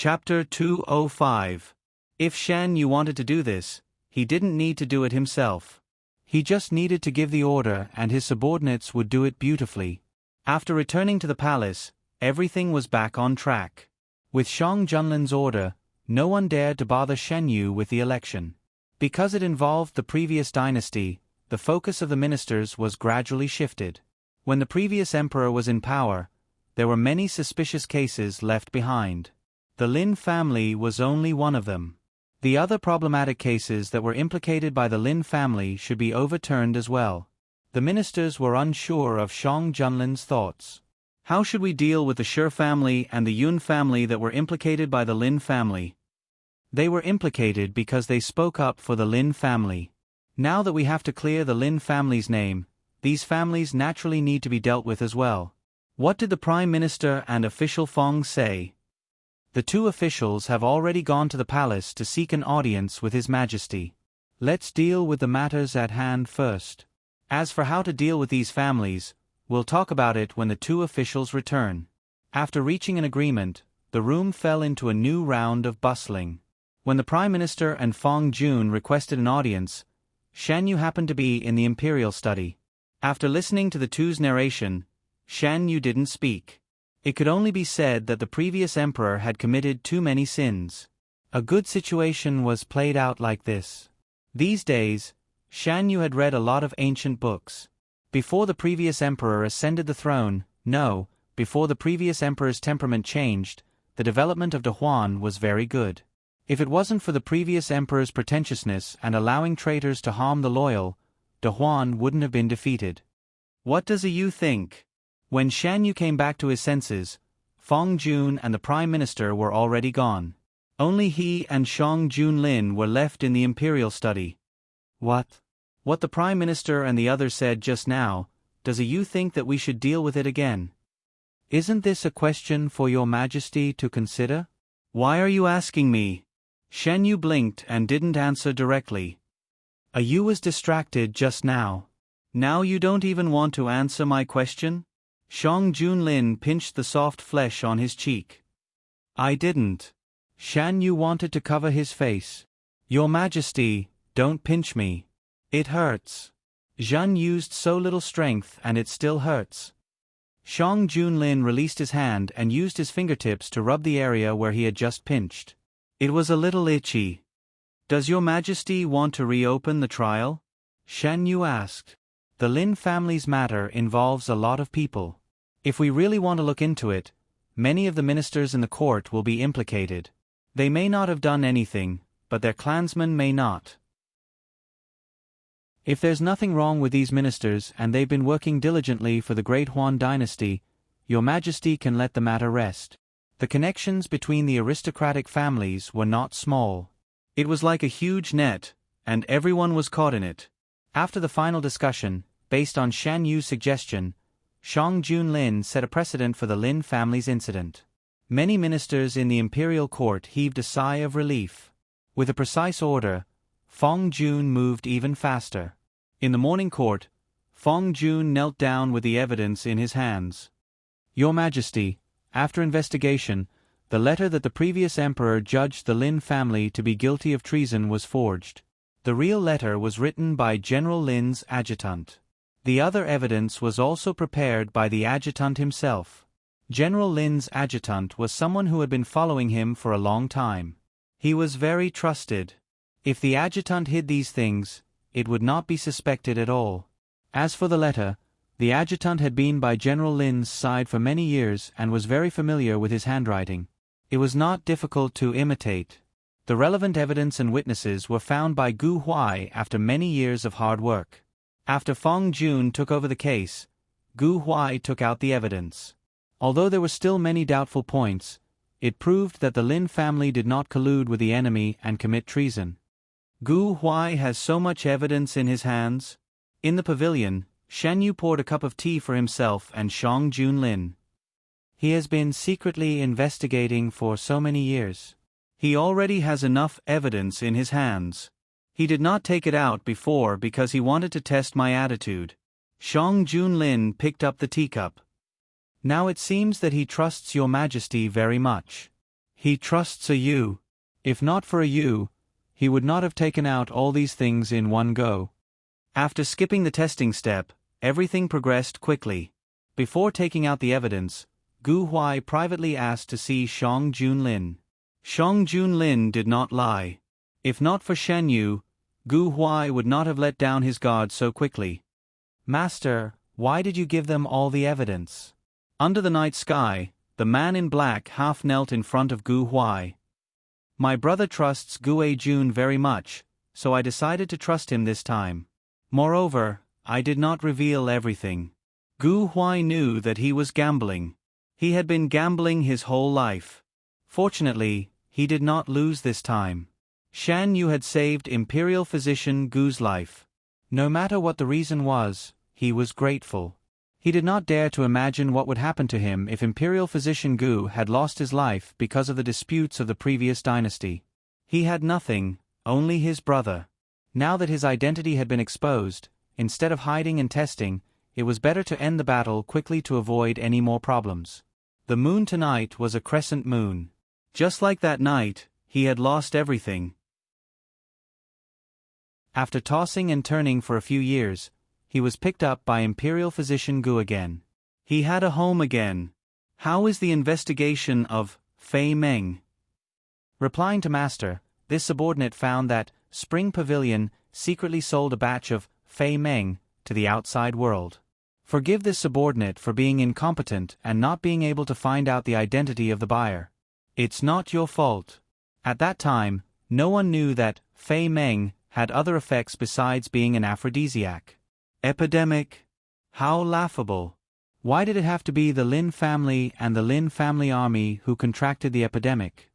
Chapter 205. If Shan Yu wanted to do this, he didn't need to do it himself. He just needed to give the order and his subordinates would do it beautifully. After returning to the palace, everything was back on track. With Shang Junlin's order, no one dared to bother Shen Yu with the election. Because it involved the previous dynasty, the focus of the ministers was gradually shifted. When the previous emperor was in power, there were many suspicious cases left behind. The Lin family was only one of them. The other problematic cases that were implicated by the Lin family should be overturned as well. The ministers were unsure of Shang Junlin's thoughts. How should we deal with the Shi family and the Yun family that were implicated by the Lin family? They were implicated because they spoke up for the Lin family. Now that we have to clear the Lin family's name, these families naturally need to be dealt with as well. What did the Prime Minister and official Fong say? The two officials have already gone to the palace to seek an audience with His Majesty. Let's deal with the matters at hand first. As for how to deal with these families, we'll talk about it when the two officials return. After reaching an agreement, the room fell into a new round of bustling. When the Prime Minister and Fong Jun requested an audience, Shan Yu happened to be in the imperial study. After listening to the two's narration, Shan Yu didn't speak. It could only be said that the previous emperor had committed too many sins. A good situation was played out like this. These days, Shan Yu had read a lot of ancient books. Before the previous emperor ascended the throne, before the previous emperor's temperament changed, the development of De Huan was very good. If it wasn't for the previous emperor's pretentiousness and allowing traitors to harm the loyal, De Huan wouldn't have been defeated. What does you think? When Shan Yu came back to his senses, Fong Jun and the Prime Minister were already gone. Only he and Shang Junlin were left in the imperial study. What the Prime Minister and the others said just now, does you think that we should deal with it again? Isn't this a question for Your Majesty to consider? Why are you asking me? Shen Yu blinked and didn't answer directly. You was distracted just now. Now you don't even want to answer my question? Shang Junlin pinched the soft flesh on his cheek. I didn't. Shan Yu wanted to cover his face. Your Majesty, don't pinch me. It hurts. Zhan used so little strength and it still hurts. Shang Junlin released his hand and used his fingertips to rub the area where he had just pinched. It was a little itchy. Does Your Majesty want to reopen the trial? Shan Yu asked. The Lin family's matter involves a lot of people. If we really want to look into it, many of the ministers in the court will be implicated. They may not have done anything, but their clansmen may not. If there's nothing wrong with these ministers and they've been working diligently for the Great Huan dynasty, Your Majesty can let the matter rest. The connections between the aristocratic families were not small. It was like a huge net, and everyone was caught in it. After the final discussion, based on Shan Yu's suggestion, Shang Junlin set a precedent for the Lin family's incident. Many ministers in the imperial court heaved a sigh of relief. With a precise order, Fong Jun moved even faster. In the morning court, Fong Jun knelt down with the evidence in his hands. Your Majesty, after investigation, the letter that the previous emperor judged the Lin family to be guilty of treason was forged. The real letter was written by General Lin's adjutant. The other evidence was also prepared by the adjutant himself. General Lin's adjutant was someone who had been following him for a long time. He was very trusted. If the adjutant hid these things, it would not be suspected at all. As for the letter, the adjutant had been by General Lin's side for many years and was very familiar with his handwriting. It was not difficult to imitate. The relevant evidence and witnesses were found by Gu Huai after many years of hard work. After Fong Jun took over the case, Gu Huai took out the evidence. Although there were still many doubtful points, it proved that the Lin family did not collude with the enemy and commit treason. Gu Huai has so much evidence in his hands. In the pavilion, Shan Yu poured a cup of tea for himself and Shang Junlin. He has been secretly investigating for so many years. He already has enough evidence in his hands. He did not take it out before because he wanted to test my attitude. Shang Junlin picked up the teacup. Now it seems that he trusts Your Majesty very much. He trusts a you. If not for a you, he would not have taken out all these things in one go. After skipping the testing step, everything progressed quickly. Before taking out the evidence, Gu Huai privately asked to see Shang Junlin. Shang Junlin did not lie. If not for Shan Yu, Gu Huai would not have let down his guard so quickly. Master, why did you give them all the evidence? Under the night sky, the man in black half knelt in front of Gu Huai. My brother trusts Gue Jun very much, so I decided to trust him this time. Moreover, I did not reveal everything. Gu Huai knew that he was gambling. He had been gambling his whole life. Fortunately, he did not lose this time. Shan Yu had saved Imperial Physician Gu's life. No matter what the reason was, he was grateful. He did not dare to imagine what would happen to him if Imperial Physician Gu had lost his life because of the disputes of the previous dynasty. He had nothing, only his brother. Now that his identity had been exposed, instead of hiding and testing, it was better to end the battle quickly to avoid any more problems. The moon tonight was a crescent moon. Just like that night, he had lost everything. After tossing and turning for a few years, he was picked up by Imperial Physician Gu again. He had a home again. How is the investigation of Fei Meng? Replying to Master, this subordinate found that Spring Pavilion secretly sold a batch of Fei Meng to the outside world. Forgive this subordinate for being incompetent and not being able to find out the identity of the buyer. It's not your fault. At that time, no one knew that Fei Meng had other effects besides being an aphrodisiac. Epidemic? How laughable. Why did it have to be the Lin family and the Lin family army who contracted the epidemic?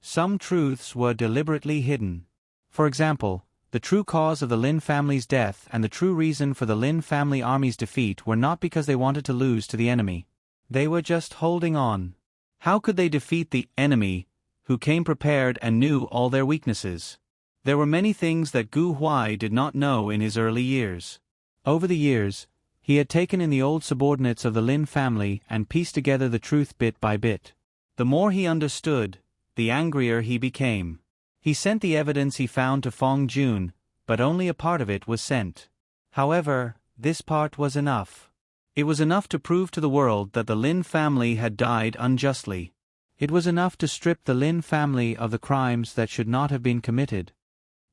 Some truths were deliberately hidden. For example, the true cause of the Lin family's death and the true reason for the Lin family army's defeat were not because they wanted to lose to the enemy. They were just holding on. How could they defeat the enemy, who came prepared and knew all their weaknesses? There were many things that Gu Huai did not know in his early years. Over the years, he had taken in the old subordinates of the Lin family and pieced together the truth bit by bit. The more he understood, the angrier he became. He sent the evidence he found to Fong Jun, but only a part of it was sent. However, this part was enough. It was enough to prove to the world that the Lin family had died unjustly. It was enough to strip the Lin family of the crimes that should not have been committed.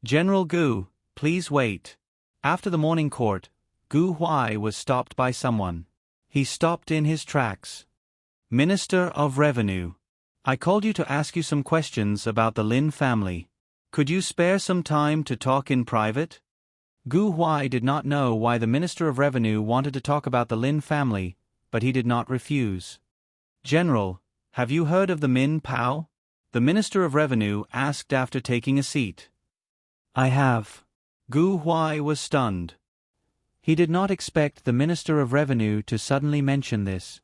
General Gu, please wait. After the morning court, Gu Huai was stopped by someone. He stopped in his tracks. Minister of Revenue. I called you to ask you some questions about the Lin family. Could you spare some time to talk in private? Gu Huai did not know why the Minister of Revenue wanted to talk about the Lin family, but he did not refuse. General, have you heard of the Min Pao? The Minister of Revenue asked after taking a seat. I have. Gu Huai was stunned. He did not expect the Minister of Revenue to suddenly mention this.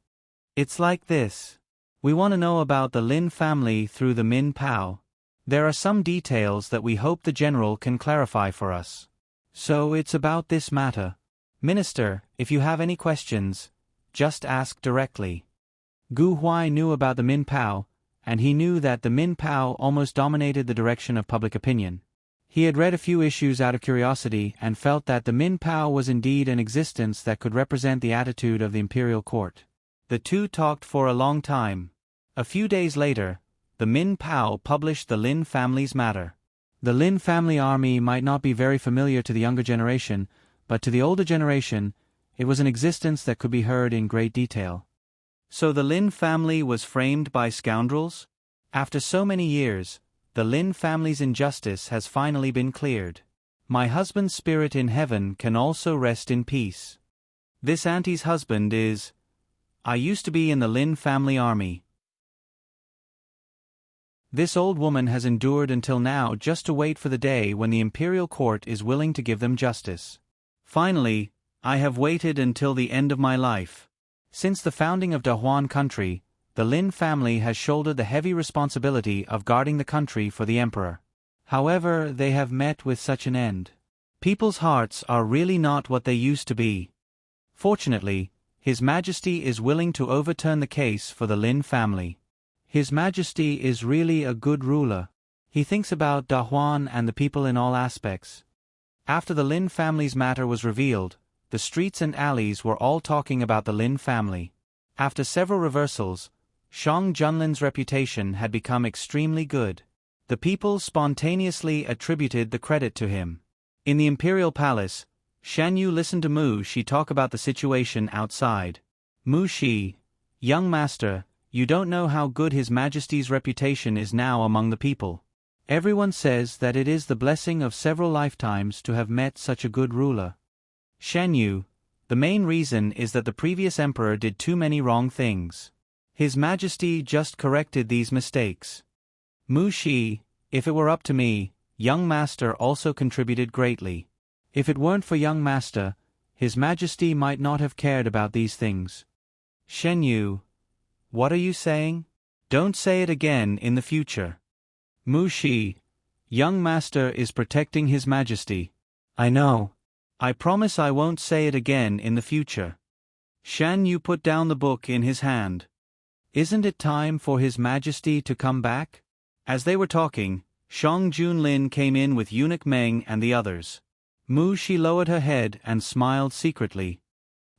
It's like this. We want to know about the Lin family through the Min Pao. There are some details that we hope the General can clarify for us. So it's about this matter. Minister, if you have any questions, just ask directly. Gu Huai knew about the Min Pao, and he knew that the Min Pao almost dominated the direction of public opinion. He had read a few issues out of curiosity and felt that the Min Pao was indeed an existence that could represent the attitude of the imperial court. The two talked for a long time. A few days later, the Min Pao published the Lin family's matter. The Lin family army might not be very familiar to the younger generation, but to the older generation, it was an existence that could be heard in great detail. So the Lin family was framed by scoundrels? After so many years, the Lin family's injustice has finally been cleared. My husband's spirit in heaven can also rest in peace. This auntie's husband is... I used to be in the Lin family army. This old woman has endured until now just to wait for the day when the imperial court is willing to give them justice. Finally, I have waited until the end of my life. Since the founding of Dahuan country, the Lin family has shouldered the heavy responsibility of guarding the country for the emperor. However, they have met with such an end. People's hearts are really not what they used to be. Fortunately, His Majesty is willing to overturn the case for the Lin family. His Majesty is really a good ruler. He thinks about Da Huan and the people in all aspects. After the Lin family's matter was revealed, the streets and alleys were all talking about the Lin family. After several reversals, Shang Junlin's reputation had become extremely good. The people spontaneously attributed the credit to him. In the imperial palace, Shan Yu listened to Mu Shi talk about the situation outside. Mu Shi, young master, you don't know how good His Majesty's reputation is now among the people. Everyone says that it is the blessing of several lifetimes to have met such a good ruler. Shan Yu, the main reason is that the previous emperor did too many wrong things. His Majesty just corrected these mistakes. Mu Shi, if it were up to me, young master also contributed greatly. If it weren't for young master, His Majesty might not have cared about these things. Shen Yu, what are you saying? Don't say it again in the future. Mu Shi, young master is protecting His Majesty. I know. I promise I won't say it again in the future. Shan Yu put down the book in his hand. Isn't it time for His Majesty to come back? As they were talking, Shang Junlin came in with Eunuch Meng and the others. Mu Shi lowered her head and smiled secretly.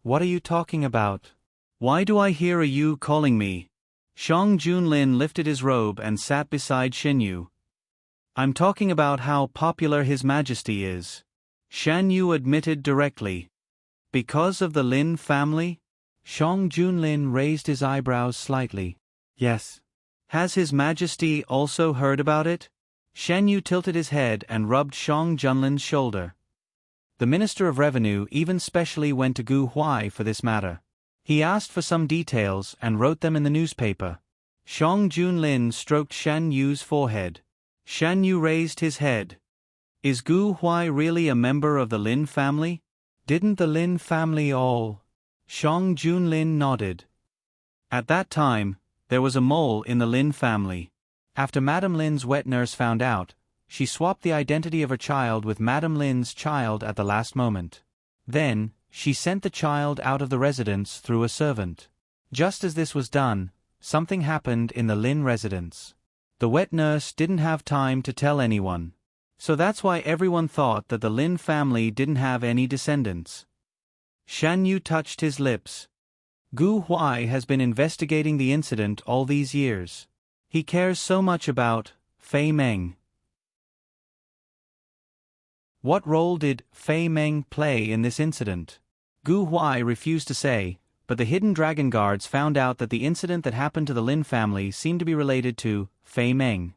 What are you talking about? Why do I hear a you calling me? Shang Junlin lifted his robe and sat beside Shen Yu. I'm talking about how popular His Majesty is. Shan Yu admitted directly. Because of the Lin family? Shang Junlin raised his eyebrows slightly. Yes. Has His Majesty also heard about it? Shen Yu tilted his head and rubbed Shang Junlin's shoulder. The Minister of Revenue even specially went to Gu Huai for this matter. He asked for some details and wrote them in the newspaper. Shang Junlin stroked Shan Yu's forehead. Shan Yu raised his head. Is Gu Huai really a member of the Lin family? Didn't the Lin family all? Shang Junlin nodded. At that time, there was a mole in the Lin family. After Madame Lin's wet nurse found out, she swapped the identity of her child with Madame Lin's child at the last moment. Then, she sent the child out of the residence through a servant. Just as this was done, something happened in the Lin residence. The wet nurse didn't have time to tell anyone. So that's why everyone thought that the Lin family didn't have any descendants. Shan Yu touched his lips. Gu Huai has been investigating the incident all these years. He cares so much about Fei Meng. What role did Fei Meng play in this incident? Gu Huai refused to say, but the hidden dragon guards found out that the incident that happened to the Lin family seemed to be related to Fei Meng.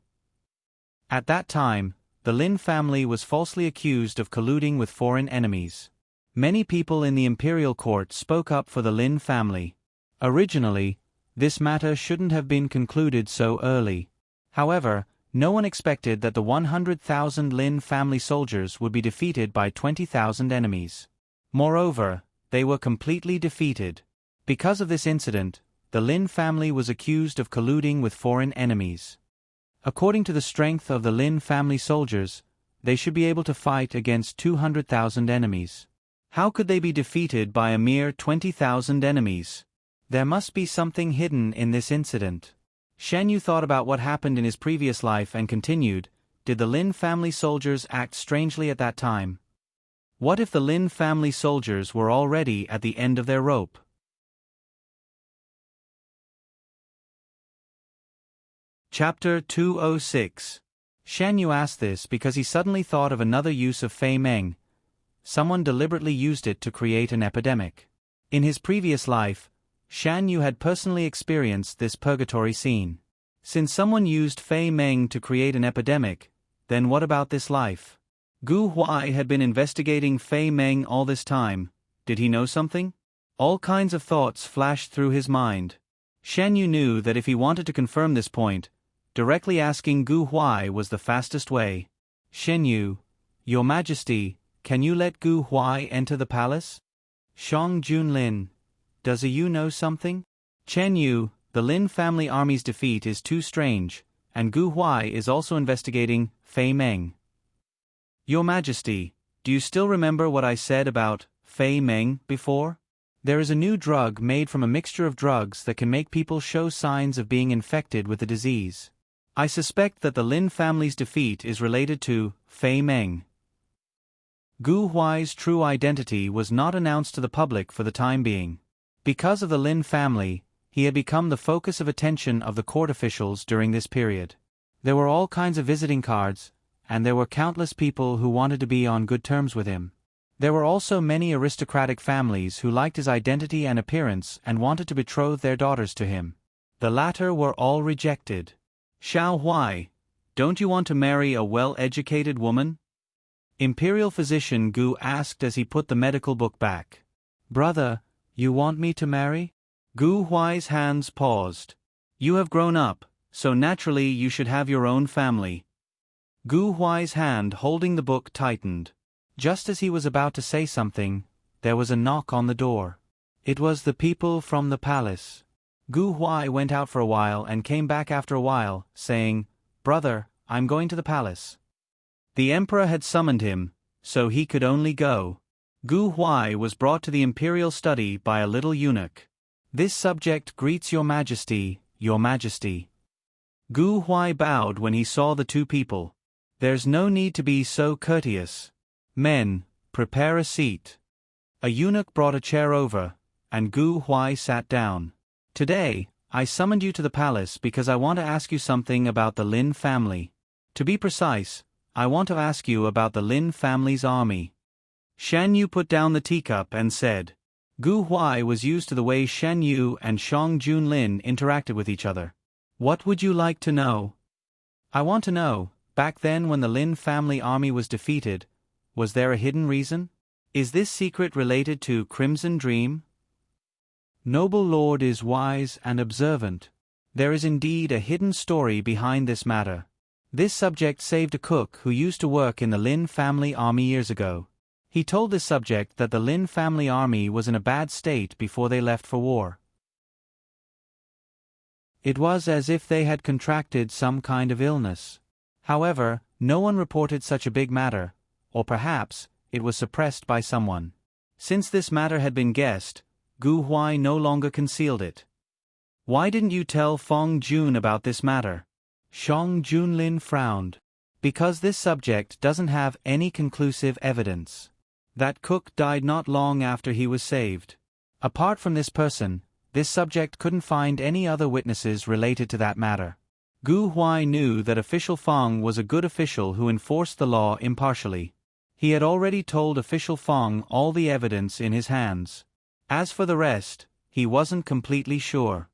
At that time, the Lin family was falsely accused of colluding with foreign enemies. Many people in the imperial court spoke up for the Lin family. Originally, this matter shouldn't have been concluded so early. However, no one expected that the 100,000 Lin family soldiers would be defeated by 20,000 enemies. Moreover, they were completely defeated. Because of this incident, the Lin family was accused of colluding with foreign enemies. According to the strength of the Lin family soldiers, they should be able to fight against 200,000 enemies. How could they be defeated by a mere 20,000 enemies? There must be something hidden in this incident. Shen Yu thought about what happened in his previous life and continued, did the Lin family soldiers act strangely at that time? What if the Lin family soldiers were already at the end of their rope? Chapter 206. Shan Yu asked this because he suddenly thought of another use of Fei Meng. Someone deliberately used it to create an epidemic. In his previous life, Shan Yu had personally experienced this purgatory scene. Since someone used Fei Meng to create an epidemic, then what about this life? Gu Huai had been investigating Fei Meng all this time. Did he know something? All kinds of thoughts flashed through his mind. Shan Yu knew that if he wanted to confirm this point, directly asking Gu Huai was the fastest way. Shen Yu, Your Majesty, can you let Gu Huai enter the palace? Shang Junlin, does you know something? Chen Yu, the Lin family army's defeat is too strange, and Gu Huai is also investigating Fei Meng. Your Majesty, do you still remember what I said about Fei Meng before? There is a new drug made from a mixture of drugs that can make people show signs of being infected with the disease. I suspect that the Lin family's defeat is related to Fei Meng. Gu Huai's true identity was not announced to the public for the time being. Because of the Lin family, he had become the focus of attention of the court officials during this period. There were all kinds of visiting cards, and there were countless people who wanted to be on good terms with him. There were also many aristocratic families who liked his identity and appearance and wanted to betroth their daughters to him. The latter were all rejected. Xiao Huai, don't you want to marry a well-educated woman? Imperial physician Gu asked as he put the medical book back. Brother, you want me to marry? Gu Huai's hands paused. You have grown up, so naturally you should have your own family. Gu Huai's hand holding the book tightened. Just as he was about to say something, there was a knock on the door. It was the people from the palace. Gu Huai went out for a while and came back after a while, saying, Brother, I'm going to the palace. The emperor had summoned him, so he could only go. Gu Huai was brought to the imperial study by a little eunuch. This subject greets your majesty, your majesty. Gu Huai bowed when he saw the two people. There's no need to be so courteous. Men, prepare a seat. A eunuch brought a chair over, and Gu Huai sat down. Today, I summoned you to the palace because I want to ask you something about the Lin family. To be precise, I want to ask you about the Lin family's army. Shan Yu put down the teacup and said. Gu Huai was used to the way Shan Yu and Shang Junlin interacted with each other. What would you like to know? I want to know, back then when the Lin family army was defeated, was there a hidden reason? Is this secret related to Crimson Dream? Noble Lord is wise and observant. There is indeed a hidden story behind this matter. This subject saved a cook who used to work in the Lin family army years ago. He told this subject that the Lin family army was in a bad state before they left for war. It was as if they had contracted some kind of illness. However, no one reported such a big matter, or perhaps, it was suppressed by someone. Since this matter had been guessed, Gu Huai no longer concealed it. Why didn't you tell Feng Jun about this matter? Shang Junlin frowned. Because this subject doesn't have any conclusive evidence. That cook died not long after he was saved. Apart from this person, this subject couldn't find any other witnesses related to that matter. Gu Huai knew that official Feng was a good official who enforced the law impartially. He had already told official Feng all the evidence in his hands. As for the rest, he wasn't completely sure.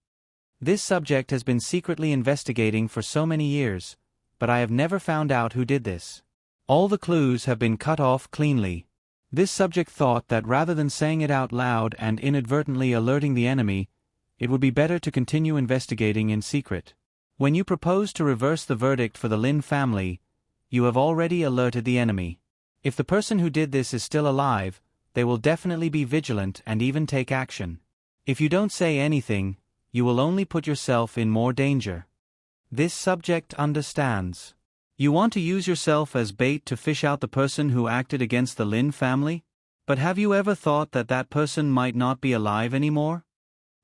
This subject has been secretly investigating for so many years, but I have never found out who did this. All the clues have been cut off cleanly. This subject thought that rather than saying it out loud and inadvertently alerting the enemy, it would be better to continue investigating in secret. When you propose to reverse the verdict for the Lin family, you have already alerted the enemy. If the person who did this is still alive, they will definitely be vigilant and even take action. If you don't say anything, you will only put yourself in more danger. This subject understands. You want to use yourself as bait to fish out the person who acted against the Lin family? But have you ever thought that that person might not be alive anymore?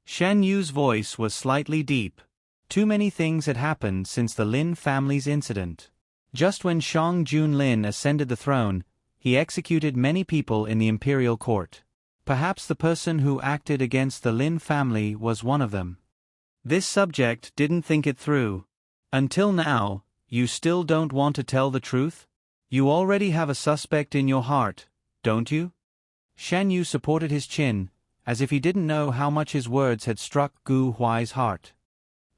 Shan Yu's voice was slightly deep. Too many things had happened since the Lin family's incident. Just when Shang Junlin ascended the throne, he executed many people in the imperial court. Perhaps the person who acted against the Lin family was one of them. This subject didn't think it through. Until now, you still don't want to tell the truth? You already have a suspect in your heart, don't you? Shan Yu supported his chin, as if he didn't know how much his words had struck Gu Huai's heart.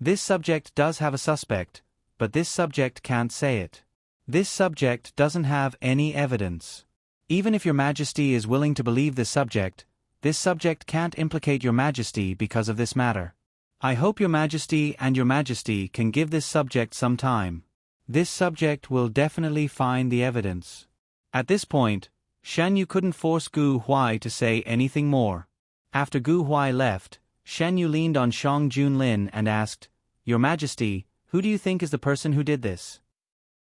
This subject does have a suspect, but this subject can't say it. This subject doesn't have any evidence. Even if your majesty is willing to believe this subject can't implicate your majesty because of this matter. I hope your majesty and your majesty can give this subject some time. This subject will definitely find the evidence. At this point, Shan Yu couldn't force Gu Huai to say anything more. After Gu Huai left, Shan Yu leaned on Shang Junlin and asked, Your Majesty, who do you think is the person who did this?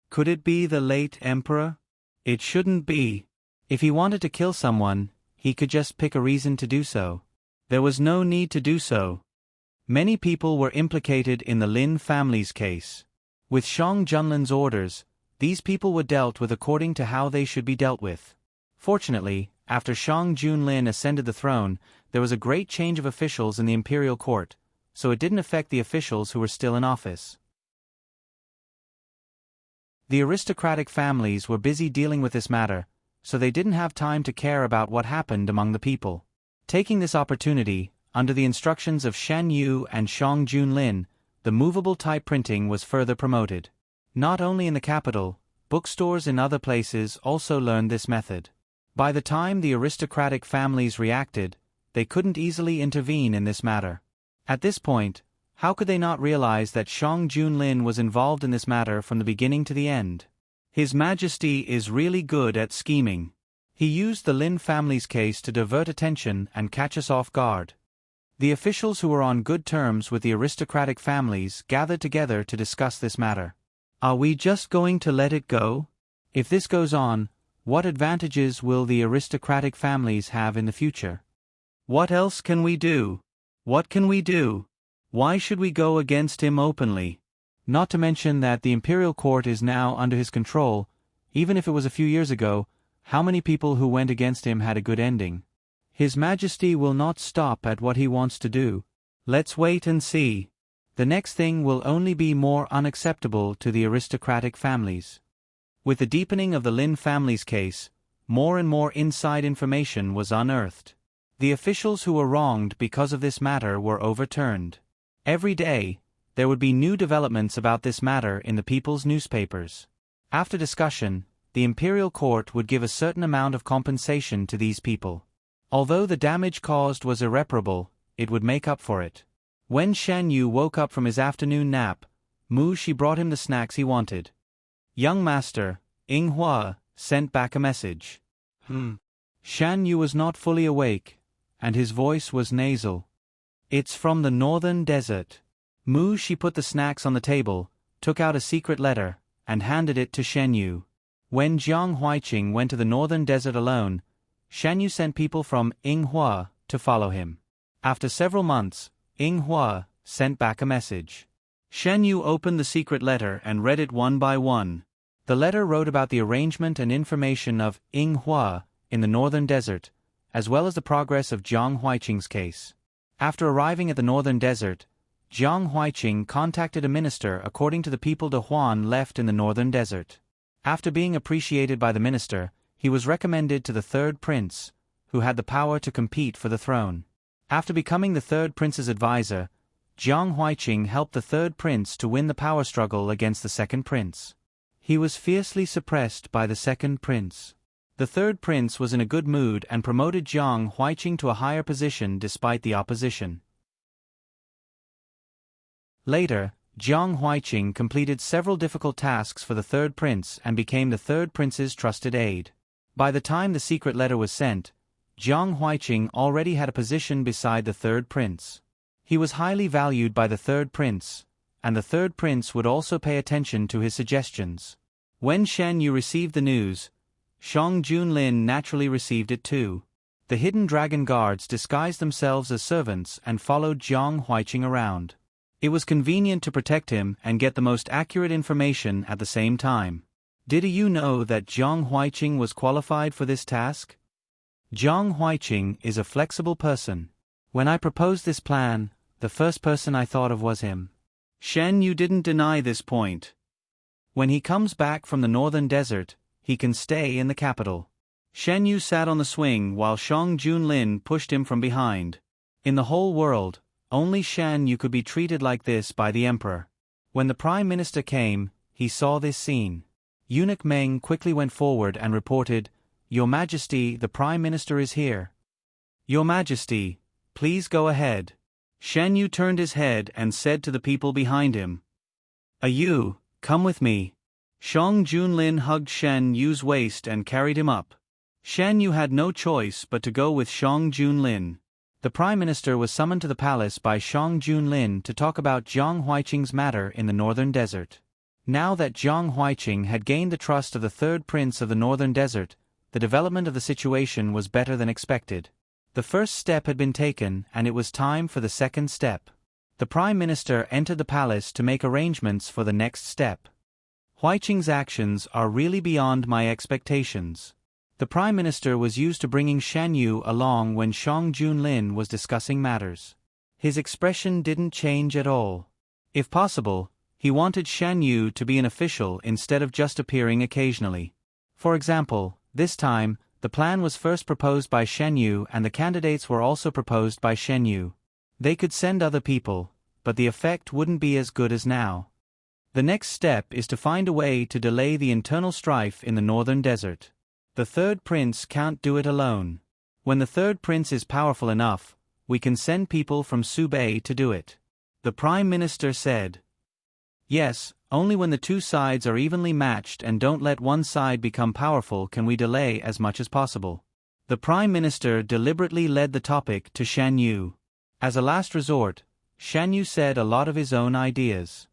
Could it be the late emperor? It shouldn't be. If he wanted to kill someone, he could just pick a reason to do so. There was no need to do so. Many people were implicated in the Lin family's case. With Shang Junlin's orders, these people were dealt with according to how they should be dealt with. Fortunately, after Shang Junlin ascended the throne, there was a great change of officials in the imperial court, so it didn't affect the officials who were still in office. The aristocratic families were busy dealing with this matter, so they didn't have time to care about what happened among the people. Taking this opportunity, under the instructions of Shen Yu and Shang Junlin, the movable type printing was further promoted. Not only in the capital, bookstores in other places also learned this method. By the time the aristocratic families reacted, they couldn't easily intervene in this matter. At this point, how could they not realize that Shang Junlin was involved in this matter from the beginning to the end? His Majesty is really good at scheming. He used the Lin family's case to divert attention and catch us off guard. The officials who were on good terms with the aristocratic families gathered together to discuss this matter. Are we just going to let it go? If this goes on, what advantages will the aristocratic families have in the future? What else can we do? What can we do? Why should we go against him openly? Not to mention that the imperial court is now under his control. Even if it was a few years ago, how many people who went against him had a good ending? His Majesty will not stop at what he wants to do. Let's wait and see. The next thing will only be more unacceptable to the aristocratic families. With the deepening of the Lin family's case, more and more inside information was unearthed. The officials who were wronged because of this matter were overturned. Every day, there would be new developments about this matter in the people's newspapers. After discussion, the imperial court would give a certain amount of compensation to these people. Although the damage caused was irreparable, it would make up for it. When Shen Yu woke up from his afternoon nap, She brought him the snacks he wanted. Young master, Ying Hua, sent back a message. Shan Yu was not fully awake, and his voice was nasal. It's from the northern desert. She put the snacks on the table, took out a secret letter, and handed it to Shen Yu. When Jiang Huiqing went to the northern desert alone, Shan Yu sent people from Ying Hua to follow him. After several months, Ying Hua sent back a message. Shen Yu opened the secret letter and read it one by one. The letter wrote about the arrangement and information of Ying Hua in the northern desert, as well as the progress of Jiang Huiqing's case. After arriving at the northern desert, Jiang Huiqing contacted a minister according to the people De Huan left in the northern desert. After being appreciated by the minister, he was recommended to the third prince, who had the power to compete for the throne. After becoming the third prince's advisor, Jiang Huiqing helped the third prince to win the power struggle against the second prince. He was fiercely suppressed by the second prince. The third prince was in a good mood and promoted Jiang Huiqing to a higher position despite the opposition. Later, Jiang Huiqing completed several difficult tasks for the third prince and became the third prince's trusted aide. By the time the secret letter was sent, Jiang Huiqing already had a position beside the third prince. He was highly valued by the third prince, and the third prince would also pay attention to his suggestions. When Shen Yu received the news, Shang Junlin naturally received it too. The hidden dragon guards disguised themselves as servants and followed Jiang Huiqing around. It was convenient to protect him and get the most accurate information at the same time. Did you know that Jiang Huiqing was qualified for this task? Jiang Huiqing is a flexible person. When I proposed this plan, the first person I thought of was him. Shen Yu didn't deny this point. When he comes back from the northern desert, he can stay in the capital. Shen Yu sat on the swing while Shang Junlin pushed him from behind. In the whole world, only Shan Yu could be treated like this by the emperor. When the prime minister came, he saw this scene. Eunuch Meng quickly went forward and reported, "Your Majesty, the prime minister is here." "Your Majesty, please go ahead." Shen Yu turned his head and said to the people behind him, "You, come with me." Shang Junlin hugged Shen Yu's waist and carried him up. Shen Yu had no choice but to go with Shang Junlin. The Prime Minister was summoned to the palace by Shang Junlin to talk about Jiang Huiqing's matter in the northern desert. Now that Jiang Huiqing had gained the trust of the third prince of the northern desert, the development of the situation was better than expected. The first step had been taken, and it was time for the second step. The Prime Minister entered the palace to make arrangements for the next step. Huiqing's actions are really beyond my expectations. The Prime Minister was used to bringing Shan Yu along when Shang Junlin was discussing matters. His expression didn't change at all. If possible, he wanted Shan Yu to be an official instead of just appearing occasionally. For example, this time, the plan was first proposed by Shan Yu and the candidates were also proposed by Shan Yu. They could send other people, but the effect wouldn't be as good as now. The next step is to find a way to delay the internal strife in the northern desert. The third prince can't do it alone. When the third prince is powerful enough, we can send people from Subei to do it. The Prime Minister said. Yes, only when the two sides are evenly matched and don't let one side become powerful can we delay as much as possible. The Prime Minister deliberately led the topic to Shan Yu. As a last resort, Shan Yu said a lot of his own ideas.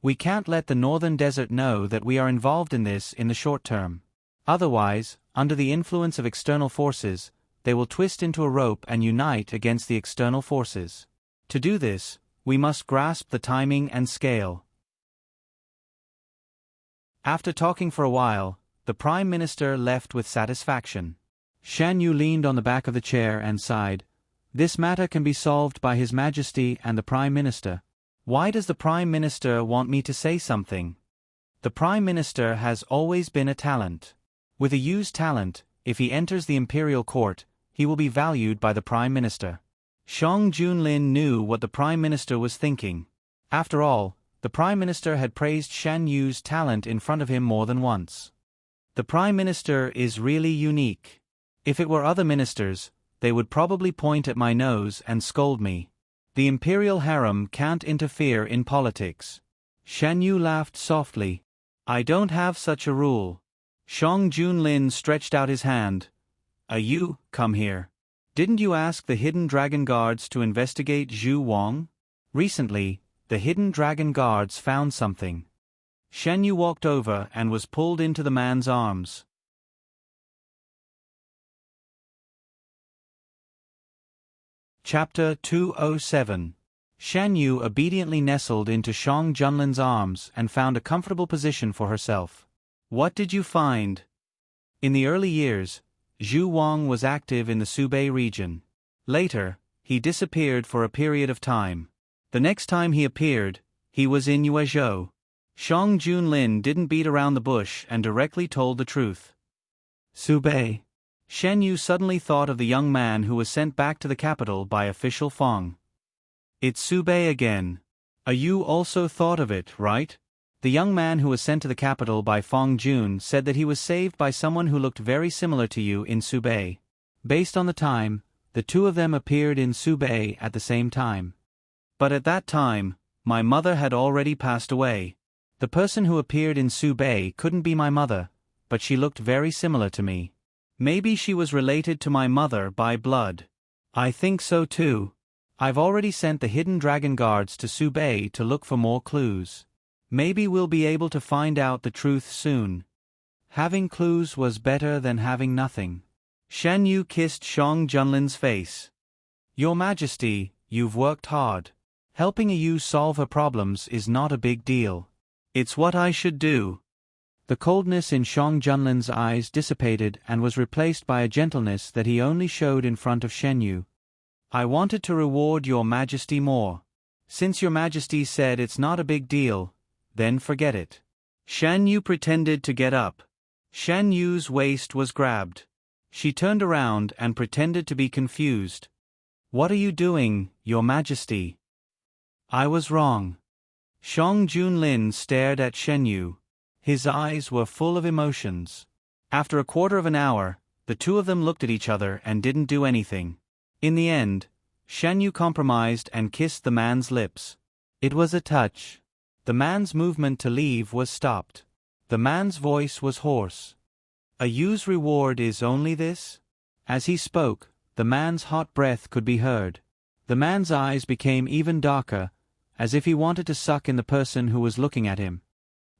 We can't let the northern desert know that we are involved in this in the short term. Otherwise, under the influence of external forces, they will twist into a rope and unite against the external forces. To do this, we must grasp the timing and scale. After talking for a while, the Prime Minister left with satisfaction. Shan Yu leaned on the back of the chair and sighed. This matter can be solved by His Majesty and the Prime Minister. Why does the Prime Minister want me to say something? The Prime Minister has always been a talent. With a Yu's talent, if he enters the imperial court, he will be valued by the Prime Minister. Shang Junlin knew what the Prime Minister was thinking. After all, the Prime Minister had praised Shan Yu's talent in front of him more than once. The Prime Minister is really unique. If it were other ministers, they would probably point at my nose and scold me. The imperial harem can't interfere in politics. Shan Yu laughed softly. I don't have such a rule. Shang Junlin stretched out his hand. You, come here. Didn't you ask the Hidden Dragon Guards to investigate Zhu Wang? Recently, the Hidden Dragon Guards found something. Shan Yu walked over and was pulled into the man's arms. Chapter 207. Shan Yu obediently nestled into Shang Junlin's arms and found a comfortable position for herself. What did you find? In the early years, Zhu Wang was active in the Subei region. Later, he disappeared for a period of time. The next time he appeared, he was in Yuezhou. Shang Junlin didn't beat around the bush and directly told the truth. Subei. Shan Yu suddenly thought of the young man who was sent back to the capital by official Feng. It's Subei again. You also thought of it, right? The young man who was sent to the capital by Feng Jun said that he was saved by someone who looked very similar to you in Subei. Based on the time, the two of them appeared in Subei at the same time. But at that time, my mother had already passed away. The person who appeared in Subei couldn't be my mother, but she looked very similar to me. Maybe she was related to my mother by blood. I think so too. I've already sent the Hidden Dragon Guards to Subei to look for more clues. Maybe we'll be able to find out the truth soon. Having clues was better than having nothing. Shan Yu kissed Shang Junlin's face. Your Majesty, you've worked hard. Helping a Yu solve her problems is not a big deal. It's what I should do. The coldness in Shang Junlin's eyes dissipated and was replaced by a gentleness that he only showed in front of Shan Yu. I wanted to reward your Majesty more. Since your Majesty said it's not a big deal, then forget it. Shan Yu pretended to get up. Shan Yu's waist was grabbed. She turned around and pretended to be confused. What are you doing, your Majesty? I was wrong. Shang Junlin stared at Shan Yu. His eyes were full of emotions. After a quarter of an hour, the two of them looked at each other and didn't do anything. In the end, Shan Yu compromised and kissed the man's lips. It was a touch. The man's movement to leave was stopped. The man's voice was hoarse. A Yu's reward is only this? As he spoke, the man's hot breath could be heard. The man's eyes became even darker, as if he wanted to suck in the person who was looking at him.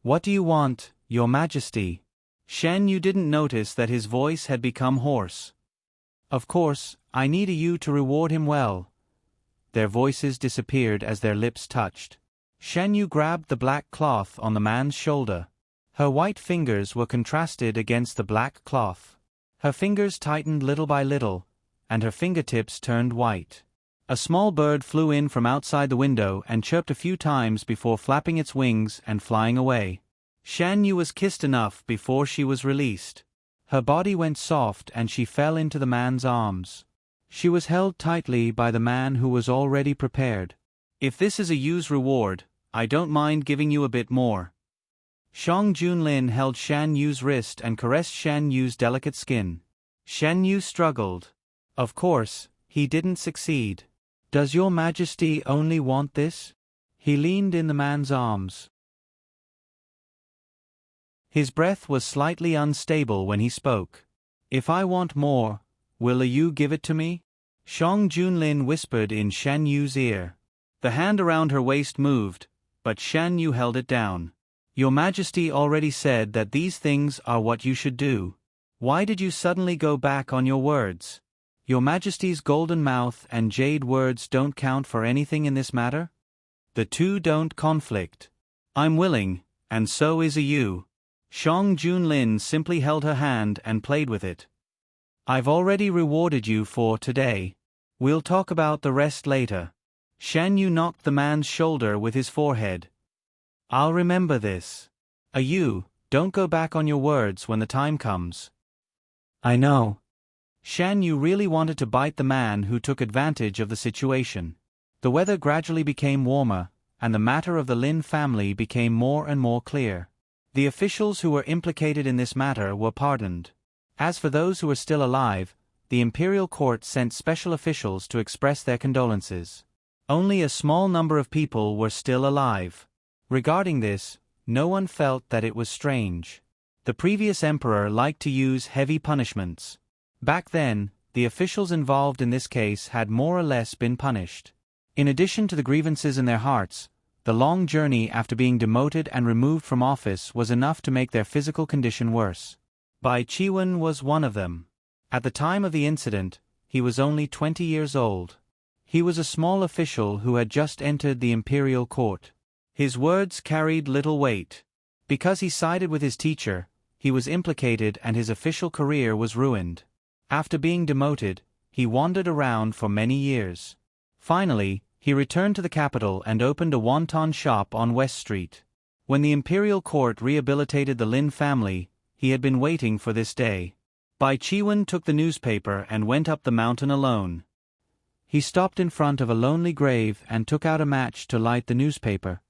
What do you want, your Majesty? Shan Yu didn't notice that his voice had become hoarse. Of course, I need you to reward him well. Their voices disappeared as their lips touched. Shan Yu grabbed the black cloth on the man's shoulder. Her white fingers were contrasted against the black cloth. Her fingers tightened little by little, and her fingertips turned white. A small bird flew in from outside the window and chirped a few times before flapping its wings and flying away. Shan Yu was kissed enough before she was released. Her body went soft and she fell into the man's arms. She was held tightly by the man who was already prepared. If this is a Yu's reward, I don't mind giving you a bit more. Shang Junlin held Shan Yu's wrist and caressed Shan Yu's delicate skin. Shan Yu struggled. Of course, he didn't succeed. Does your Majesty only want this? He leaned in the man's arms. His breath was slightly unstable when he spoke. If I want more, will you give it to me? Shang Junlin whispered in Shan Yu's ear. The hand around her waist moved, but Shan Yu held it down. Your Majesty already said that these things are what you should do. Why did you suddenly go back on your words? Your Majesty's golden mouth and jade words don't count for anything in this matter? The two don't conflict. I'm willing, and so is you. Shang Junlin simply held her hand and played with it. I've already rewarded you for today. We'll talk about the rest later. Shan Yu knocked the man's shoulder with his forehead. I'll remember this. You, don't go back on your words when the time comes. I know. Shan Yu really wanted to bite the man who took advantage of the situation. The weather gradually became warmer, and the matter of the Lin family became more and more clear. The officials who were implicated in this matter were pardoned. As for those who were still alive, the imperial court sent special officials to express their condolences. Only a small number of people were still alive. Regarding this, no one felt that it was strange. The previous emperor liked to use heavy punishments. Back then, the officials involved in this case had more or less been punished. In addition to the grievances in their hearts, the long journey after being demoted and removed from office was enough to make their physical condition worse. Bai Chiwen was one of them. At the time of the incident, he was only 20 years old. He was a small official who had just entered the imperial court. His words carried little weight. Because he sided with his teacher, he was implicated and his official career was ruined. After being demoted, he wandered around for many years. Finally, he returned to the capital and opened a wonton shop on West Street. When the imperial court rehabilitated the Lin family, he had been waiting for this day. Bai Chiwen took the newspaper and went up the mountain alone. He stopped in front of a lonely grave and took out a match to light the newspaper.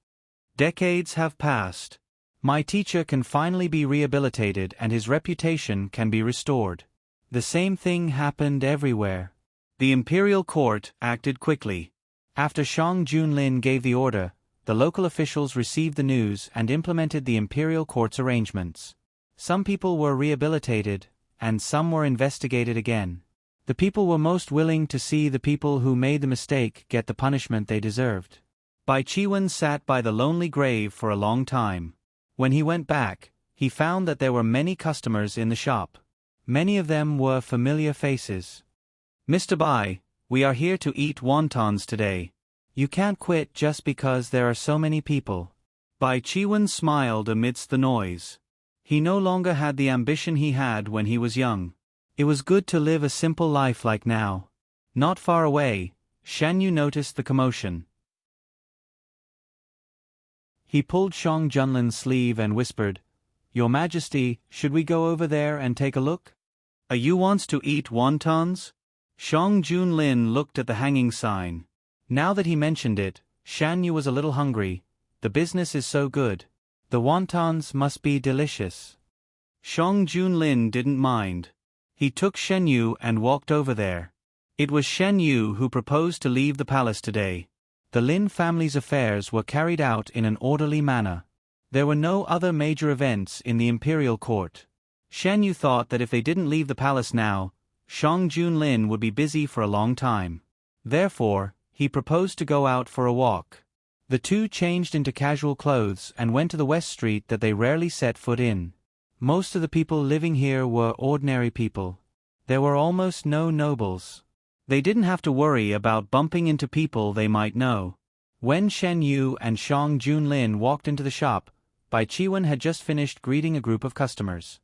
Decades have passed. My teacher can finally be rehabilitated and his reputation can be restored. The same thing happened everywhere. The imperial court acted quickly. After Shang Junlin gave the order, the local officials received the news and implemented the imperial court's arrangements. Some people were rehabilitated, and some were investigated again. The people were most willing to see the people who made the mistake get the punishment they deserved. Bai Chiwen sat by the lonely grave for a long time. When he went back, he found that there were many customers in the shop. Many of them were familiar faces. Mr. Bai, we are here to eat wontons today. You can't quit just because there are so many people. Bai Chiwen smiled amidst the noise. He no longer had the ambition he had when he was young. It was good to live a simple life like now. Not far away, Shan Yu noticed the commotion. He pulled Shang Junlin's sleeve and whispered, Your Majesty, should we go over there and take a look? You wants to eat wontons? Shang Junlin looked at the hanging sign. Now that he mentioned it, Shan Yu was a little hungry. The business is so good. The wontons must be delicious. Shang Junlin didn't mind. He took Shen Yu and walked over there. It was Shen Yu who proposed to leave the palace today. The Lin family's affairs were carried out in an orderly manner. There were no other major events in the imperial court. Shen Yu thought that if they didn't leave the palace now, Shang Junlin would be busy for a long time. Therefore, he proposed to go out for a walk. The two changed into casual clothes and went to the West Street that they rarely set foot in. Most of the people living here were ordinary people. There were almost no nobles. They didn't have to worry about bumping into people they might know. When Shen Yu and Shang Junlin walked into the shop, Bai Chiwen had just finished greeting a group of customers.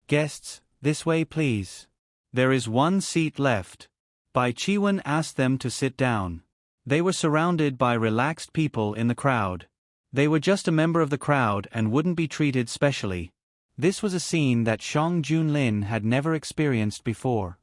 "Guests, this way please. There is one seat left." Bai Chiwen asked them to sit down. They were surrounded by relaxed people in the crowd. They were just a member of the crowd and wouldn't be treated specially. This was a scene that Shang Junlin had never experienced before.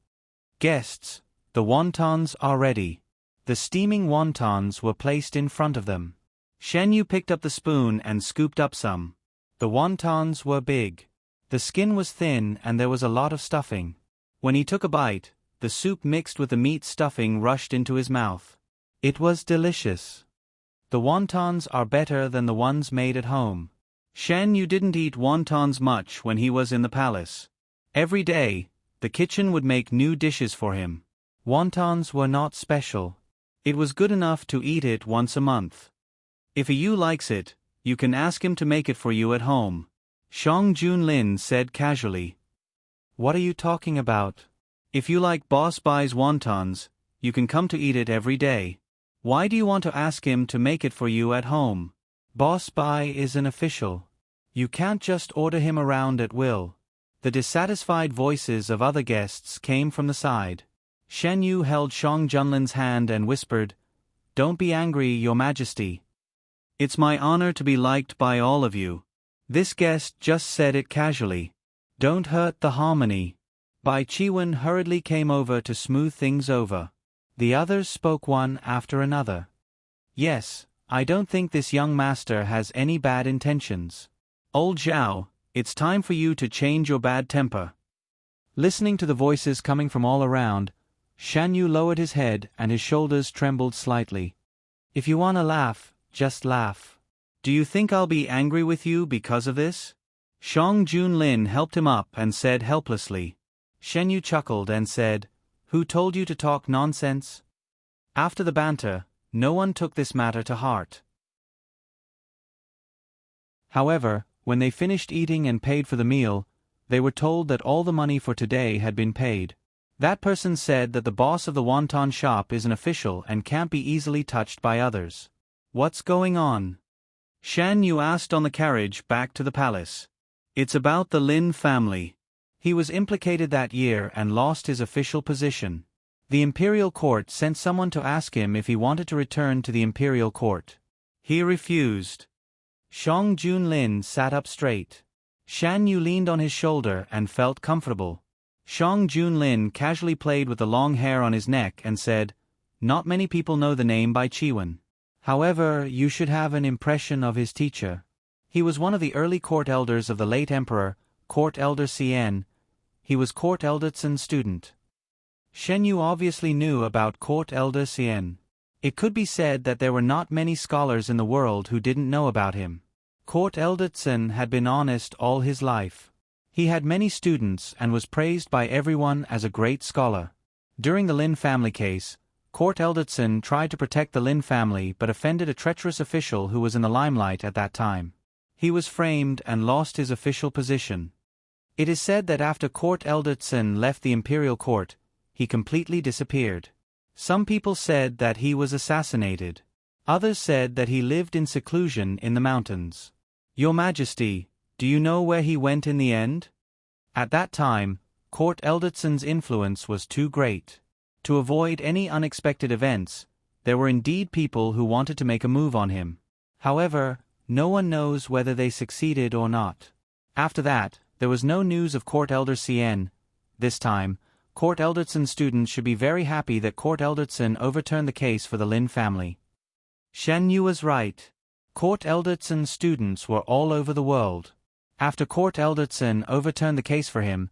"Guests, the wontons are ready." The steaming wontons were placed in front of them. Shen Yu picked up the spoon and scooped up some. The wontons were big. The skin was thin and there was a lot of stuffing. When he took a bite, the soup mixed with the meat stuffing rushed into his mouth. It was delicious. The wontons are better than the ones made at home. Shen Yu didn't eat wontons much when he was in the palace. Every day, the kitchen would make new dishes for him. Wontons were not special. It was good enough to eat it once a month. If a Yu likes it, you can ask him to make it for you at home, Shang Junlin said casually. "What are you talking about? If you like Boss Bai's wontons, you can come to eat it every day. Why do you want to ask him to make it for you at home? Boss Bai is an official. You can't just order him around at will." The dissatisfied voices of other guests came from the side. Shen Yu held Shang Junlin's hand and whispered, "Don't be angry, Your Majesty. It's my honor to be liked by all of you." This guest just said it casually. "Don't hurt the harmony." Bai Chiwen hurriedly came over to smooth things over. The others spoke one after another. "Yes, I don't think this young master has any bad intentions. Old Zhao, it's time for you to change your bad temper." Listening to the voices coming from all around, Shan Yu lowered his head and his shoulders trembled slightly. "If you want to laugh, just laugh. Do you think I'll be angry with you because of this?" Shang Junlin helped him up and said helplessly. Shen Yu chuckled and said, "Who told you to talk nonsense?" After the banter, no one took this matter to heart. However, when they finished eating and paid for the meal, they were told that all the money for today had been paid. That person said that the boss of the wonton shop is an official and can't be easily touched by others. "What's going on?" Shan Yu asked on the carriage back to the palace. "It's about the Lin family. He was implicated that year and lost his official position. The imperial court sent someone to ask him if he wanted to return to the imperial court. He refused." Shang Junlin sat up straight. Shan Yu leaned on his shoulder and felt comfortable. Shang Junlin casually played with the long hair on his neck and said, "Not many people know the name Bai Chiwen. However, you should have an impression of his teacher. He was one of the early court elders of the late emperor, Court Elder Cien. He was Court Elder Tsun's student." Shen Yu obviously knew about Court Elder Cien. It could be said that there were not many scholars in the world who didn't know about him. Court Elder Tsun had been honest all his life. He had many students and was praised by everyone as a great scholar. During the Lin family case, Court Elder Tsun tried to protect the Lin family but offended a treacherous official who was in the limelight at that time. He was framed and lost his official position. It is said that after Court Elder Tsun left the imperial court, he completely disappeared. Some people said that he was assassinated. Others said that he lived in seclusion in the mountains. "Your Majesty, do you know where he went in the end?" At that time, Court Elder Tsun's influence was too great. To avoid any unexpected events, there were indeed people who wanted to make a move on him. However, no one knows whether they succeeded or not. After that, there was no news of Court Elder Cien. This time, Court Elder Tsun's students should be very happy that Court Elder Tsun overturned the case for the Lin family. Shen Yu was right. Court Elder Tsun's students were all over the world. After Court Elder Tsun overturned the case for him,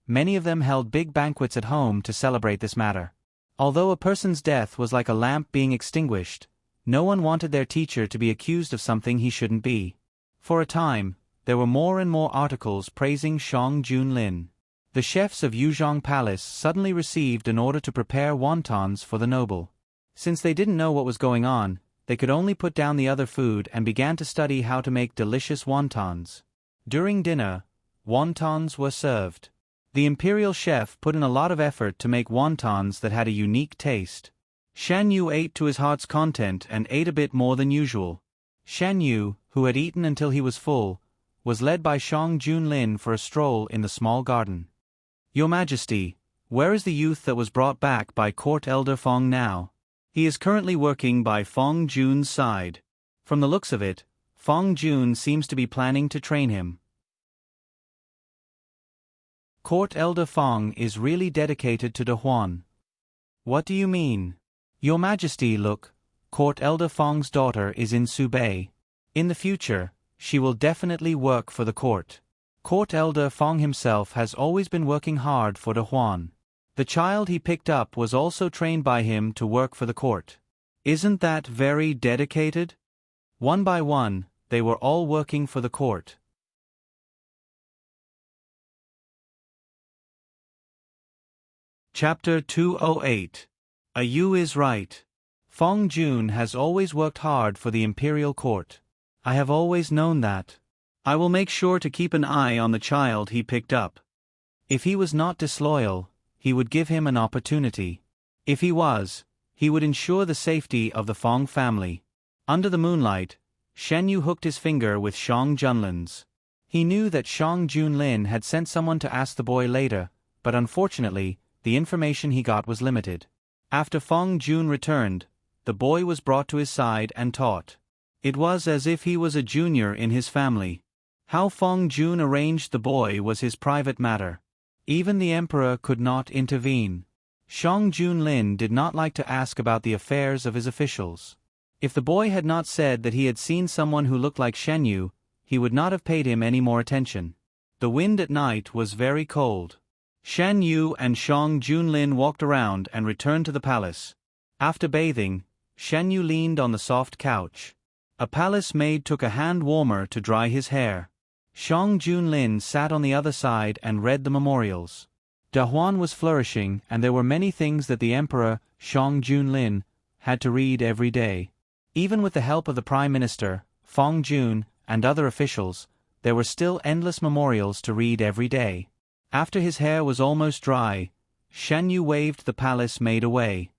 many of them held big banquets at home to celebrate this matter. Although a person's death was like a lamp being extinguished, no one wanted their teacher to be accused of something he shouldn't be. For a time, there were more and more articles praising Shang Junlin. The chefs of Yuzhong Palace suddenly received an order to prepare wontons for the noble. Since they didn't know what was going on, they could only put down the other food and began to study how to make delicious wontons. During dinner, wontons were served. The imperial chef put in a lot of effort to make wontons that had a unique taste. Shan Yu ate to his heart's content and ate a bit more than usual. Shan Yu, who had eaten until he was full, was led by Shang Junlin for a stroll in the small garden. "Your Majesty, where is the youth that was brought back by Court Elder Fong now? He is currently working by Fong Jun's side. From the looks of it, Fong Jun seems to be planning to train him." Court Elder Fong is really dedicated to De Huan. What do you mean? Your Majesty, look, Court Elder Fong's daughter is in Subei. In the future, she will definitely work for the court. Court Elder Fong himself has always been working hard for De Huan. The child he picked up was also trained by him to work for the court. Isn't that very dedicated? One by one, they were all working for the court. Chapter 208. Yu is right. Fong Jun has always worked hard for the imperial court. I have always known that. I will make sure to keep an eye on the child he picked up. If he was not disloyal, he would give him an opportunity. If he was, he would ensure the safety of the Fong family. Under the moonlight, Shen Yu hooked his finger with Shang Junlin's. He knew that Shang Junlin had sent someone to ask the boy later, but unfortunately, the information he got was limited. After Fong Jun returned, the boy was brought to his side and taught. It was as if he was a junior in his family. How Fong Jun arranged the boy was his private matter. Even the emperor could not intervene. Shang Junlin did not like to ask about the affairs of his officials. If the boy had not said that he had seen someone who looked like Shen Yu, he would not have paid him any more attention. The wind at night was very cold. Shan Yu and Shang Junlin walked around and returned to the palace. After bathing, Shan Yu leaned on the soft couch. A palace maid took a hand warmer to dry his hair. Shang Junlin sat on the other side and read the memorials. De Huan was flourishing, and there were many things that the emperor, Shang Junlin, had to read every day. Even with the help of the prime minister, Fong Jun, and other officials, there were still endless memorials to read every day. After his hair was almost dry, Shan Yu waved the palace maid away.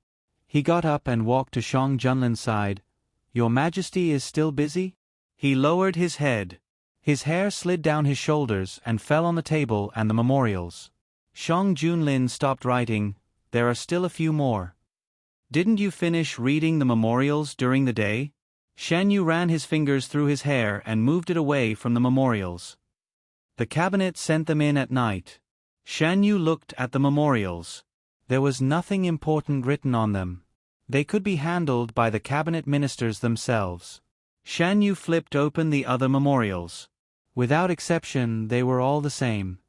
He got up and walked to Shang Junlin's side. "Your Majesty is still busy?" He lowered his head. His hair slid down his shoulders and fell on the table and the memorials. Shang Junlin stopped writing. "There are still a few more." "Didn't you finish reading the memorials during the day?" Shan Yu ran his fingers through his hair and moved it away from the memorials. "The cabinet sent them in at night." Shan Yu looked at the memorials. There was nothing important written on them. They could be handled by the cabinet ministers themselves. Shan Yu flipped open the other memorials. Without exception, they were all the same.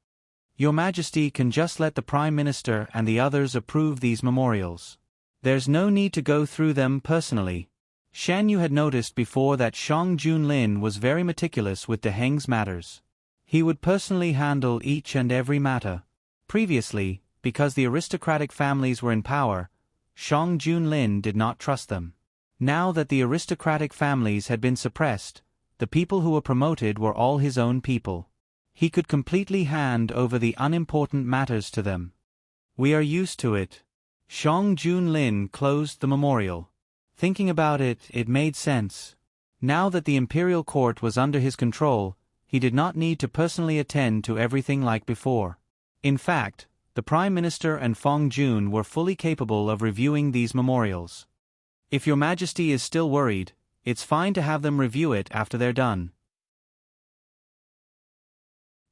"Your Majesty can just let the Prime Minister and the others approve these memorials. There's no need to go through them personally." Shan Yu had noticed before that Shang Junlin was very meticulous with De Heng's matters. He would personally handle each and every matter. Previously, because the aristocratic families were in power, Shang Junlin did not trust them. Now that the aristocratic families had been suppressed, the people who were promoted were all his own people. He could completely hand over the unimportant matters to them. "We are used to it." Shang Junlin closed the memorial. Thinking about it, it made sense. Now that the imperial court was under his control, he did not need to personally attend to everything like before. In fact, the Prime Minister and Fong Jun were fully capable of reviewing these memorials. If Your Majesty is still worried, it's fine to have them review it after they're done.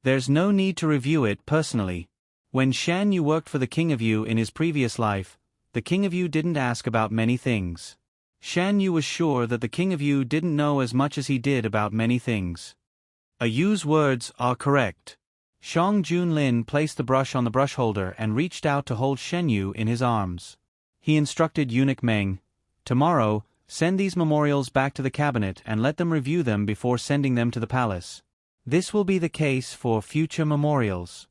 There's no need to review it personally. When Shan Yu worked for the King of Yu in his previous life, the King of Yu didn't ask about many things. Shan Yu was sure that the King of Yu didn't know as much as he did about many things. Yu's words are correct. Shang Junlin placed the brush on the brush holder and reached out to hold Shen Yu in his arms. He instructed Eunuch Meng, "Tomorrow, send these memorials back to the cabinet and let them review them before sending them to the palace. This will be the case for future memorials."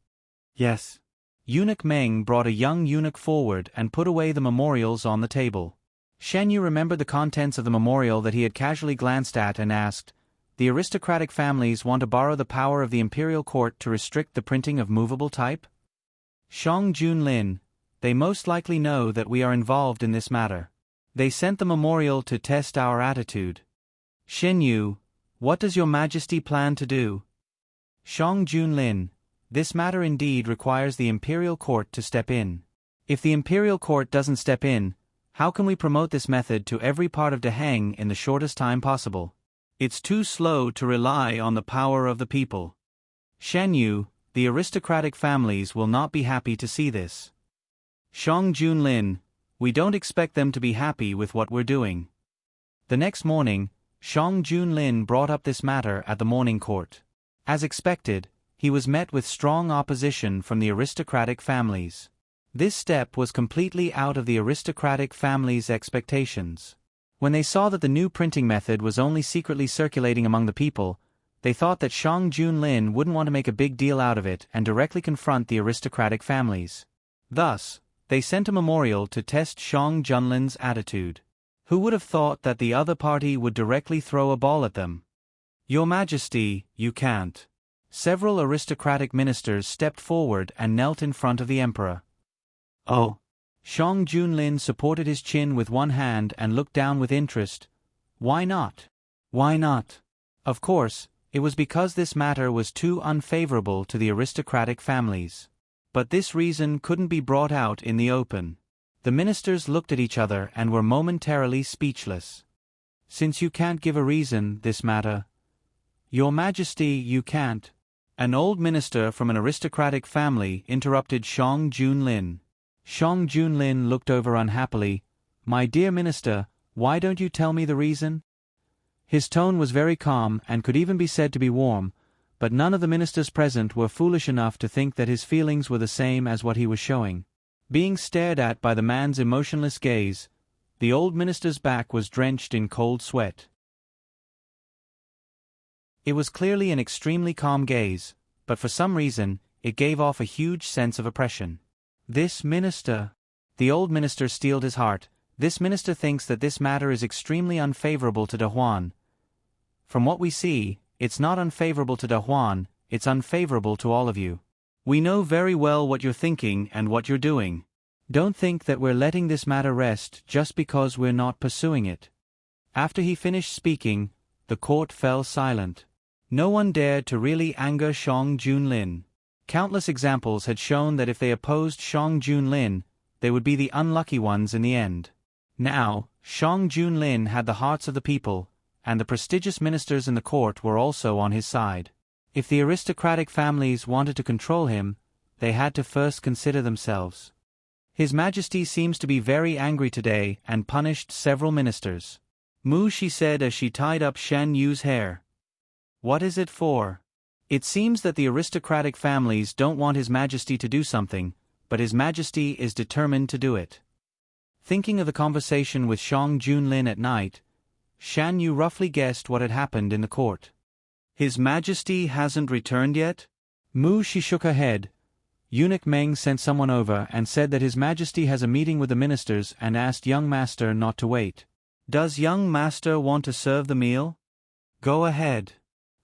"Yes." Eunuch Meng brought a young eunuch forward and put away the memorials on the table. Shen Yu remembered the contents of the memorial that he had casually glanced at and asked, "The aristocratic families want to borrow the power of the imperial court to restrict the printing of movable type?" Shang Junlin, they most likely know that we are involved in this matter. They sent the memorial to test our attitude. Shen Yu, what does your majesty plan to do? Shang Junlin, this matter indeed requires the imperial court to step in. If the imperial court doesn't step in, how can we promote this method to every part of Daheng in the shortest time possible? It's too slow to rely on the power of the people. Shen Yu, the aristocratic families will not be happy to see this. Shang Junlin, we don't expect them to be happy with what we're doing. The next morning, Shang Junlin brought up this matter at the morning court. As expected, he was met with strong opposition from the aristocratic families. This step was completely out of the aristocratic families' expectations. When they saw that the new printing method was only secretly circulating among the people, they thought that Shang Junlin wouldn't want to make a big deal out of it and directly confront the aristocratic families. Thus, they sent a memorial to test Shang Junlin's attitude. Who would have thought that the other party would directly throw a ball at them? Your Majesty, you can't. Several aristocratic ministers stepped forward and knelt in front of the emperor. Oh. Shang Junlin supported his chin with one hand and looked down with interest. Why not? Why not? Of course, it was because this matter was too unfavorable to the aristocratic families. But this reason couldn't be brought out in the open. The ministers looked at each other and were momentarily speechless. Since you can't give a reason, this matter. Your Majesty, you can't. An old minister from an aristocratic family interrupted Shang Junlin. Shang Junlin looked over unhappily. My dear minister, why don't you tell me the reason? His tone was very calm and could even be said to be warm, but none of the ministers present were foolish enough to think that his feelings were the same as what he was showing. Being stared at by the man's emotionless gaze, the old minister's back was drenched in cold sweat. It was clearly an extremely calm gaze, but for some reason, it gave off a huge sense of oppression. This minister. The old minister steeled his heart. This minister thinks that this matter is extremely unfavorable to Dahuan. From what we see, it's not unfavorable to Dahuan, it's unfavorable to all of you. We know very well what you're thinking and what you're doing. Don't think that we're letting this matter rest just because we're not pursuing it. After he finished speaking, the court fell silent. No one dared to really anger Shang Junlin. Countless examples had shown that if they opposed Shang Junlin, they would be the unlucky ones in the end. Now, Shang Junlin had the hearts of the people, and the prestigious ministers in the court were also on his side. If the aristocratic families wanted to control him, they had to first consider themselves. His Majesty seems to be very angry today and punished several ministers. Mu, she said as she tied up Shen Yu's hair. What is it for? It seems that the aristocratic families don't want His Majesty to do something, but His Majesty is determined to do it. Thinking of the conversation with Shang Junlin at night, Shan Yu roughly guessed what had happened in the court. His Majesty hasn't returned yet? Mu, she shook her head. Eunuch Meng sent someone over and said that His Majesty has a meeting with the ministers and asked young master not to wait. Does young master want to serve the meal? Go ahead.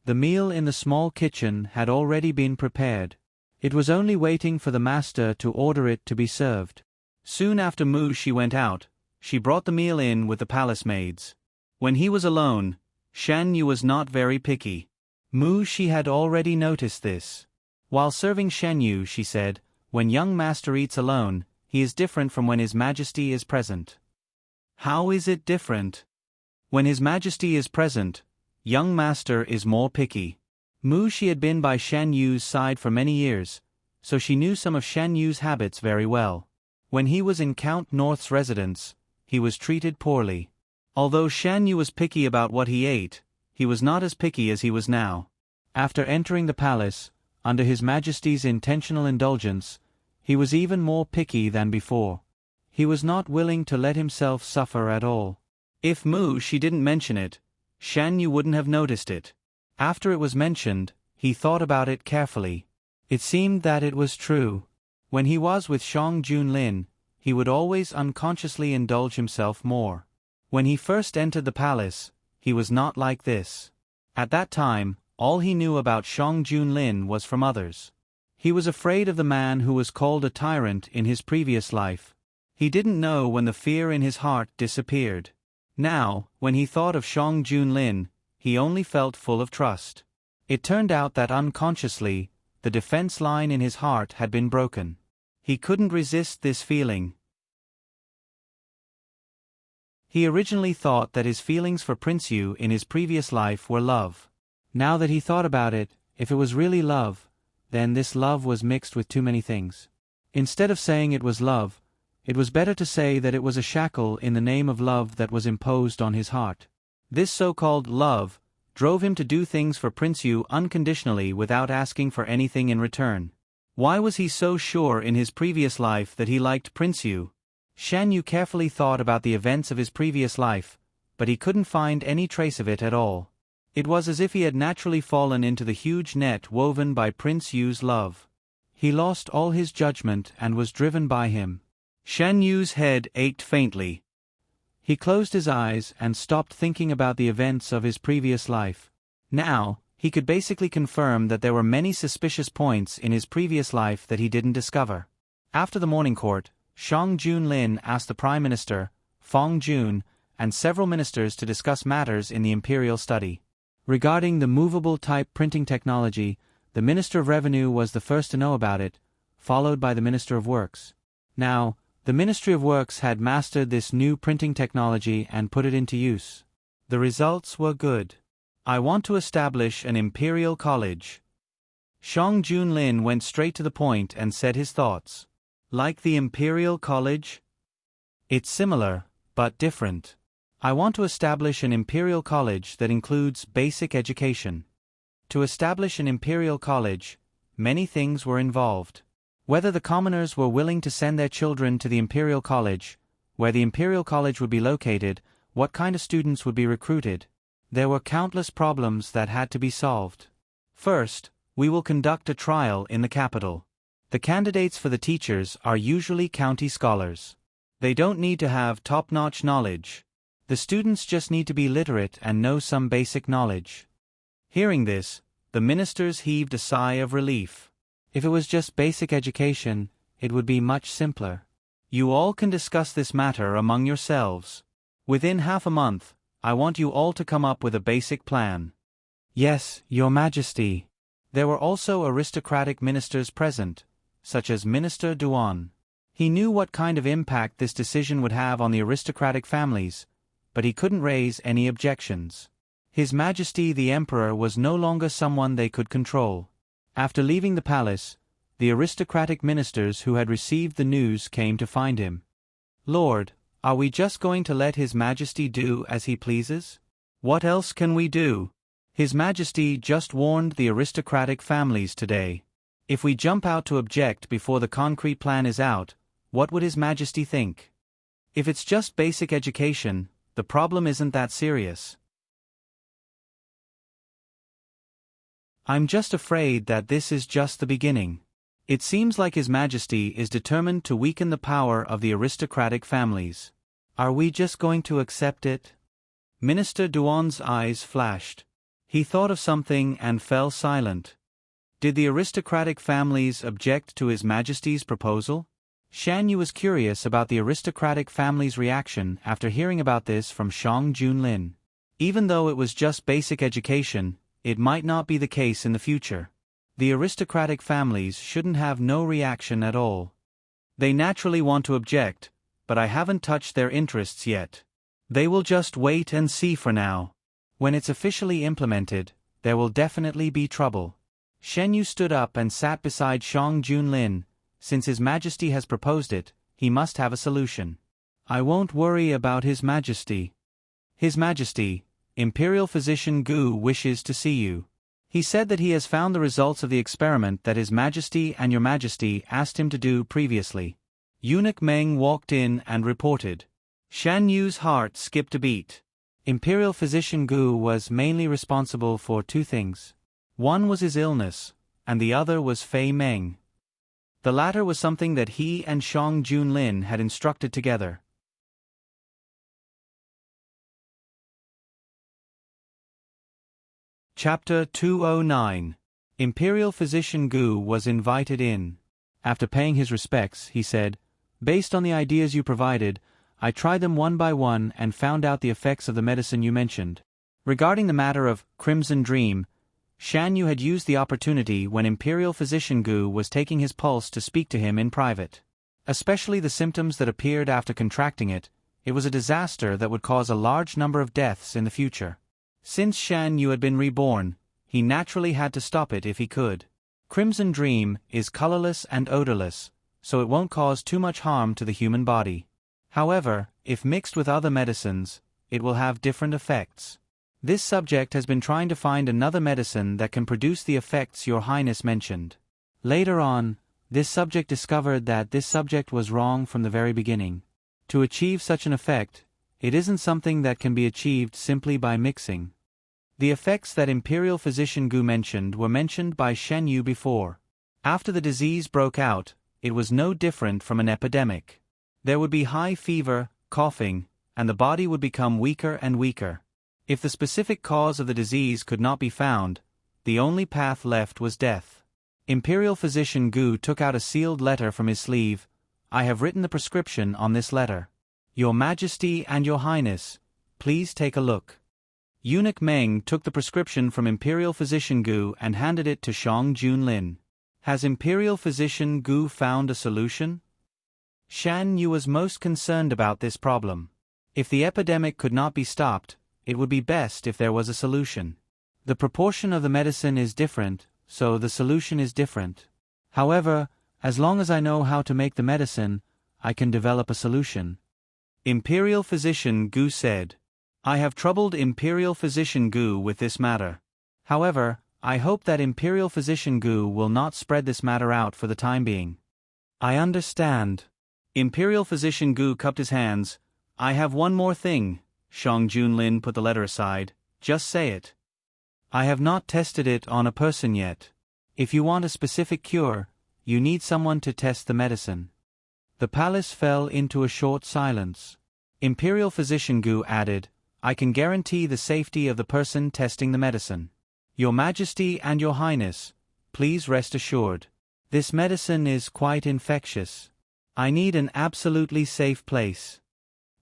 The meal in the small kitchen had already been prepared. It was only waiting for the master to order it to be served. Soon after Mu she went out, she brought the meal in with the palace maids. When he was alone, Shan Yu was not very picky. Mu she had already noticed this. While serving Shen Yu, she said, when young master eats alone, he is different from when His Majesty is present. How is it different? When His Majesty is present, young master is more picky. Mu she had been by Shen Yu's side for many years, so she knew some of Shen Yu's habits very well. When he was in Count North's residence, he was treated poorly. Although Shen Yu was picky about what he ate, he was not as picky as he was now. After entering the palace, under His Majesty's intentional indulgence, he was even more picky than before. He was not willing to let himself suffer at all. If Mu she didn't mention it, Shan Yu wouldn't have noticed it. After it was mentioned, he thought about it carefully. It seemed that it was true. When he was with Shang Junlin, he would always unconsciously indulge himself more. When he first entered the palace, he was not like this. At that time, all he knew about Shang Junlin was from others. He was afraid of the man who was called a tyrant in his previous life. He didn't know when the fear in his heart disappeared. Now, when he thought of Shang Junlin, he only felt full of trust. It turned out that unconsciously, the defense line in his heart had been broken. He couldn't resist this feeling. He originally thought that his feelings for Prince Yu in his previous life were love. Now that he thought about it, if it was really love, then this love was mixed with too many things. Instead of saying it was love, it was better to say that it was a shackle in the name of love that was imposed on his heart. This so-called love drove him to do things for Prince Yu unconditionally without asking for anything in return. Why was he so sure in his previous life that he liked Prince Yu? Shan Yu carefully thought about the events of his previous life, but he couldn't find any trace of it at all. It was as if he had naturally fallen into the huge net woven by Prince Yu's love. He lost all his judgment and was driven by him. Shan Yu's head ached faintly. He closed his eyes and stopped thinking about the events of his previous life. Now, he could basically confirm that there were many suspicious points in his previous life that he didn't discover. After the morning court, Shang Junlin asked the Prime Minister, Fong Jun, and several ministers to discuss matters in the imperial study. Regarding the movable type printing technology, the Minister of Revenue was the first to know about it, followed by the Minister of Works. Now, the Ministry of Works had mastered this new printing technology and put it into use. The results were good. I want to establish an imperial college. Shang Junlin went straight to the point and said his thoughts. Like the Imperial College? It's similar, but different. I want to establish an Imperial College that includes basic education. To establish an Imperial College, many things were involved. Whether the commoners were willing to send their children to the Imperial College, where the Imperial College would be located, what kind of students would be recruited. There were countless problems that had to be solved. First, we will conduct a trial in the capital. The candidates for the teachers are usually county scholars. They don't need to have top-notch knowledge. The students just need to be literate and know some basic knowledge. Hearing this, the ministers heaved a sigh of relief. If it was just basic education, it would be much simpler. You all can discuss this matter among yourselves. Within half a month, I want you all to come up with a basic plan. Yes, Your Majesty. There were also aristocratic ministers present, such as Minister Duan. He knew what kind of impact this decision would have on the aristocratic families, but he couldn't raise any objections. His Majesty the Emperor was no longer someone they could control. After leaving the palace, the aristocratic ministers who had received the news came to find him. Lord, are we just going to let His Majesty do as he pleases? What else can we do? His Majesty just warned the aristocratic families today. If we jump out to object before the concrete plan is out, what would His Majesty think? If it's just basic education, the problem isn't that serious. I'm just afraid that this is just the beginning. It seems like His Majesty is determined to weaken the power of the aristocratic families. Are we just going to accept it? Minister Duan's eyes flashed. He thought of something and fell silent. Did the aristocratic families object to His Majesty's proposal? Shan Yu was curious about the aristocratic family's reaction after hearing about this from Shang Junlin. Even though it was just basic education, it might not be the case in the future. The aristocratic families shouldn't have no reaction at all. They naturally want to object, but I haven't touched their interests yet. They will just wait and see for now. When it's officially implemented, there will definitely be trouble. Shen Yu stood up and sat beside Shang Junlin. Since His Majesty has proposed it, he must have a solution. I won't worry about His Majesty. His Majesty, Imperial Physician Gu wishes to see you. He said that he has found the results of the experiment that His Majesty and Your Majesty asked him to do previously. Eunuch Meng walked in and reported. Shan Yu's heart skipped a beat. Imperial Physician Gu was mainly responsible for two things. One was his illness, and the other was Fei Meng. The latter was something that he and Shang Junlin had instructed together. Chapter 209. Imperial Physician Gu was invited in. After paying his respects, he said, "Based on the ideas you provided, I tried them one by one and found out the effects of the medicine you mentioned." Regarding the matter of Crimson Dream, Shan Yu had used the opportunity when Imperial Physician Gu was taking his pulse to speak to him in private. Especially the symptoms that appeared after contracting it, it was a disaster that would cause a large number of deaths in the future. Since Shan Yu had been reborn, he naturally had to stop it if he could. Crimson Dream is colorless and odorless, so it won't cause too much harm to the human body. However, if mixed with other medicines, it will have different effects. This subject has been trying to find another medicine that can produce the effects Your Highness mentioned. Later on, this subject discovered that this subject was wrong from the very beginning. To achieve such an effect, it isn't something that can be achieved simply by mixing. The effects that Imperial Physician Gu mentioned were mentioned by Shen Yu before. After the disease broke out, it was no different from an epidemic. There would be high fever, coughing, and the body would become weaker and weaker. If the specific cause of the disease could not be found, the only path left was death. Imperial Physician Gu took out a sealed letter from his sleeve. "I have written the prescription on this letter. Your Majesty and Your Highness, please take a look." Eunuch Meng took the prescription from Imperial Physician Gu and handed it to Shang Junlin. Has Imperial Physician Gu found a solution? Shan Yu was most concerned about this problem. If the epidemic could not be stopped, it would be best if there was a solution. The proportion of the medicine is different, so the solution is different. However, as long as I know how to make the medicine, I can develop a solution. Imperial Physician Gu said. I have troubled Imperial Physician Gu with this matter. However, I hope that Imperial Physician Gu will not spread this matter out for the time being. I understand. Imperial Physician Gu cupped his hands. I have one more thing. Shang Junlin put the letter aside. Just say it. I have not tested it on a person yet. If you want a specific cure, you need someone to test the medicine. The palace fell into a short silence. Imperial Physician Gu added, I can guarantee the safety of the person testing the medicine. Your Majesty and Your Highness, please rest assured. This medicine is quite infectious. I need an absolutely safe place.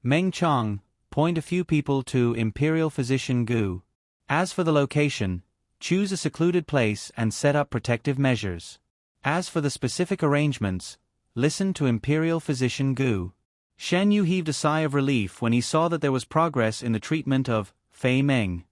Meng Chang, point a few people to Imperial Physician Gu. As for the location, choose a secluded place and set up protective measures. As for the specific arrangements, listen to Imperial Physician Gu. Shen Yu heaved a sigh of relief when he saw that there was progress in the treatment of Fei Meng.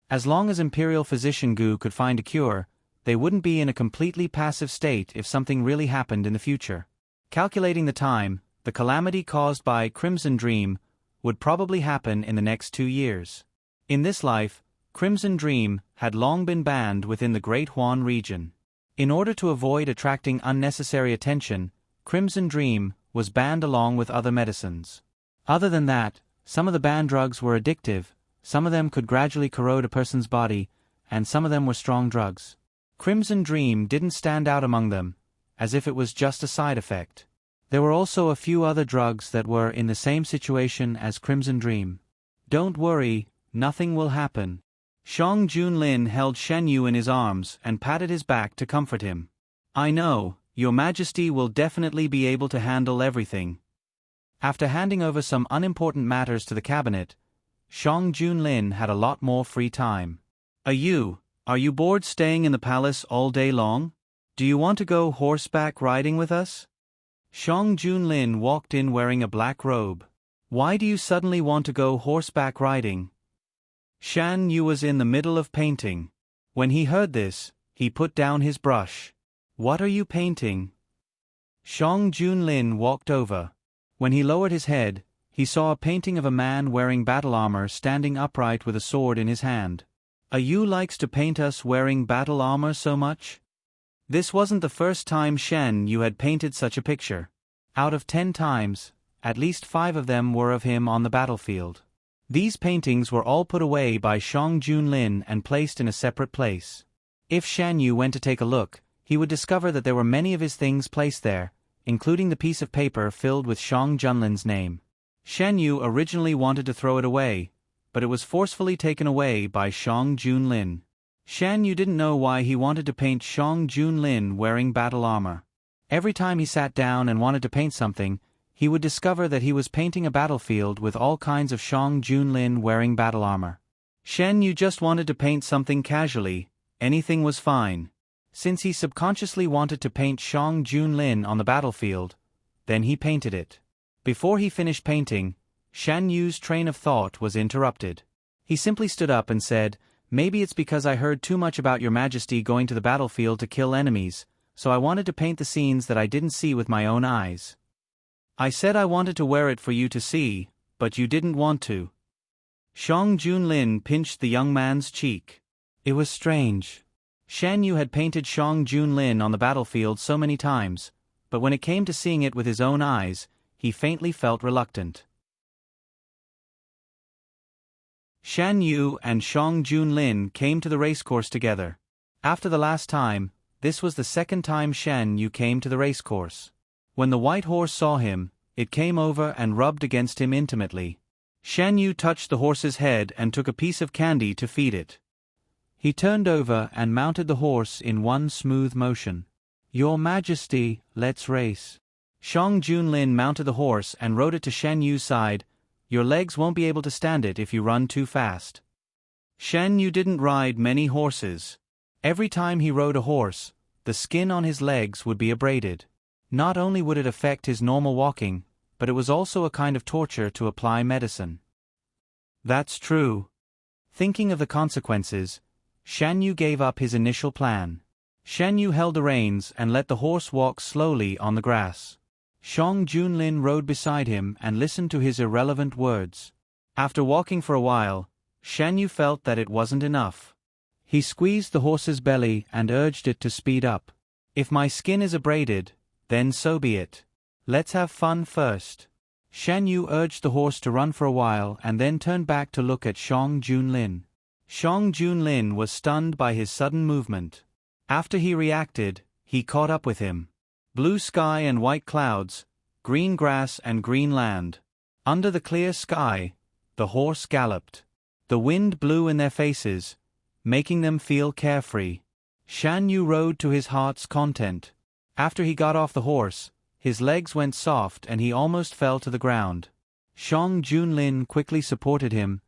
As long as Imperial Physician Gu could find a cure, they wouldn't be in a completely passive state if something really happened in the future. Calculating the time, the calamity caused by Crimson Dream would probably happen in the next 2 years. In this life, Crimson Dream had long been banned within the Great Huan region. In order to avoid attracting unnecessary attention, Crimson Dream was banned along with other medicines. Other than that, some of the banned drugs were addictive, some of them could gradually corrode a person's body, and some of them were strong drugs. Crimson Dream didn't stand out among them, as if it was just a side effect. There were also a few other drugs that were in the same situation as Crimson Dream. Don't worry, nothing will happen. Shang Junlin held Shen Yu in his arms and patted his back to comfort him. I know, Your Majesty will definitely be able to handle everything. After handing over some unimportant matters to the cabinet, Shang Junlin had a lot more free time. Are you bored staying in the palace all day long? Do you want to go horseback riding with us? Shang Junlin walked in wearing a black robe. Why do you suddenly want to go horseback riding? Shan Yu was in the middle of painting. When he heard this, he put down his brush. What are you painting? Shang Junlin walked over. When he lowered his head, he saw a painting of a man wearing battle armor standing upright with a sword in his hand. Yu likes to paint us wearing battle armor so much? This wasn't the first time Shen Yu had painted such a picture. Out of 10 times, at least 5 of them were of him on the battlefield. These paintings were all put away by Shang Junlin and placed in a separate place. If Shan Yu went to take a look, he would discover that there were many of his things placed there, including the piece of paper filled with Shang Junlin's name. Shan Yu originally wanted to throw it away, but it was forcefully taken away by Shang Junlin. Shan Yu didn't know why he wanted to paint Shang Junlin wearing battle armor. Every time he sat down and wanted to paint something, he would discover that he was painting a battlefield with all kinds of Shang Junlin wearing battle armor. Shan Yu just wanted to paint something casually, anything was fine. Since he subconsciously wanted to paint Shang Junlin on the battlefield, then he painted it. Before he finished painting, Shan Yu's train of thought was interrupted. He simply stood up and said, "Maybe it's because I heard too much about your majesty going to the battlefield to kill enemies, so I wanted to paint the scenes that I didn't see with my own eyes. I said I wanted to wear it for you to see, but you didn't want to." Shang Junlin pinched the young man's cheek. It was strange. Shan Yu had painted Shang Junlin on the battlefield so many times, but when it came to seeing it with his own eyes, he faintly felt reluctant. Shan Yu and Shang Junlin came to the racecourse together. After the last time, this was the second time Shan Yu came to the racecourse. When the white horse saw him, it came over and rubbed against him intimately. Shan Yu touched the horse's head and took a piece of candy to feed it. He turned over and mounted the horse in one smooth motion. "Your Majesty, let's race." Shang Junlin mounted the horse and rode it to Shan Yu's side. "Your legs won't be able to stand it if you run too fast." Shan Yu didn't ride many horses. Every time he rode a horse, the skin on his legs would be abraded. Not only would it affect his normal walking, but it was also a kind of torture to apply medicine. That's true. Thinking of the consequences, Shan Yu gave up his initial plan. Shan Yu held the reins and let the horse walk slowly on the grass. Shang Junlin rode beside him and listened to his irrelevant words. After walking for a while, Shan Yu felt that it wasn't enough. He squeezed the horse's belly and urged it to speed up. "If my skin is abraded, then so be it. Let's have fun first." Shan Yu urged the horse to run for a while and then turned back to look at Shang Junlin. Shang Junlin was stunned by his sudden movement. After he reacted, he caught up with him. Blue sky and white clouds, green grass and green land. Under the clear sky, the horse galloped. The wind blew in their faces, making them feel carefree. Shan Yu rode to his heart's content. After he got off the horse, his legs went soft and he almost fell to the ground. Shang Junlin quickly supported him.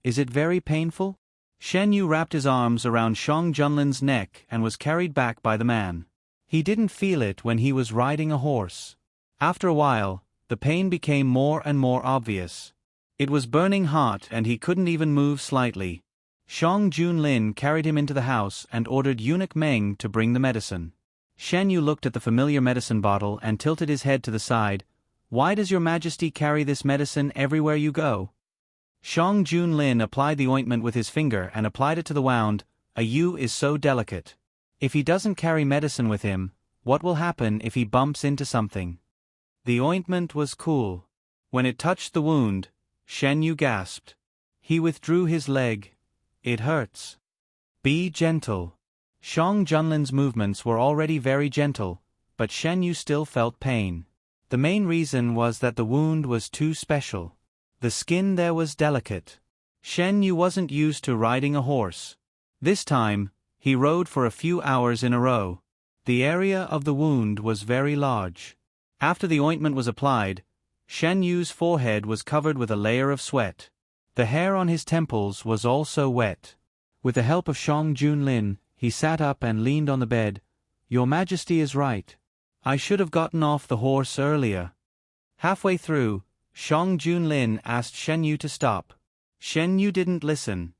"Is it very painful?" Shan Yu wrapped his arms around Shang Junlin's neck and was carried back by the man. He didn't feel it when he was riding a horse. After a while, the pain became more and more obvious. It was burning hot and he couldn't even move slightly. Shang Junlin carried him into the house and ordered Eunuch Meng to bring the medicine. Shan Yu looked at the familiar medicine bottle and tilted his head to the side. "Why does your Majesty carry this medicine everywhere you go?" Shang Junlin applied the ointment with his finger and applied it to the wound. "A Yu is so delicate. If he doesn't carry medicine with him, what will happen if he bumps into something?" The ointment was cool. When it touched the wound, Shan Yu gasped. He withdrew his leg. "It hurts. Be gentle." Shang Junlin's movements were already very gentle, but Shan Yu still felt pain. The main reason was that the wound was too special. The skin there was delicate. Shan Yu wasn't used to riding a horse. This time, he rode for a few hours in a row. The area of the wound was very large. After the ointment was applied, Shan Yu's forehead was covered with a layer of sweat. The hair on his temples was also wet. With the help of Shang Junlin, he sat up and leaned on the bed. "Your Majesty is right. I should have gotten off the horse earlier." Halfway through, Shang Junlin asked Shan Yu to stop. Shan Yu didn't listen.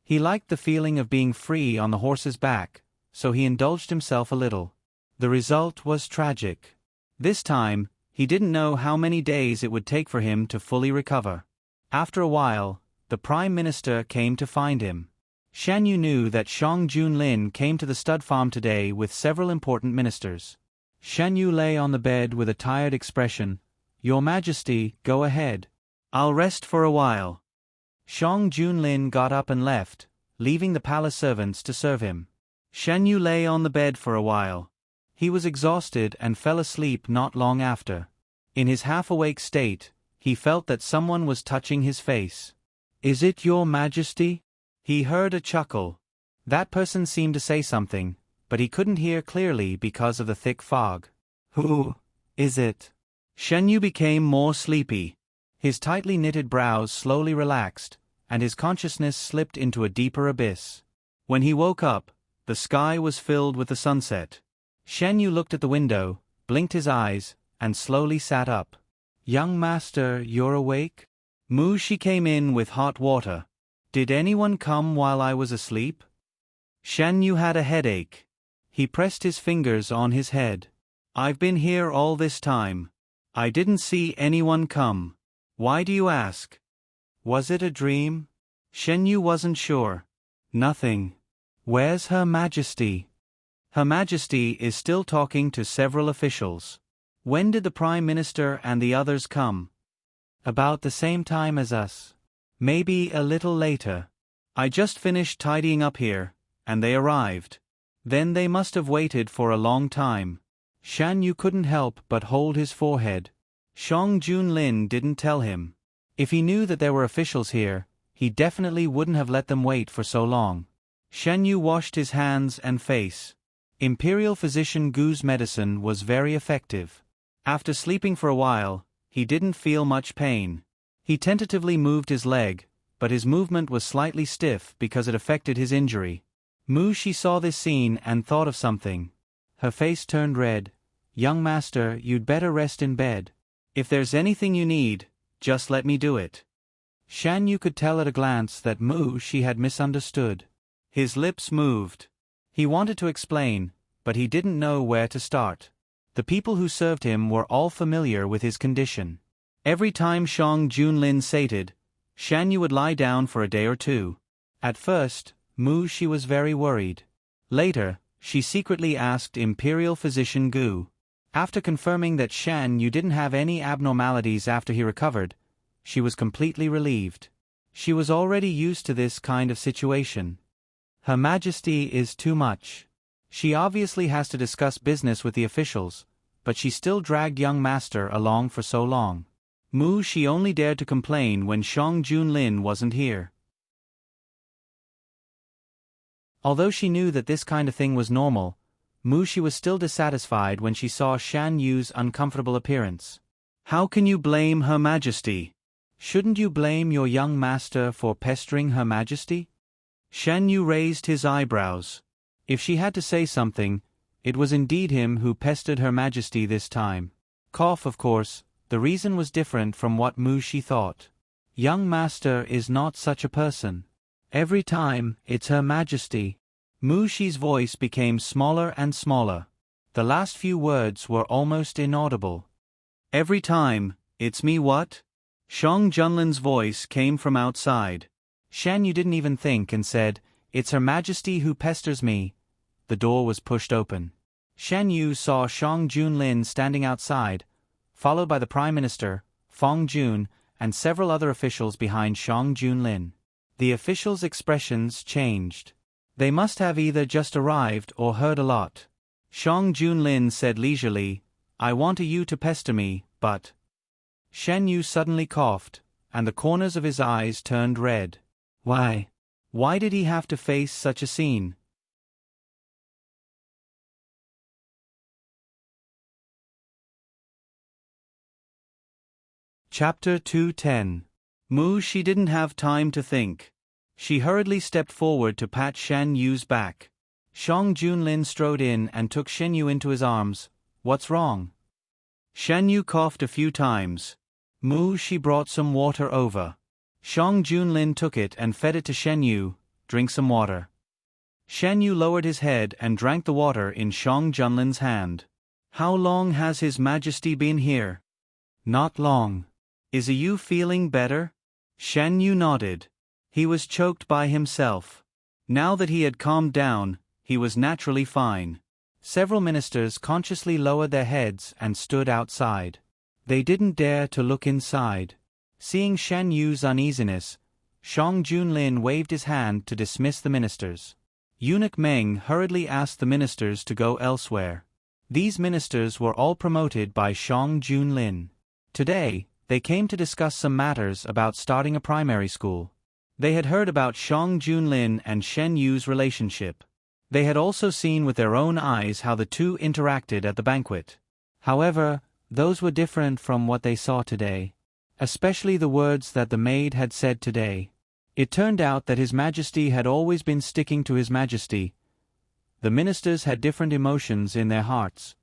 He liked the feeling of being free on the horse's back, so he indulged himself a little. The result was tragic. This time, he didn't know how many days it would take for him to fully recover. After a while, the Prime Minister came to find him. Shan Yu knew that Shang Junlin came to the stud farm today with several important ministers. Shan Yu lay on the bed with a tired expression. "Your Majesty, go ahead. I'll rest for a while." Shang Junlin got up and left, leaving the palace servants to serve him. Shan Yu lay on the bed for a while. He was exhausted and fell asleep not long after. In his half-awake state, he felt that someone was touching his face. "Is it your Majesty?" He heard a chuckle. That person seemed to say something, but he couldn't hear clearly because of the thick fog. "Who is it?" Shen Yu became more sleepy. His tightly knitted brows slowly relaxed, and his consciousness slipped into a deeper abyss. When he woke up, the sky was filled with the sunset. Shen Yu looked at the window, blinked his eyes, and slowly sat up. "Young master, you're awake?" Mu Shi came in with hot water. "Did anyone come while I was asleep?" Shen Yu had a headache. He pressed his fingers on his head. "I've been here all this time. I didn't see anyone come. Why do you ask? Was it a dream?" Shen Yu wasn't sure. "Nothing. Where's Her Majesty?" Her Majesty is still talking to several officials. "When did the Prime Minister and the others come?" "About the same time as us. Maybe a little later. I just finished tidying up here, and they arrived. Then they must have waited for a long time." Shan Yu couldn't help but hold his forehead. Shang Junlin didn't tell him. If he knew that there were officials here, he definitely wouldn't have let them wait for so long. Shan Yu washed his hands and face. Imperial Physician Gu's medicine was very effective. After sleeping for a while, he didn't feel much pain. He tentatively moved his leg, but his movement was slightly stiff because it affected his injury. Mu Shi saw this scene and thought of something. Her face turned red. "Young master, you'd better rest in bed. If there's anything you need, just let me do it." Shan Yu could tell at a glance that Mu Shi had misunderstood. His lips moved. He wanted to explain, but he didn't know where to start. The people who served him were all familiar with his condition. Every time Shang Junlin sated, Shan Yu would lie down for a day or two. At first, Mu Shi was very worried. Later, she secretly asked Imperial Physician Gu. After confirming that Shan Yu didn't have any abnormalities after he recovered, she was completely relieved. She was already used to this kind of situation. Her Majesty is too much. She obviously has to discuss business with the officials, but she still dragged young master along for so long. Mu Shi only dared to complain when Shang Junlin wasn't here. Although she knew that this kind of thing was normal, Mu Shi was still dissatisfied when she saw Shan Yu's uncomfortable appearance. "How can you blame Her Majesty? Shouldn't you blame your young master for pestering Her Majesty?" Shan Yu raised his eyebrows. If she had to say something, it was indeed him who pestered Her Majesty this time. Cough, of course, the reason was different from what Mu Shi thought. Young master is not such a person. Every time, it's Her Majesty. Mu Shi's voice became smaller and smaller. The last few words were almost inaudible. "Every time, it's me what?" Shang Junlin's voice came from outside. Shan Yu didn't even think and said, "It's Her Majesty who pesters me." The door was pushed open. Shan Yu saw Shang Junlin standing outside, followed by the Prime Minister, Fong Jun, and several other officials behind Shang Junlin. The officials' expressions changed. They must have either just arrived or heard a lot. Shang Junlin said leisurely, "I want you to pester me, but—" Shan Yu suddenly coughed, and the corners of his eyes turned red. Why? Why did he have to face such a scene? Chapter 210. Mu Shi didn't have time to think. She hurriedly stepped forward to pat Shan Yu's back. Shang Junlin strode in and took Shan Yu into his arms. "What's wrong?" Shan Yu coughed a few times. Mu Shi brought some water over. Shang Junlin took it and fed it to Shan Yu. "Drink some water." Shan Yu lowered his head and drank the water in Shang Junlin's hand. "How long has His Majesty been here?" "Not long." "Is you feeling better?" Shan Yu nodded. He was choked by himself. Now that he had calmed down, he was naturally fine. Several ministers consciously lowered their heads and stood outside. They didn't dare to look inside. Seeing Shan Yu's uneasiness, Shang Junlin waved his hand to dismiss the ministers. Eunuch Meng hurriedly asked the ministers to go elsewhere. These ministers were all promoted by Shang Junlin. Today, they came to discuss some matters about starting a primary school. They had heard about Shang Junlin and Shen Yu's relationship. They had also seen with their own eyes how the two interacted at the banquet. However, those were different from what they saw today. Especially the words that the maid had said today. It turned out that His Majesty had always been sticking to His Majesty. The ministers had different emotions in their hearts.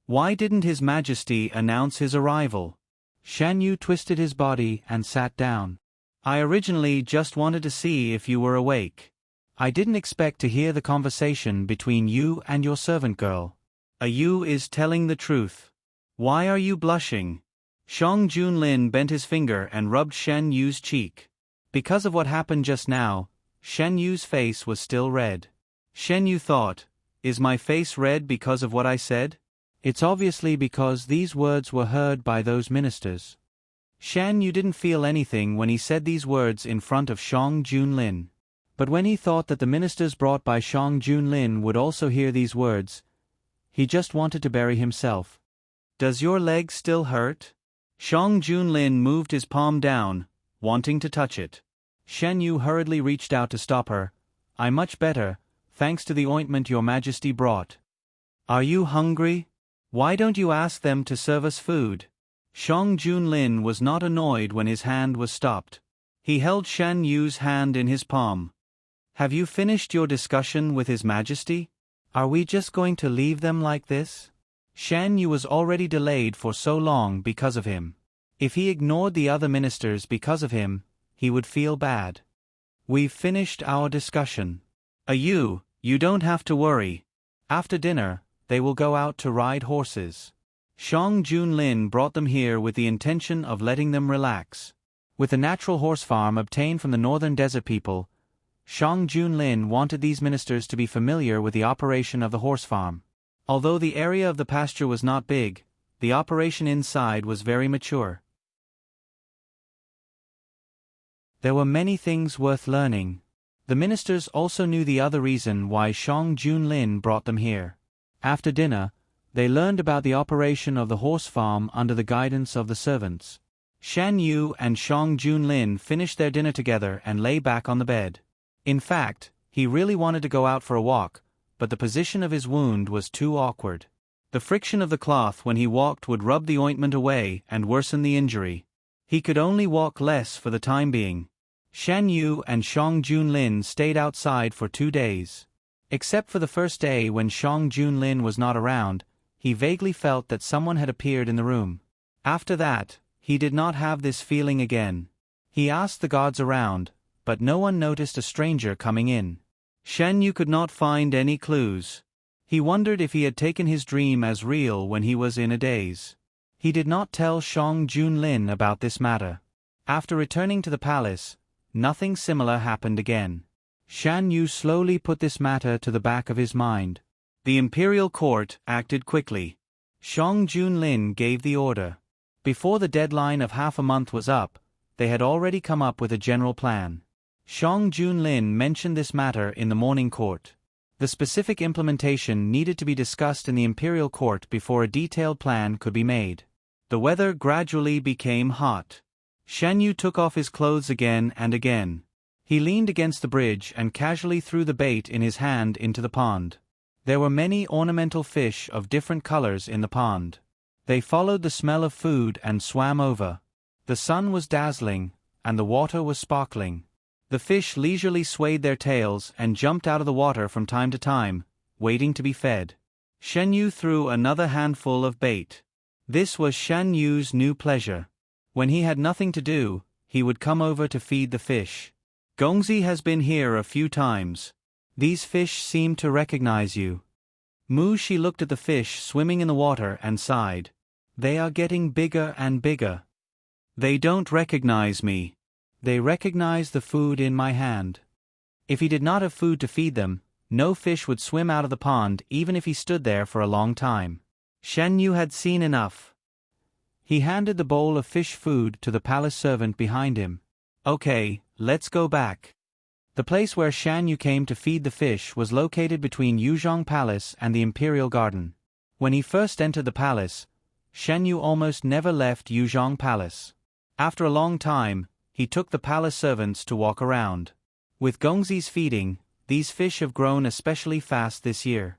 Why didn't His Majesty announce his arrival? Shan Yu twisted his body and sat down. I originally just wanted to see if you were awake. I didn't expect to hear the conversation between you and your servant girl. You is telling the truth. Why are you blushing? Shang Junlin bent his finger and rubbed Shen Yu's cheek. Because of what happened just now, Shen Yu's face was still red. Shen Yu thought, is my face red because of what I said? It's obviously because these words were heard by those ministers. Shan Yu didn't feel anything when he said these words in front of Shang Junlin. But when he thought that the ministers brought by Shang Junlin would also hear these words, he just wanted to bury himself. Does your leg still hurt? Shang Junlin moved his palm down, wanting to touch it. Shen Yu hurriedly reached out to stop her. I'm much better, thanks to the ointment your Majesty brought. Are you hungry? Why don't you ask them to serve us food? Shang Junlin was not annoyed when his hand was stopped. He held Shen Yu's hand in his palm. Have you finished your discussion with His Majesty? Are we just going to leave them like this? Shan Yu was already delayed for so long because of him. If he ignored the other ministers because of him, he would feel bad. We've finished our discussion. You don't have to worry. After dinner, they will go out to ride horses. Shang Junlin brought them here with the intention of letting them relax. With a natural horse farm obtained from the northern desert people, Shang Junlin wanted these ministers to be familiar with the operation of the horse farm. Although the area of the pasture was not big, the operation inside was very mature. There were many things worth learning. The ministers also knew the other reason why Shang Junlin brought them here. After dinner, they learned about the operation of the horse farm under the guidance of the servants. Shan Yu and Shang Junlin finished their dinner together and lay back on the bed. In fact, he really wanted to go out for a walk, but the position of his wound was too awkward. The friction of the cloth when he walked would rub the ointment away and worsen the injury. He could only walk less for the time being. Shan Yu and Shang Junlin stayed outside for 2 days. Except for the first day when Shang Junlin was not around, he vaguely felt that someone had appeared in the room. After that, he did not have this feeling again. He asked the gods around, but no one noticed a stranger coming in. Shan Yu could not find any clues. He wondered if he had taken his dream as real when he was in a daze. He did not tell Shang Junlin about this matter. After returning to the palace, nothing similar happened again. Shan Yu slowly put this matter to the back of his mind. The imperial court acted quickly. Shang Junlin gave the order. Before the deadline of half a month was up, they had already come up with a general plan. Shang Junlin mentioned this matter in the morning court. The specific implementation needed to be discussed in the imperial court before a detailed plan could be made. The weather gradually became hot. Shan Yu took off his clothes again and again. He leaned against the bridge and casually threw the bait in his hand into the pond. There were many ornamental fish of different colors in the pond. They followed the smell of food and swam over. The sun was dazzling, and the water was sparkling. The fish leisurely swayed their tails and jumped out of the water from time to time, waiting to be fed. Shan Yu threw another handful of bait. This was Shan Yu's new pleasure. When he had nothing to do, he would come over to feed the fish. Gongzi has been here a few times. These fish seem to recognize you. Mu Shi looked at the fish swimming in the water and sighed. They are getting bigger and bigger. They don't recognize me. They recognize the food in my hand. If he did not have food to feed them, no fish would swim out of the pond even if he stood there for a long time. Shan Yu had seen enough. He handed the bowl of fish food to the palace servant behind him. Okay, let's go back. The place where Shan Yu came to feed the fish was located between Yuzhong Palace and the Imperial Garden. When he first entered the palace, Shan Yu almost never left Yuzhong Palace. After a long time, he took the palace servants to walk around. With Gongzi's feeding, these fish have grown especially fast this year.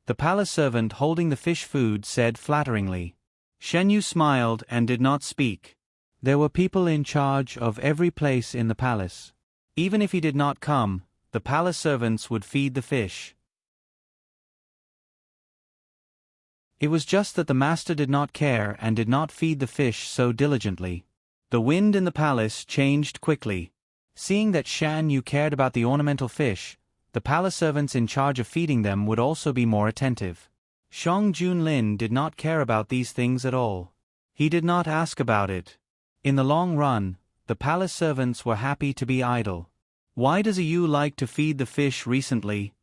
The palace servant holding the fish food said flatteringly. Shen Yu smiled and did not speak. There were people in charge of every place in the palace. Even if he did not come, the palace servants would feed the fish. It was just that the master did not care and did not feed the fish so diligently. The wind in the palace changed quickly. Seeing that Shan Yu cared about the ornamental fish, the palace servants in charge of feeding them would also be more attentive. Shang Junlin did not care about these things at all. He did not ask about it. In the long run, the palace servants were happy to be idle. Why does Yu like to feed the fish recently?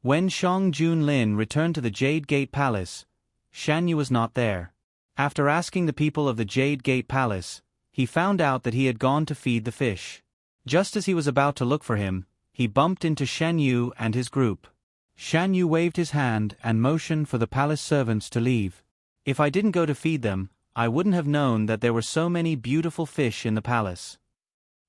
When Shang Junlin returned to the Jade Gate Palace, Shan Yu was not there. After asking the people of the Jade Gate Palace, he found out that he had gone to feed the fish. Just as he was about to look for him, he bumped into Shan Yu and his group. Shan Yu waved his hand and motioned for the palace servants to leave. If I didn't go to feed them, I wouldn't have known that there were so many beautiful fish in the palace.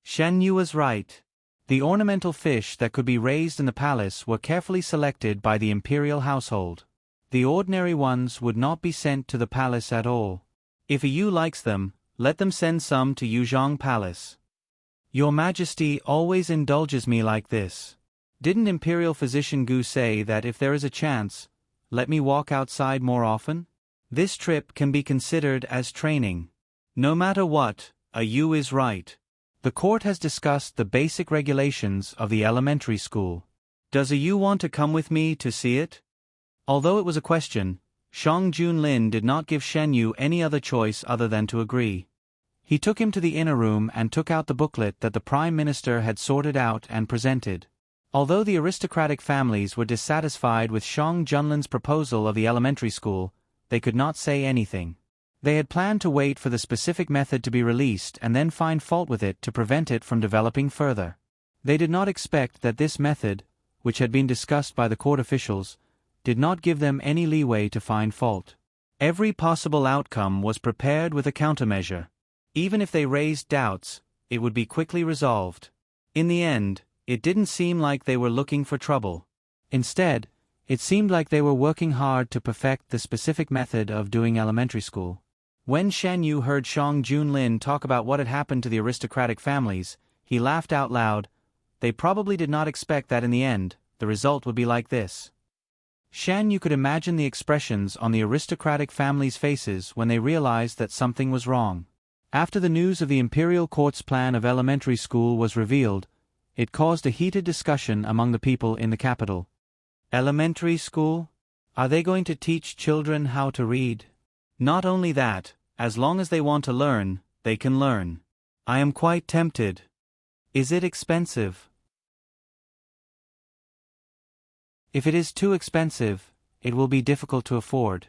Shan Yu was right. The ornamental fish that could be raised in the palace were carefully selected by the imperial household. The ordinary ones would not be sent to the palace at all. If Yu likes them, let them send some to Yuzhong Palace. Your Majesty always indulges me like this. Didn't Imperial Physician Gu say that if there is a chance, let me walk outside more often? This trip can be considered as training. No matter what, Yu is right. The court has discussed the basic regulations of the elementary school. Does Yu want to come with me to see it? Although it was a question, Shang Junlin did not give Shen Yu any other choice other than to agree. He took him to the inner room and took out the booklet that the Prime Minister had sorted out and presented. Although the aristocratic families were dissatisfied with Shang Junlin's proposal of the elementary school, they could not say anything. They had planned to wait for the specific method to be released and then find fault with it to prevent it from developing further. They did not expect that this method, which had been discussed by the court officials, did not give them any leeway to find fault. Every possible outcome was prepared with a countermeasure. Even if they raised doubts, it would be quickly resolved. In the end, it didn't seem like they were looking for trouble. Instead, it seemed like they were working hard to perfect the specific method of doing elementary school. When Shan Yu heard Shang Junlin talk about what had happened to the aristocratic families, he laughed out loud. They probably did not expect that in the end, the result would be like this. Shan Yu could imagine the expressions on the aristocratic families' faces when they realized that something was wrong. After the news of the imperial court's plan of elementary school was revealed, it caused a heated discussion among the people in the capital. Elementary school? Are they going to teach children how to read? Not only that, as long as they want to learn, they can learn. I am quite tempted. Is it expensive? If it is too expensive, it will be difficult to afford.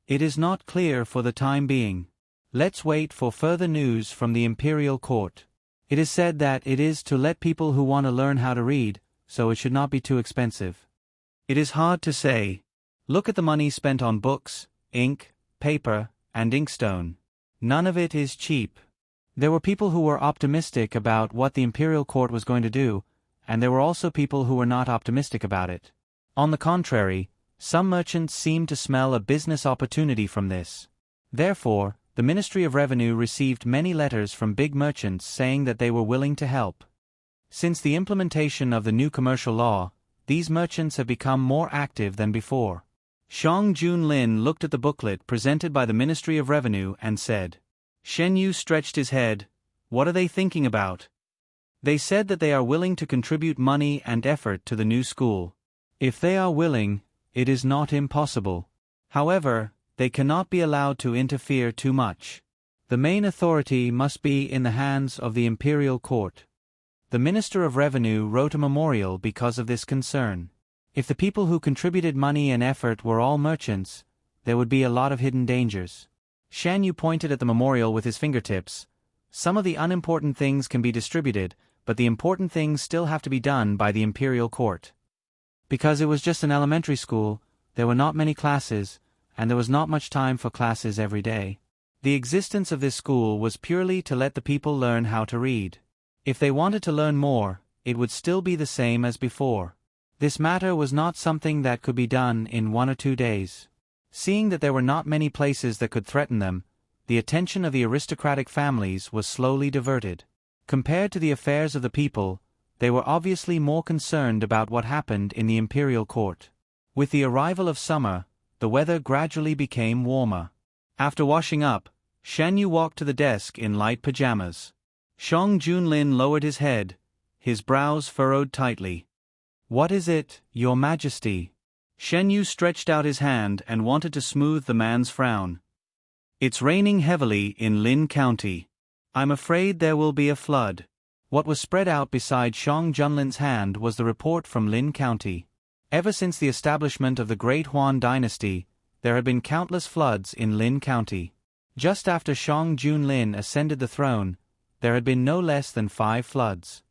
It is not clear for the time being. Let's wait for further news from the imperial court. It is said that it is to let people who want to learn how to read, so it should not be too expensive. It is hard to say. Look at the money spent on books, ink, paper, and inkstone. None of it is cheap. There were people who were optimistic about what the imperial court was going to do, and there were also people who were not optimistic about it. On the contrary, some merchants seemed to smell a business opportunity from this. Therefore, the Ministry of Revenue received many letters from big merchants saying that they were willing to help. Since the implementation of the new commercial law, these merchants have become more active than before. Shang Junlin looked at the booklet presented by the Ministry of Revenue and said. Shen Yu stretched his head. What are they thinking about? They said that they are willing to contribute money and effort to the new school. If they are willing, it is not impossible. However, they cannot be allowed to interfere too much. The main authority must be in the hands of the imperial court. The Minister of Revenue wrote a memorial because of this concern. If the people who contributed money and effort were all merchants, there would be a lot of hidden dangers. Shan Yu pointed at the memorial with his fingertips. Some of the unimportant things can be distributed, but the important things still have to be done by the imperial court. Because it was just an elementary school, there were not many classes, and there was not much time for classes every day. The existence of this school was purely to let the people learn how to read. If they wanted to learn more, it would still be the same as before. This matter was not something that could be done in 1 or 2 days. Seeing that there were not many places that could threaten them, the attention of the aristocratic families was slowly diverted. Compared to the affairs of the people, they were obviously more concerned about what happened in the imperial court. With the arrival of summer, the weather gradually became warmer. After washing up, Shan Yu walked to the desk in light pajamas. Shang Junlin lowered his head, his brows furrowed tightly. "What is it, Your Majesty?" Shen Yu stretched out his hand and wanted to smooth the man's frown. "It's raining heavily in Lin County. I'm afraid there will be a flood." What was spread out beside Shang Junlin's hand was the report from Lin County. Ever since the establishment of the Great Huan dynasty, there had been countless floods in Lin County. Just after Shang Junlin ascended the throne, there had been no less than 5 floods.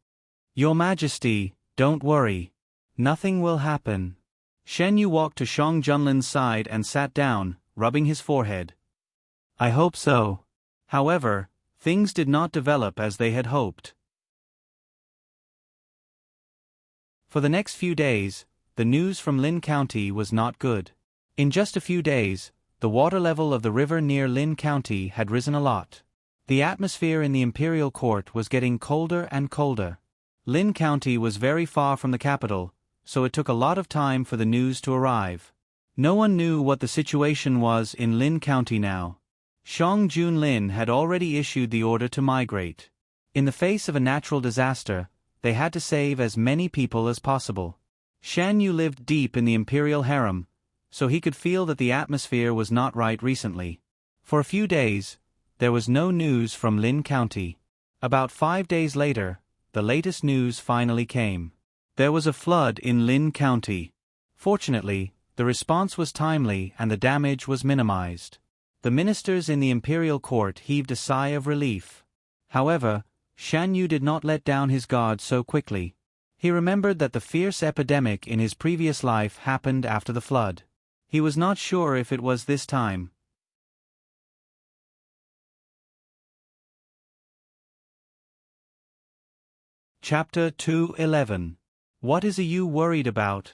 "Your Majesty, don't worry. Nothing will happen." Shen Yu walked to Shang Junlin's side and sat down, rubbing his forehead. "I hope so." However, things did not develop as they had hoped. For the next few days, the news from Lin County was not good. In just a few days, the water level of the river near Lin County had risen a lot. The atmosphere in the imperial court was getting colder and colder. Lin County was very far from the capital, so it took a lot of time for the news to arrive. No one knew what the situation was in Lin County now. Shang Junlin had already issued the order to migrate. In the face of a natural disaster, they had to save as many people as possible. Shan Yu lived deep in the imperial harem, so he could feel that the atmosphere was not right recently. For a few days, there was no news from Lin County. About 5 days later, the latest news finally came. There was a flood in Lin County. Fortunately, the response was timely and the damage was minimized. The ministers in the imperial court heaved a sigh of relief. However, Shan Yu did not let down his guard so quickly. He remembered that the fierce epidemic in his previous life happened after the flood. He was not sure if it was this time. Chapter 2:11. What is you worried about?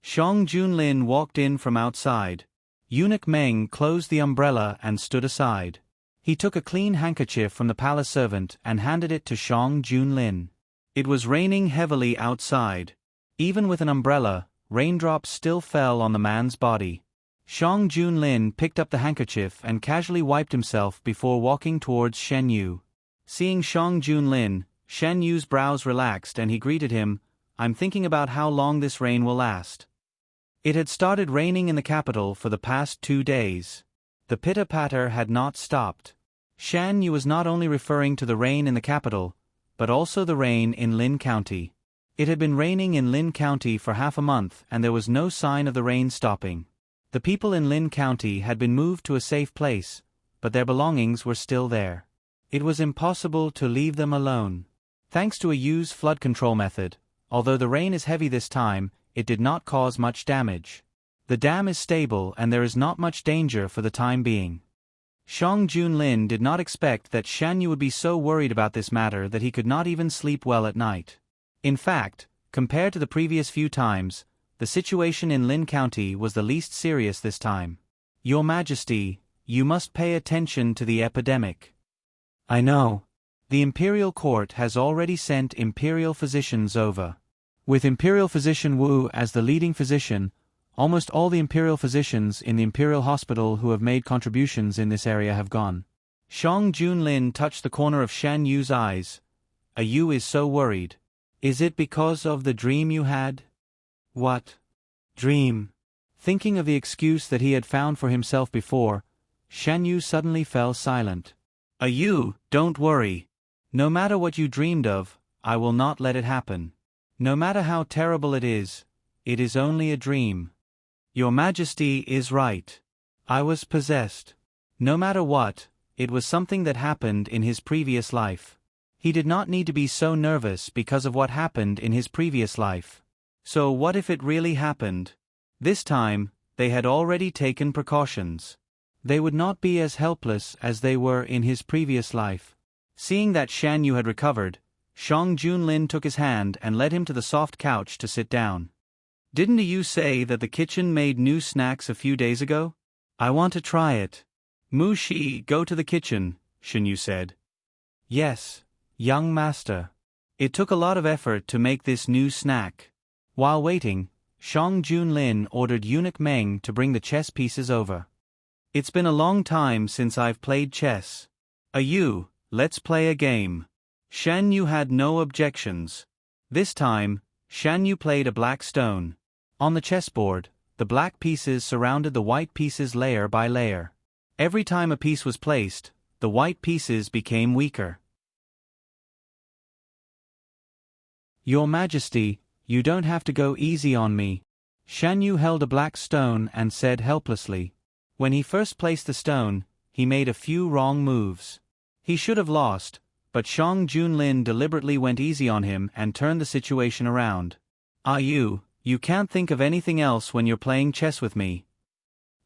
Shang Junlin walked in from outside. Eunuch Meng closed the umbrella and stood aside. He took a clean handkerchief from the palace servant and handed it to Shang Junlin. It was raining heavily outside. Even with an umbrella, raindrops still fell on the man's body. Shang Junlin picked up the handkerchief and casually wiped himself before walking towards Shen Yu. Seeing Shang Junlin, Shen Yu's brows relaxed and he greeted him, "I'm thinking about how long this rain will last." It had started raining in the capital for the past 2 days. The pitter-patter had not stopped. Shan Yu was not only referring to the rain in the capital, but also the rain in Lin County. It had been raining in Lin County for half a month and there was no sign of the rain stopping. The people in Lin County had been moved to a safe place, but their belongings were still there. It was impossible to leave them alone. Thanks to a used flood control method, although the rain is heavy this time, it did not cause much damage. The dam is stable and there is not much danger for the time being. Shang Junlin did not expect that Shan Yu would be so worried about this matter that he could not even sleep well at night. In fact, compared to the previous few times, the situation in Lin County was the least serious this time. "Your Majesty, you must pay attention to the epidemic." "I know. The imperial court has already sent imperial physicians over." With Imperial Physician Wu as the leading physician, almost all the imperial physicians in the imperial hospital who have made contributions in this area have gone. Shang Junlin touched the corner of Shan Yu's eyes. "Yu is so worried. Is it because of the dream you had?" "What dream?" Thinking of the excuse that he had found for himself before, Shan Yu suddenly fell silent. "Yu, don't worry. No matter what you dreamed of, I will not let it happen. No matter how terrible it is only a dream. Your Majesty is right. I was possessed. No matter what, it was something that happened in his previous life. He did not need to be so nervous because of what happened in his previous life. So what if it really happened? This time, they had already taken precautions. They would not be as helpless as they were in his previous life. Seeing that Shan Yu had recovered, Shang Junlin took his hand and led him to the soft couch to sit down. Didn't you say that the kitchen made new snacks a few days ago? I want to try it. Mu Shi, go to the kitchen, Shan Yu said. Yes, young master. It took a lot of effort to make this new snack. While waiting, Shang Junlin ordered Eunuch Meng to bring the chess pieces over. It's been a long time since I've played chess. Let's play a game. Shan Yu had no objections. This time, Shan Yu played a black stone. On the chessboard, the black pieces surrounded the white pieces layer by layer. Every time a piece was placed, the white pieces became weaker. Your Majesty, you don't have to go easy on me. Shan Yu held a black stone and said helplessly. When he first placed the stone, he made a few wrong moves. He should have lost, but Shang Junlin deliberately went easy on him and turned the situation around. You can't think of anything else when you're playing chess with me.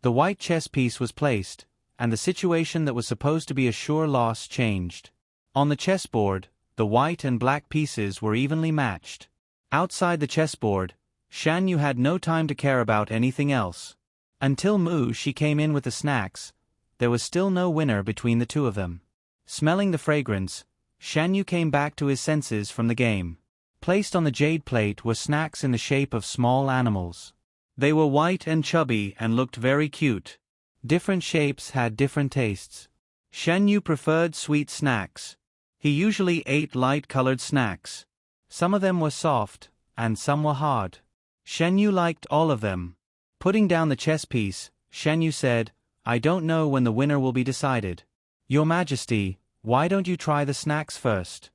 The white chess piece was placed, and the situation that was supposed to be a sure loss changed. On the chessboard, the white and black pieces were evenly matched. Outside the chessboard, Shan Yu had no time to care about anything else. Until Mu Shi came in with the snacks, there was still no winner between the two of them. Smelling the fragrance, Shan Yu came back to his senses from the game. Placed on the jade plate were snacks in the shape of small animals. They were white and chubby and looked very cute. Different shapes had different tastes. Shan Yu preferred sweet snacks. He usually ate light-colored snacks. Some of them were soft, and some were hard. Shan Yu liked all of them. Putting down the chess piece, Shan Yu said, I don't know when the winner will be decided. Your Majesty, why don't you try the snacks first?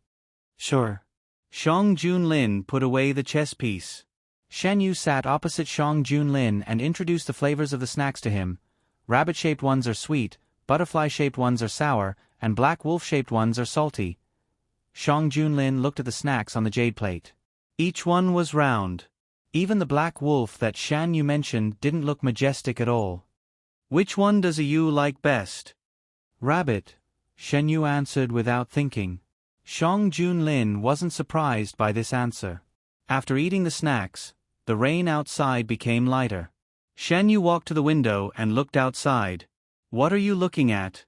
Sure. Shang Junlin put away the chess piece. Shan Yu sat opposite Shang Junlin and introduced the flavors of the snacks to him. Rabbit-shaped ones are sweet, butterfly-shaped ones are sour, and black wolf-shaped ones are salty. Shang Junlin looked at the snacks on the jade plate. Each one was round. Even the black wolf that Shan Yu mentioned didn't look majestic at all. Which one does you like best? Rabbit, Shan Yu answered without thinking. Shang Junlin wasn't surprised by this answer. After eating the snacks, the rain outside became lighter. Shan Yu walked to the window and looked outside. What are you looking at?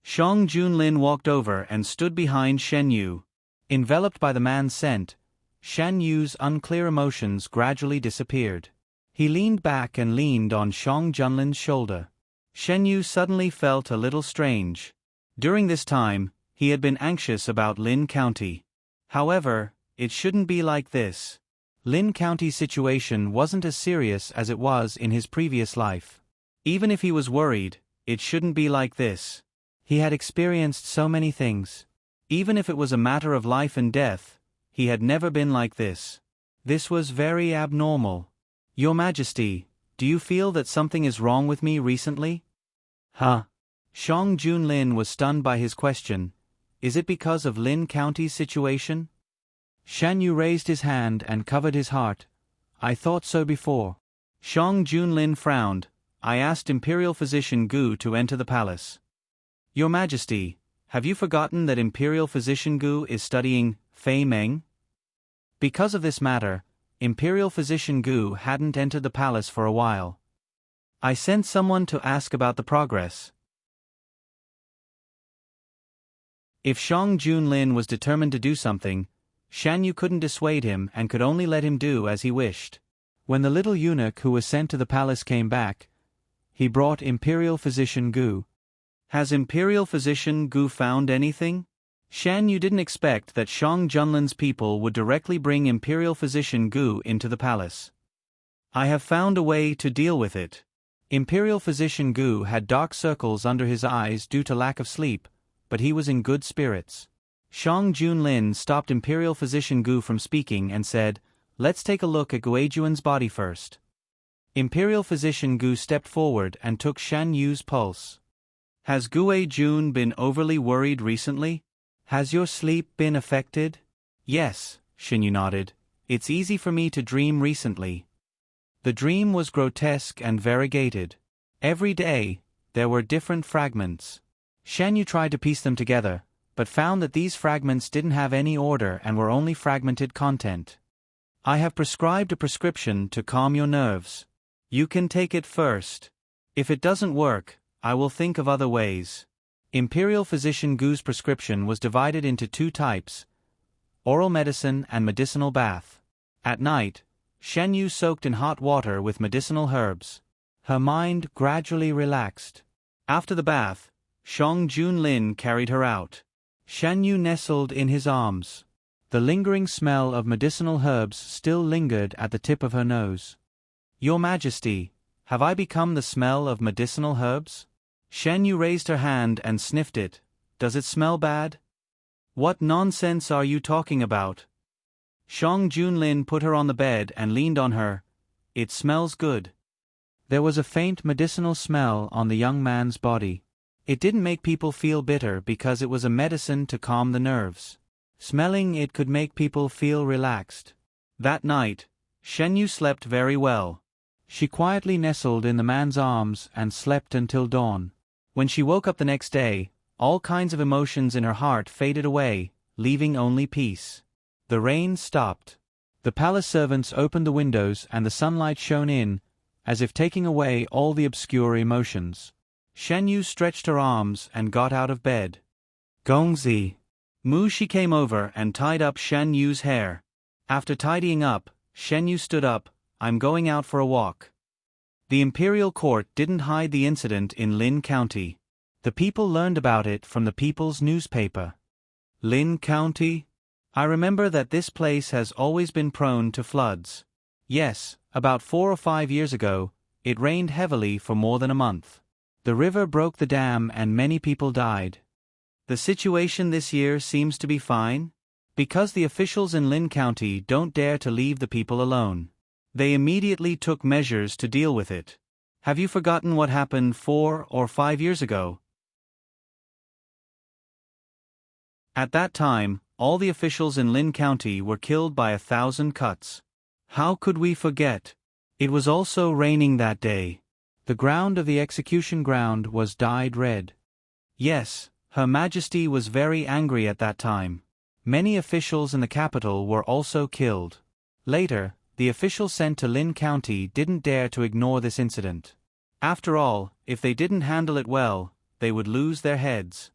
Shang Junlin walked over and stood behind Shan Yu. Enveloped by the man's scent, Shan Yu's unclear emotions gradually disappeared. He leaned back and leaned on Shang Junlin's shoulder. Shan Yu suddenly felt a little strange. During this time, he had been anxious about Lin County. However, it shouldn't be like this. Lin County's situation wasn't as serious as it was in his previous life. Even if he was worried, it shouldn't be like this. He had experienced so many things. Even if it was a matter of life and death, he had never been like this. This was very abnormal. Your Majesty, do you feel that something is wrong with me recently? Huh? Shang Junlin was stunned by his question. Is it because of Lin County's situation? Shan Yu raised his hand and covered his heart. I thought so before. Shang Junlin frowned. I asked Imperial Physician Gu to enter the palace. Your Majesty, have you forgotten that Imperial Physician Gu is studying Fei Meng? Because of this matter, Imperial Physician Gu hadn't entered the palace for a while. I sent someone to ask about the progress. If Shang Junlin was determined to do something, Shan Yu couldn't dissuade him and could only let him do as he wished. When the little eunuch who was sent to the palace came back, he brought Imperial Physician Gu. Has Imperial Physician Gu found anything? Shan Yu didn't expect that Shang Junlin's people would directly bring Imperial Physician Gu into the palace. I have found a way to deal with it. Imperial Physician Gu had dark circles under his eyes due to lack of sleep, but he was in good spirits. Shang Junlin stopped Imperial Physician Gu from speaking and said, Let's take a look at Guijuan's body first. Imperial Physician Gu stepped forward and took Shan Yu's pulse. Has Guijun been overly worried recently? Has your sleep been affected? Yes, Shan Yu nodded. It's easy for me to dream recently. The dream was grotesque and variegated. Every day, there were different fragments. Shen Yu tried to piece them together, but found that these fragments didn't have any order and were only fragmented content. I have prescribed a prescription to calm your nerves. You can take it first. If it doesn't work, I will think of other ways. Imperial Physician Gu's prescription was divided into two types: oral medicine and medicinal bath. At night, Shen Yu soaked in hot water with medicinal herbs. Her mind gradually relaxed. After the bath, Shang Junlin carried her out. Shen Yu nestled in his arms. The lingering smell of medicinal herbs still lingered at the tip of her nose. Your Majesty, have I become the smell of medicinal herbs? Shen Yu raised her hand and sniffed it. Does it smell bad? What nonsense are you talking about? Shang Junlin put her on the bed and leaned on her. It smells good. There was a faint medicinal smell on the young man's body. It didn't make people feel bitter because it was a medicine to calm the nerves. Smelling it could make people feel relaxed. That night, Shen Yu slept very well. She quietly nestled in the man's arms and slept until dawn. When she woke up the next day, all kinds of emotions in her heart faded away, leaving only peace. The rain stopped. The palace servants opened the windows and the sunlight shone in, as if taking away all the obscure emotions. Shen Yu stretched her arms and got out of bed. Gongzi. Mu Shi came over and tied up Shen Yu's hair. After tidying up, Shen Yu stood up. I'm going out for a walk. The imperial court didn't hide the incident in Lin County. The people learned about it from the People's newspaper. Lin County? I remember that this place has always been prone to floods. Yes, about 4 or 5 years ago, it rained heavily for more than a month. The river broke the dam and many people died. The situation this year seems to be fine, because the officials in Lin County don't dare to leave the people alone. They immediately took measures to deal with it. Have you forgotten what happened 4 or 5 years ago? At that time, all the officials in Lin County were killed by 1,000 cuts. How could we forget? It was also raining that day. The ground of the execution ground was dyed red. Yes, Her Majesty was very angry at that time. Many officials in the capital were also killed. Later, the officials sent to Lin County didn't dare to ignore this incident. After all, if they didn't handle it well, they would lose their heads.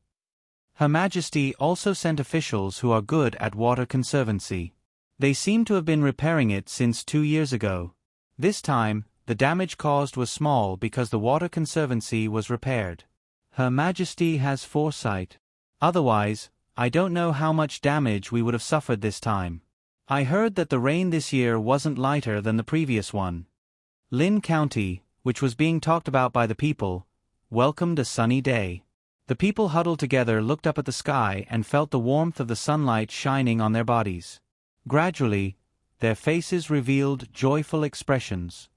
Her Majesty also sent officials who are good at water conservancy. They seem to have been repairing it since 2 years ago. This time, the damage caused was small because the water conservancy was repaired. Her Majesty has foresight. Otherwise, I don't know how much damage we would have suffered this time. I heard that the rain this year wasn't lighter than the previous one. Lin County, which was being talked about by the people, welcomed a sunny day. The people huddled together looked up at the sky and felt the warmth of the sunlight shining on their bodies. Gradually, their faces revealed joyful expressions.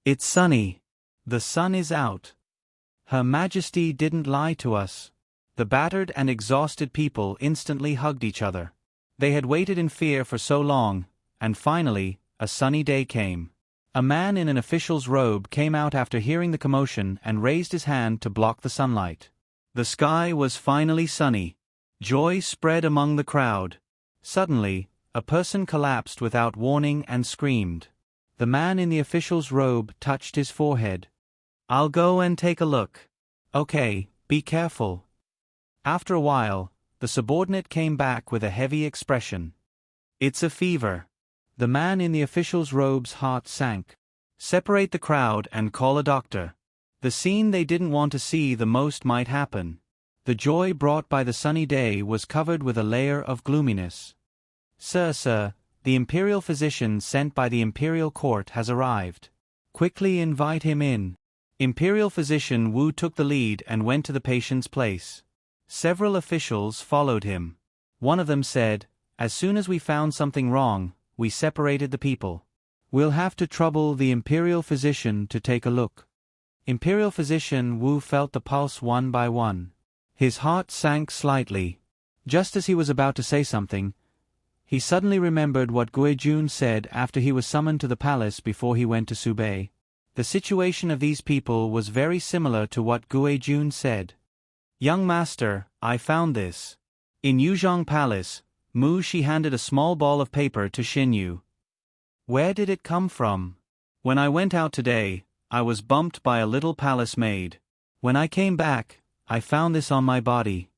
It's sunny. The sun is out. Her Majesty didn't lie to us. The battered and exhausted people instantly hugged each other. They had waited in fear for so long, and finally, a sunny day came. A man in an official's robe came out after hearing the commotion and raised his hand to block the sunlight. The sky was finally sunny. Joy spread among the crowd. Suddenly, a person collapsed without warning and screamed. The man in the official's robe touched his forehead. I'll go and take a look. Okay, be careful. After a while, the subordinate came back with a heavy expression. It's a fever. The man in the official's robe's heart sank. Separate the crowd and call a doctor. The scene they didn't want to see the most might happen. The joy brought by the sunny day was covered with a layer of gloominess. Sir, the imperial physician sent by the imperial court has arrived. Quickly invite him in. Imperial physician Wu took the lead and went to the patient's place. Several officials followed him. One of them said, as soon as we found something wrong, we separated the people. We'll have to trouble the imperial physician to take a look. Imperial physician Wu felt the pulse one by one. His heart sank slightly. Just as he was about to say something, he suddenly remembered what Guijun said after he was summoned to the palace before he went to Subei. The situation of these people was very similar to what Guijun said. Young master, I found this. In Yuzhong Palace, Mu Shi handed a small ball of paper to Xin Yu. Where did it come from? When I went out today, I was bumped by a little palace maid. When I came back, I found this on my body.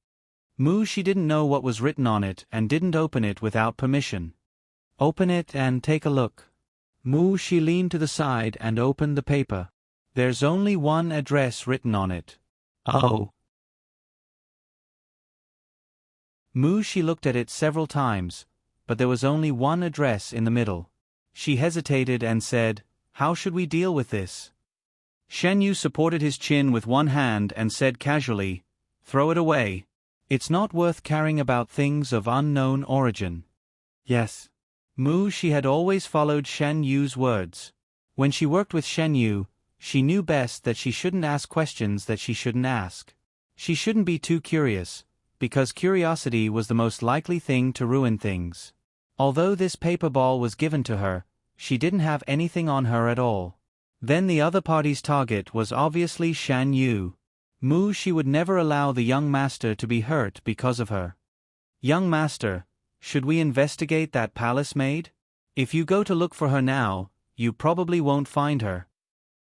Mu Shi didn't know what was written on it and didn't open it without permission. Open it and take a look. Mu Shi leaned to the side and opened the paper. There's only one address written on it. Oh. Mu Shi looked at it several times, but there was only one address in the middle. She hesitated and said, "How should we deal with this?" Shen Yu supported his chin with one hand and said casually, "Throw it away. It's not worth carrying about things of unknown origin." Yes. Mu Shi had always followed Shen Yu's words. When she worked with Shen Yu, she knew best that she shouldn't ask questions that she shouldn't ask. She shouldn't be too curious, because curiosity was the most likely thing to ruin things. Although this paper ball was given to her, she didn't have anything on her at all. Then the other party's target was obviously Shan Yu. Mu Shi would never allow the young master to be hurt because of her. "Young master, should we investigate that palace maid? If you go to look for her now, you probably won't find her."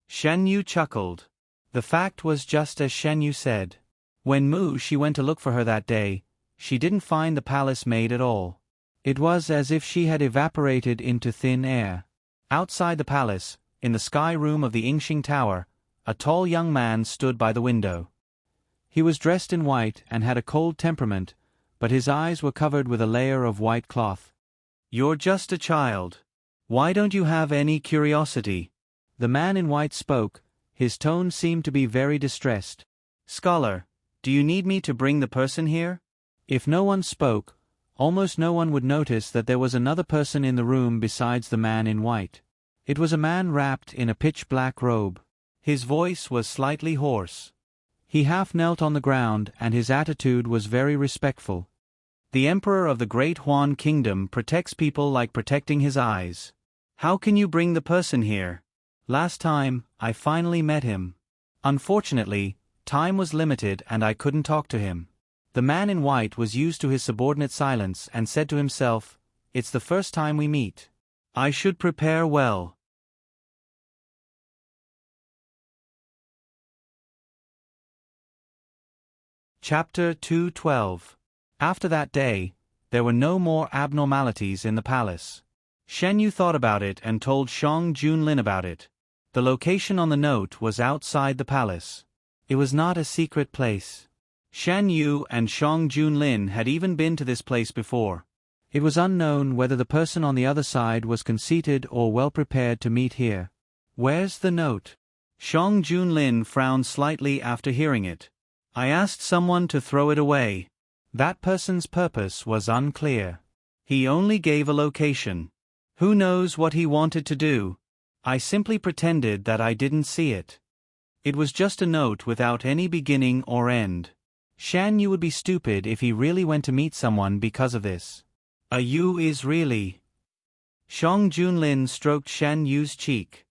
Shan Yu chuckled. The fact was just as Shan Yu said. When Mu Shi went to look for her that day, she didn't find the palace maid at all. It was as if she had evaporated into thin air. Outside the palace, in the sky room of the Yingxing Tower, a tall young man stood by the window. He was dressed in white and had a cold temperament, but his eyes were covered with a layer of white cloth. "You're just a child. Why don't you have any curiosity?" The man in white spoke. His tone seemed to be very distressed. "Scholar, do you need me to bring the person here?" If no one spoke, almost no one would notice that there was another person in the room besides the man in white. It was a man wrapped in a pitch-black robe. His voice was slightly hoarse. He half knelt on the ground and his attitude was very respectful. The Emperor of the Great Huan Kingdom protects people like protecting his eyes. "How can you bring the person here?" "Last time, I finally met him. Unfortunately, time was limited and I couldn't talk to him." The man in white was used to his subordinate silence and said to himself, "It's the first time we meet. I should prepare well." Chapter 212. After that day, there were no more abnormalities in the palace. Shen Yu thought about it and told Shang Junlin about it. The location on the note was outside the palace. It was not a secret place. Shan Yu and Shang Junlin had even been to this place before. It was unknown whether the person on the other side was conceited or well prepared to meet here. "Where's the note?" Shang Junlin frowned slightly after hearing it. "I asked someone to throw it away." That person's purpose was unclear. He only gave a location. Who knows what he wanted to do? I simply pretended that I didn't see it. It was just a note without any beginning or end. Shan Yu would be stupid if he really went to meet someone because of this. "A Yu is really..." Shang Junlin stroked Shan Yu's cheek.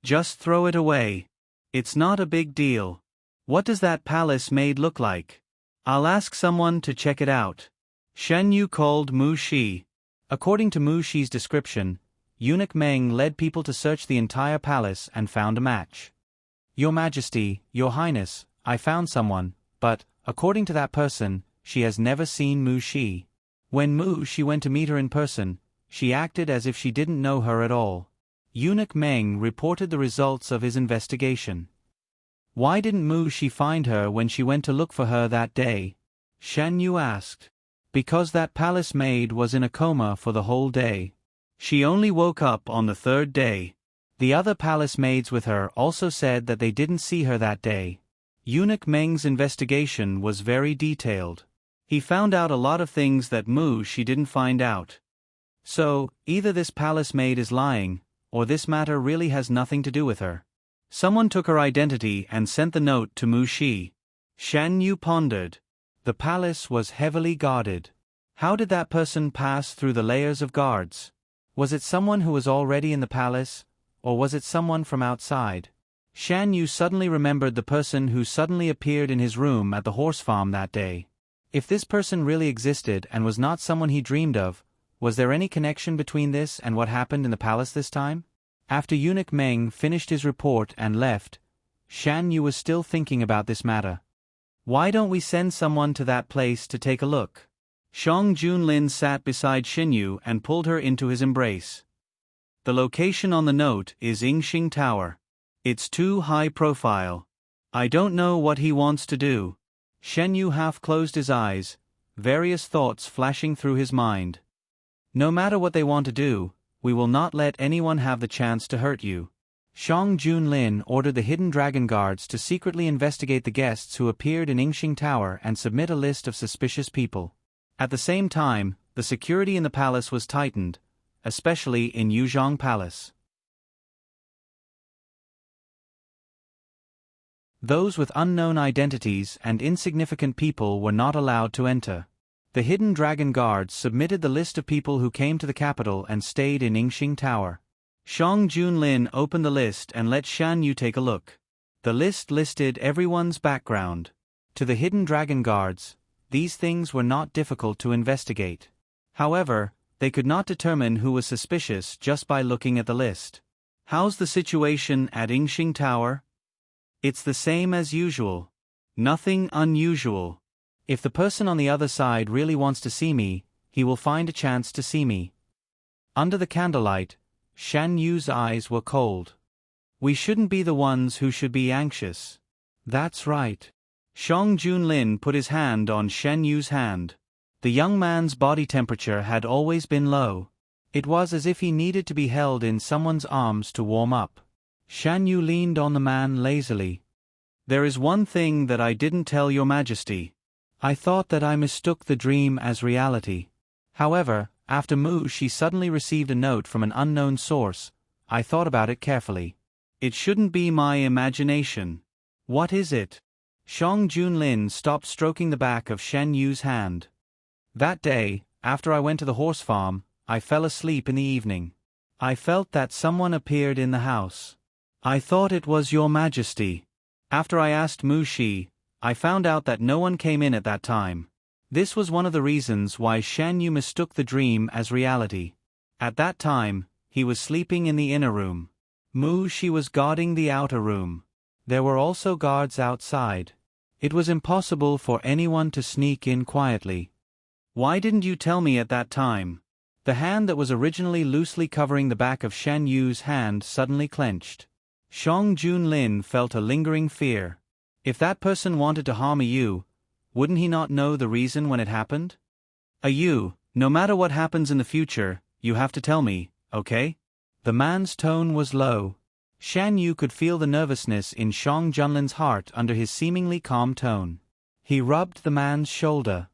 "Just throw it away. It's not a big deal. What does that palace maid look like? I'll ask someone to check it out." Shan Yu called Mu Shi. According to Mu Shi's description, Eunuch Meng led people to search the entire palace and found a match. "Your Majesty, Your Highness, I found someone, but, according to that person, she has never seen Mu Shi. When Mu Shi went to meet her in person, she acted as if she didn't know her at all." Eunuch Meng reported the results of his investigation. "Why didn't Mu Shi find her when she went to look for her that day?" Shan Yu asked. "Because that palace maid was in a coma for the whole day. She only woke up on the third day. The other palace maids with her also said that they didn't see her that day." Eunuch Meng's investigation was very detailed. He found out a lot of things that Mu Shi didn't find out. So, either this palace maid is lying, or this matter really has nothing to do with her. Someone took her identity and sent the note to Mu Shi. Shan Yu pondered. The palace was heavily guarded. How did that person pass through the layers of guards? Was it someone who was already in the palace, or was it someone from outside? Shan Yu suddenly remembered the person who suddenly appeared in his room at the horse farm that day. If this person really existed and was not someone he dreamed of, was there any connection between this and what happened in the palace this time? After Eunuch Meng finished his report and left, Shan Yu was still thinking about this matter. Why don't we send someone to that place to take a look? Shang Junlin sat beside Shin Yu and pulled her into his embrace. The location on the note is Yingxing Tower. It's too high profile. I don't know what he wants to do. Shen Yu half closed his eyes, various thoughts flashing through his mind. No matter what they want to do, we will not let anyone have the chance to hurt you. Shang Junlin ordered the hidden dragon guards to secretly investigate the guests who appeared in Yingxing Tower and submit a list of suspicious people. At the same time, the security in the palace was tightened, especially in Yuzhong Palace. Those with unknown identities and insignificant people were not allowed to enter. The hidden dragon guards submitted the list of people who came to the capital and stayed in Yingxing Tower. Shang Junlin opened the list and let Shan Yu take a look. The list listed everyone's background. To the hidden dragon guards, these things were not difficult to investigate. However, they could not determine who was suspicious just by looking at the list. How's the situation at Yingxing Tower? It's the same as usual. Nothing unusual. If the person on the other side really wants to see me, he will find a chance to see me. Under the candlelight, Shan Yu's eyes were cold. We shouldn't be the ones who should be anxious. That's right. Shang Junlin put his hand on Shan Yu's hand. The young man's body temperature had always been low. It was as if he needed to be held in someone's arms to warm up. Shan Yu leaned on the man lazily. There is one thing that I didn't tell your majesty. I thought that I mistook the dream as reality. However, after she suddenly received a note from an unknown source, I thought about it carefully. It shouldn't be my imagination. What is it? Shang Junlin stopped stroking the back of Shan Yu's hand. That day, after I went to the horse farm, I fell asleep in the evening. I felt that someone appeared in the house. I thought it was your majesty. After I asked Mu Shi, I found out that no one came in at that time. This was one of the reasons why Shan Yu mistook the dream as reality. At that time, he was sleeping in the inner room. Mu Shi was guarding the outer room. There were also guards outside. It was impossible for anyone to sneak in quietly. Why didn't you tell me at that time? The hand that was originally loosely covering the back of Shan Yu's hand suddenly clenched. Shang Junlin felt a lingering fear. If that person wanted to harm Yu, wouldn't he not know the reason when it happened? Yu, no matter what happens in the future, you have to tell me, okay? The man's tone was low. Shan Yu could feel the nervousness in Shang Junlin's heart under his seemingly calm tone. He rubbed the man's shoulder.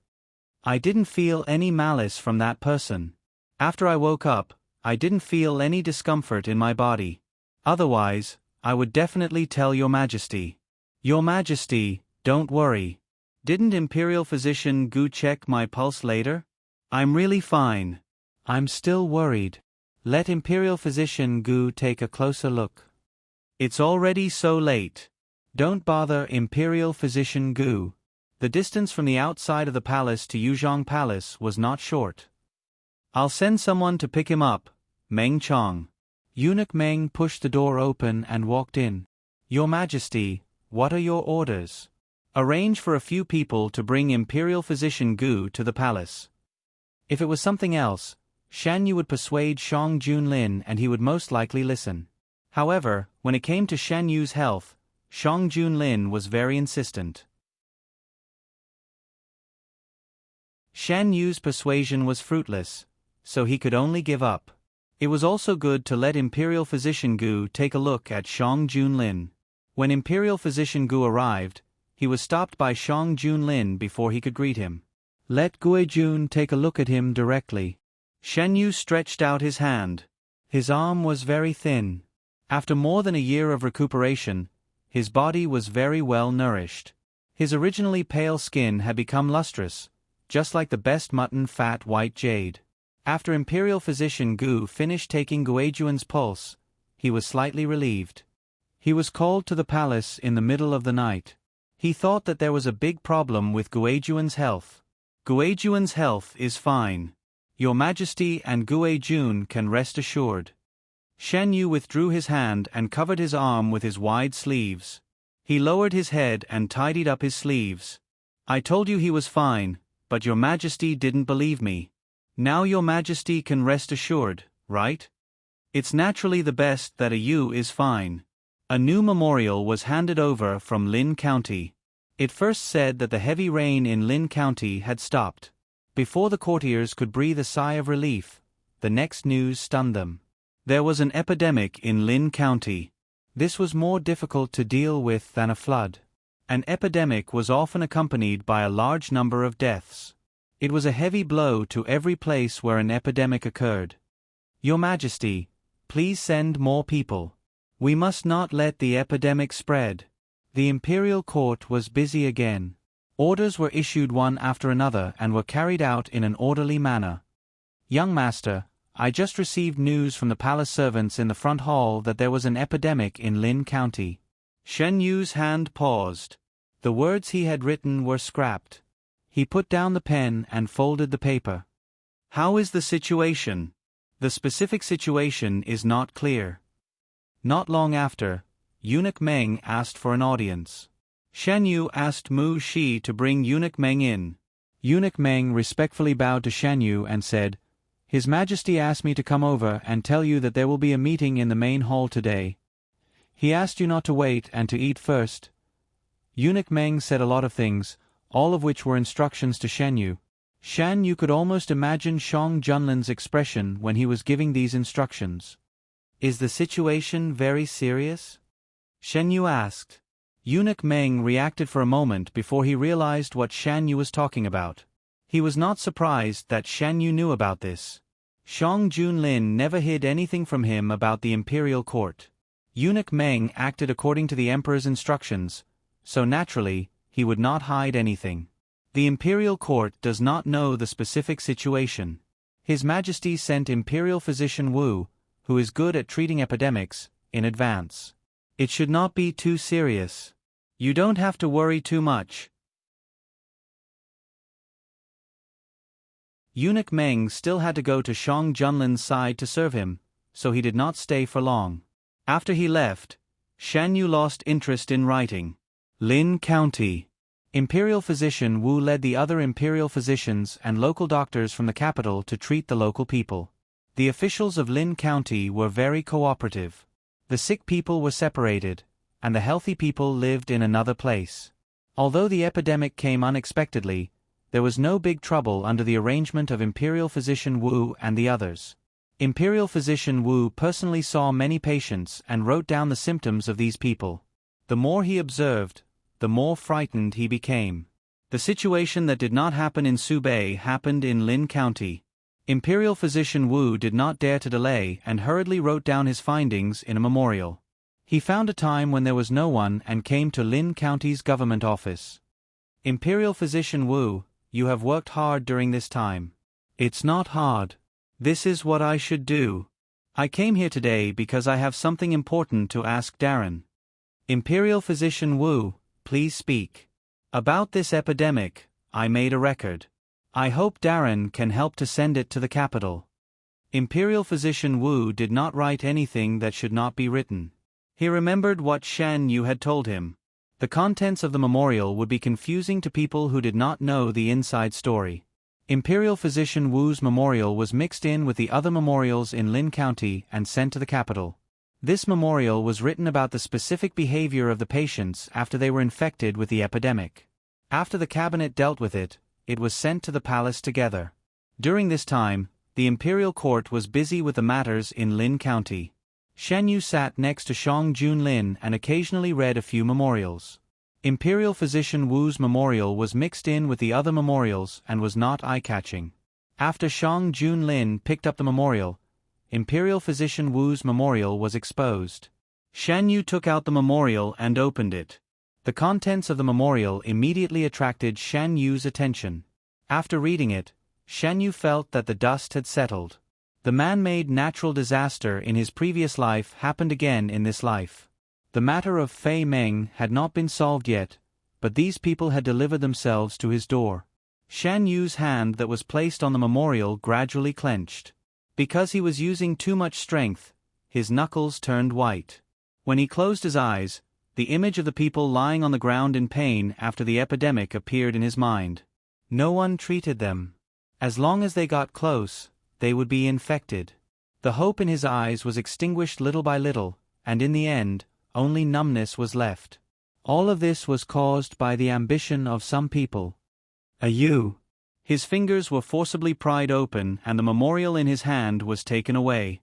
I didn't feel any malice from that person. After I woke up, I didn't feel any discomfort in my body. Otherwise, I would definitely tell your majesty. Your majesty, don't worry. Didn't Imperial Physician Gu check my pulse later? I'm really fine. I'm still worried. Let Imperial Physician Gu take a closer look. It's already so late. Don't bother Imperial Physician Gu. The distance from the outside of the palace to Yuzhong Palace was not short. I'll send someone to pick him up, Meng Chong. Eunuch Meng pushed the door open and walked in. Your Majesty, what are your orders? Arrange for a few people to bring Imperial Physician Gu to the palace. If it was something else, Shan Yu would persuade Shang Junlin and he would most likely listen. However, when it came to Shan Yu's health, Shang Junlin was very insistent. Shan Yu's persuasion was fruitless, so he could only give up. It was also good to let Imperial Physician Gu take a look at Shang Junlin. When Imperial Physician Gu arrived, he was stopped by Shang Junlin before he could greet him. Let Guijun take a look at him directly. Shan Yu stretched out his hand. His arm was very thin. After more than a year of recuperation, his body was very well nourished. His originally pale skin had become lustrous, just like the best mutton fat white jade. After Imperial Physician Gu finished taking Guijun's pulse, he was slightly relieved. He was called to the palace in the middle of the night. He thought that there was a big problem with Guizhuan's health. Guizhuan's health is fine. Your Majesty and Guizhuan can rest assured. Shan Yu withdrew his hand and covered his arm with his wide sleeves. He lowered his head and tidied up his sleeves. I told you he was fine, but your Majesty didn't believe me. Now your Majesty can rest assured, right? It's naturally the best that a Yu is fine. A new memorial was handed over from Lin County. It first said that the heavy rain in Lin County had stopped. Before the courtiers could breathe a sigh of relief, the next news stunned them. There was an epidemic in Lin County. This was more difficult to deal with than a flood. An epidemic was often accompanied by a large number of deaths. It was a heavy blow to every place where an epidemic occurred. Your Majesty, please send more people. We must not let the epidemic spread. The imperial court was busy again. Orders were issued one after another and were carried out in an orderly manner. Young master, I just received news from the palace servants in the front hall that there was an epidemic in Lin County. Shen Yu's hand paused. The words he had written were scrapped. He put down the pen and folded the paper. How is the situation? The specific situation is not clear. Not long after, Eunuch Meng asked for an audience. Shen Yu asked Mu Shi to bring Eunuch Meng in. Eunuch Meng respectfully bowed to Shen Yu and said, His Majesty asked me to come over and tell you that there will be a meeting in the main hall today. He asked you not to wait and to eat first. Eunuch Meng said a lot of things, all of which were instructions to Shen Yu. Shan Yu could almost imagine Shang Junlin's expression when he was giving these instructions. Is the situation very serious? Shen Yu asked. Eunuch Meng reacted for a moment before he realized what Shan Yu was talking about. He was not surprised that Shan Yu knew about this. Shang Junlin never hid anything from him about the imperial court. Eunuch Meng acted according to the emperor's instructions, so naturally, he would not hide anything. The imperial court does not know the specific situation. His Majesty sent Imperial Physician Wu, who is good at treating epidemics, in advance. It should not be too serious. You don't have to worry too much. Eunuch Meng still had to go to Shang Junlin's side to serve him, so he did not stay for long. After he left, Shan Yu lost interest in writing. Lin County. Imperial Physician Wu led the other imperial physicians and local doctors from the capital to treat the local people. The officials of Lin County were very cooperative. The sick people were separated, and the healthy people lived in another place. Although the epidemic came unexpectedly, there was no big trouble under the arrangement of Imperial Physician Wu and the others. Imperial Physician Wu personally saw many patients and wrote down the symptoms of these people. The more he observed, the more frightened he became. The situation that did not happen in Subei happened in Lin County. Imperial Physician Wu did not dare to delay and hurriedly wrote down his findings in a memorial. He found a time when there was no one and came to Lin County's government office. Imperial Physician Wu, you have worked hard during this time. It's not hard. This is what I should do. I came here today because I have something important to ask Darren. Imperial Physician Wu, please speak. About this epidemic, I made a record. I hope Darren can help to send it to the capital. Imperial Physician Wu did not write anything that should not be written. He remembered what Shan Yu had told him. The contents of the memorial would be confusing to people who did not know the inside story. Imperial Physician Wu's memorial was mixed in with the other memorials in Lin County and sent to the capital. This memorial was written about the specific behavior of the patients after they were infected with the epidemic. After the cabinet dealt with it, it was sent to the palace together. During this time, the imperial court was busy with the matters in Lin County. Shen Yu sat next to Shang Junlin and occasionally read a few memorials. Imperial Physician Wu's memorial was mixed in with the other memorials and was not eye-catching. After Shang Junlin picked up the memorial, Imperial Physician Wu's memorial was exposed. Shan Yu took out the memorial and opened it. The contents of the memorial immediately attracted Shan Yu's attention. After reading it, Shan Yu felt that the dust had settled. The man-made natural disaster in his previous life happened again in this life. The matter of Fei Meng had not been solved yet, but these people had delivered themselves to his door. Shan Yu's hand that was placed on the memorial gradually clenched. Because he was using too much strength, his knuckles turned white. When he closed his eyes, the image of the people lying on the ground in pain after the epidemic appeared in his mind. No one treated them. As long as they got close, they would be infected. The hope in his eyes was extinguished little by little, and in the end, only numbness was left. All of this was caused by the ambition of some people. His fingers were forcibly pried open and the memorial in his hand was taken away.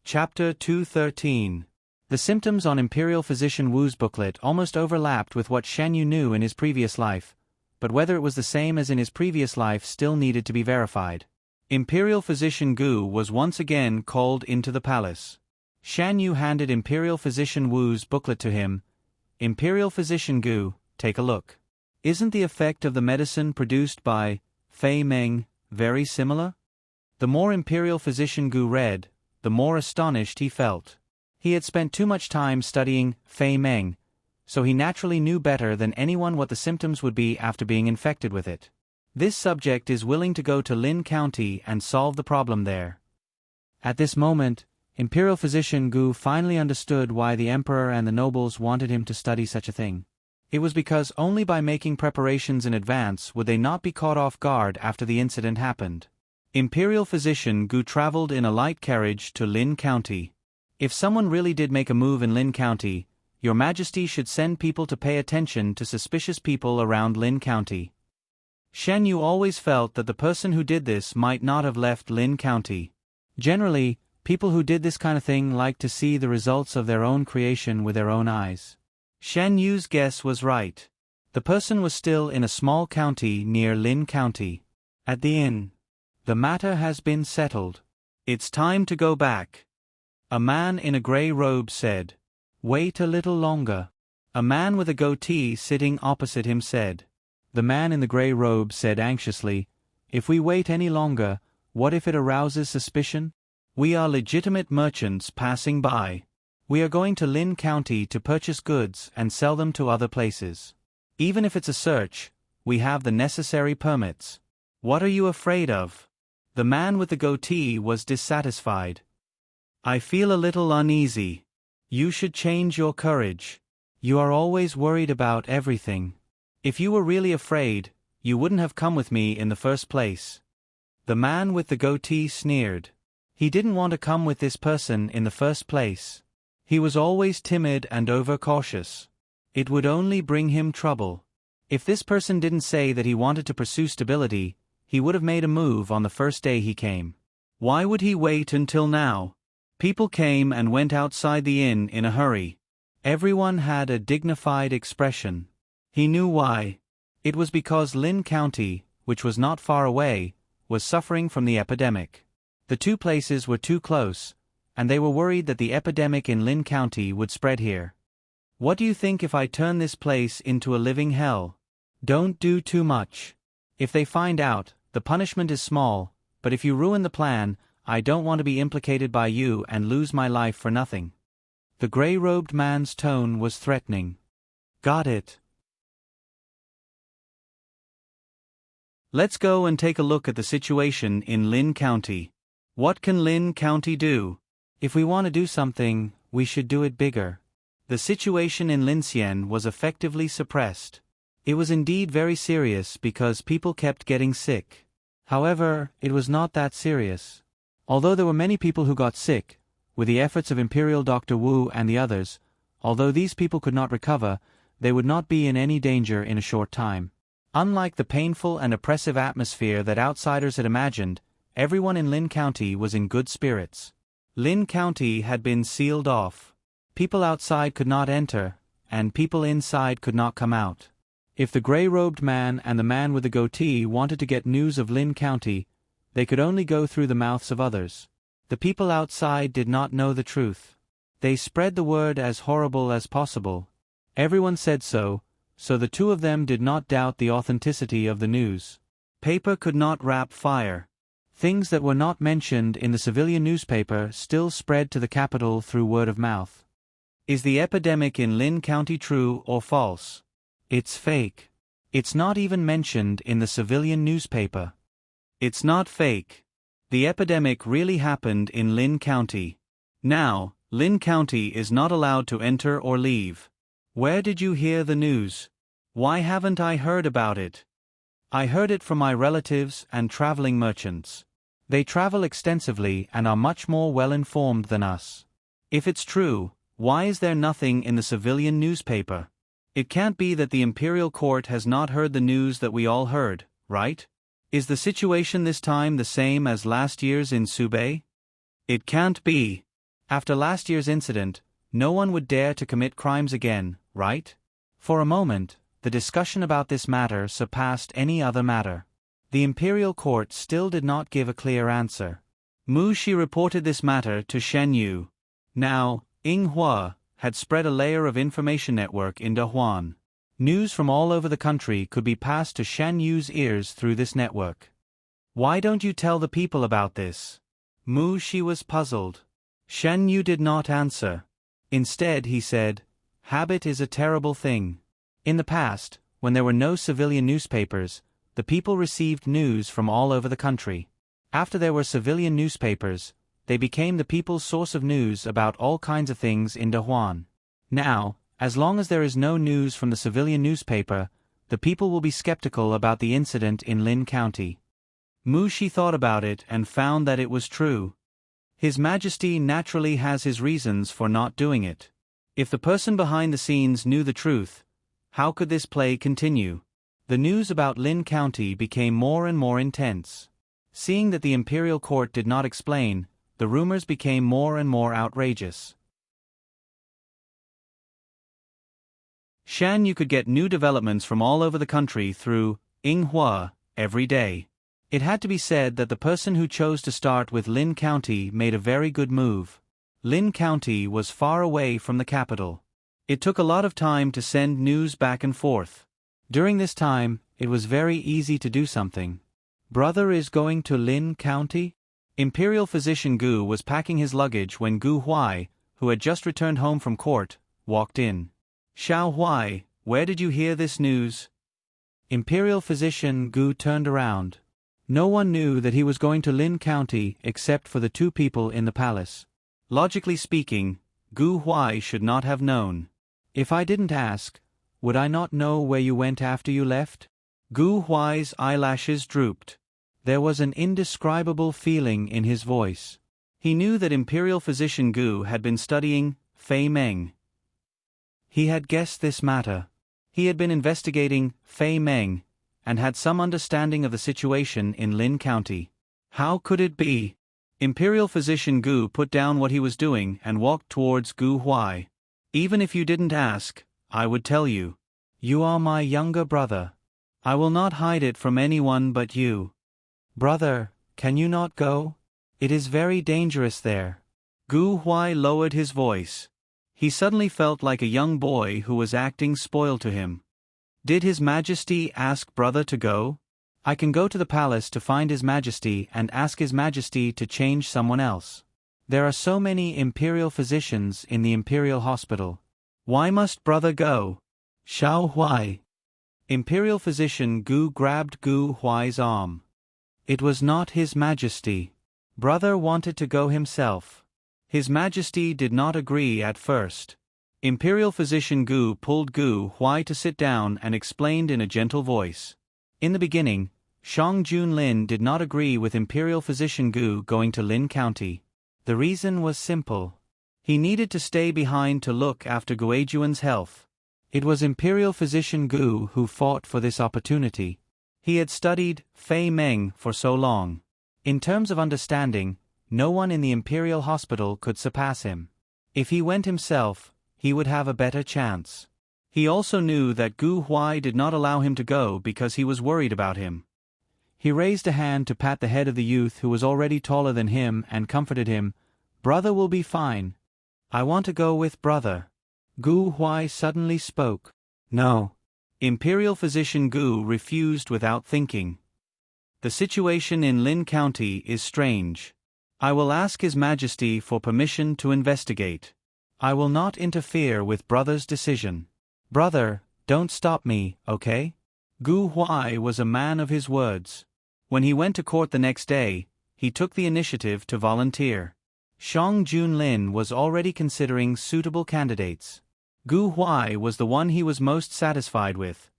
Chapter 213. The symptoms on Imperial Physician Wu's booklet almost overlapped with what Shan Yu knew in his previous life, but whether it was the same as in his previous life still needed to be verified. Imperial Physician Gu was once again called into the palace. Shan Yu handed Imperial Physician Wu's booklet to him. Imperial Physician Gu, take a look. Isn't the effect of the medicine produced by Fei Meng very similar? The more Imperial Physician Gu read, the more astonished he felt. He had spent too much time studying Fei Meng, so he naturally knew better than anyone what the symptoms would be after being infected with it. This subject is willing to go to Lin County and solve the problem there. At this moment, Imperial Physician Gu finally understood why the Emperor and the nobles wanted him to study such a thing. It was because only by making preparations in advance would they not be caught off guard after the incident happened. Imperial Physician Gu traveled in a light carriage to Lin County. If someone really did make a move in Lin County, Your Majesty should send people to pay attention to suspicious people around Lin County. Shan Yu always felt that the person who did this might not have left Lin County. Generally, people who did this kind of thing like to see the results of their own creation with their own eyes. Shan Yu's guess was right. The person was still in a small county near Lin County. At the inn. The matter has been settled. It's time to go back. A man in a grey robe said. Wait a little longer. A man with a goatee sitting opposite him said. The man in the grey robe said anxiously, If we wait any longer, what if it arouses suspicion? We are legitimate merchants passing by. We are going to Lin County to purchase goods and sell them to other places. Even if it's a search, we have the necessary permits. What are you afraid of? The man with the goatee was dissatisfied. I feel a little uneasy. You should change your courage. You are always worried about everything. If you were really afraid, you wouldn't have come with me in the first place. The man with the goatee sneered. He didn't want to come with this person in the first place. He was always timid and overcautious. It would only bring him trouble. If this person didn't say that he wanted to pursue stability, he would have made a move on the first day he came. Why would he wait until now? People came and went outside the inn in a hurry. Everyone had a dignified expression. He knew why. It was because Lin County, which was not far away, was suffering from the epidemic. The two places were too close, and they were worried that the epidemic in Lin County would spread here. What do you think if I turn this place into a living hell? Don't do too much. If they find out, the punishment is small, but if you ruin the plan, I don't want to be implicated by you and lose my life for nothing. The grey-robed man's tone was threatening. Got it. Let's go and take a look at the situation in Lin County. What can Lin County do? If we want to do something, we should do it bigger. The situation in Linxian was effectively suppressed. It was indeed very serious because people kept getting sick. However, it was not that serious. Although there were many people who got sick, with the efforts of Imperial Dr. Wu and the others, although these people could not recover, they would not be in any danger in a short time. Unlike the painful and oppressive atmosphere that outsiders had imagined, everyone in Lin County was in good spirits. Lin County had been sealed off. People outside could not enter, and people inside could not come out. If the grey-robed man and the man with the goatee wanted to get news of Lin County, they could only go through the mouths of others. The people outside did not know the truth. They spread the word as horrible as possible, Everyone said so the two of them did not doubt the authenticity of the news. Paper could not wrap fire. Things that were not mentioned in the civilian newspaper still spread to the capital through word of mouth. Is the epidemic in Lin County true or false? It's fake. It's not even mentioned in the civilian newspaper. It's not fake. The epidemic really happened in Lin County. Now, Lin County is not allowed to enter or leave. Where did you hear the news? Why haven't I heard about it? I heard it from my relatives and traveling merchants. They travel extensively and are much more well-informed than us. If it's true, why is there nothing in the civilian newspaper? It can't be that the imperial court has not heard the news that we all heard, right? Is the situation this time the same as last year's in Subei? It can't be. After last year's incident, no one would dare to commit crimes again, right? For a moment, the discussion about this matter surpassed any other matter. The imperial court still did not give a clear answer. Mu Shi reported this matter to Shen Yu. Now, Ying Hua had spread a layer of information network in Dahuan. News from all over the country could be passed to Shen Yu's ears through this network. Why don't you tell the people about this? Mu Shi was puzzled. Shen Yu did not answer. Instead, he said, "Habit is a terrible thing. In the past, when there were no civilian newspapers, the people received news from all over the country. After there were civilian newspapers, they became the people's source of news about all kinds of things in Dahuan. Now, as long as there is no news from the civilian newspaper, the people will be skeptical about the incident in Lin County." Mu Shi thought about it and found that it was true. His Majesty naturally has his reasons for not doing it. If the person behind the scenes knew the truth, how could this play continue? The news about Lin County became more and more intense. Seeing that the imperial court did not explain, the rumors became more and more outrageous. Shan Yu could get new developments from all over the country through Ying Hua every day. It had to be said that the person who chose to start with Lin County made a very good move. Lin County was far away from the capital. It took a lot of time to send news back and forth. During this time, it was very easy to do something. Brother is going to Lin County? Imperial physician Gu was packing his luggage when Gu Huai, who had just returned home from court, walked in. "Xiao Huai, where did you hear this news?" Imperial physician Gu turned around. No one knew that he was going to Lin County except for the two people in the palace. Logically speaking, Gu Huai should not have known. If I didn't ask, would I not know where you went after you left? Gu Huai's eyelashes drooped. There was an indescribable feeling in his voice. He knew that Imperial physician Gu had been studying Fei Meng. He had guessed this matter. He had been investigating Fei Meng, and had some understanding of the situation in Lin County. How could it be? Imperial physician Gu put down what he was doing and walked towards Gu Huai. "Even if you didn't ask, I would tell you. You are my younger brother. I will not hide it from anyone but you. Brother, can you not go? It is very dangerous there." Gu Huai lowered his voice. He suddenly felt like a young boy who was acting spoiled to him. Did His Majesty ask brother to go? I can go to the palace to find His Majesty and ask His Majesty to change someone else. There are so many imperial physicians in the imperial hospital. Why must brother go? Xiao Huai. Imperial physician Gu grabbed Gu Huai's arm. It was not His Majesty. Brother wanted to go himself. His Majesty did not agree at first. Imperial physician Gu pulled Gu Huai to sit down and explained in a gentle voice. In the beginning, Shang Junlin did not agree with Imperial physician Gu going to Lin County. The reason was simple. He needed to stay behind to look after Guijuan's health. It was Imperial physician Gu who fought for this opportunity. He had studied Fei Meng for so long. In terms of understanding, no one in the imperial hospital could surpass him. If he went himself, he would have a better chance. He also knew that Gu Huai did not allow him to go because he was worried about him. He raised a hand to pat the head of the youth who was already taller than him and comforted him. "Brother will be fine. I want to go with brother." Gu Huai suddenly spoke. No. Imperial Physician Gu refused without thinking. The situation in Lin County is strange. I will ask His Majesty for permission to investigate. I will not interfere with brother's decision. Brother, don't stop me, okay? Gu Huai was a man of his words. When he went to court the next day, he took the initiative to volunteer. Shang Junlin was already considering suitable candidates. Gu Huai was the one he was most satisfied with.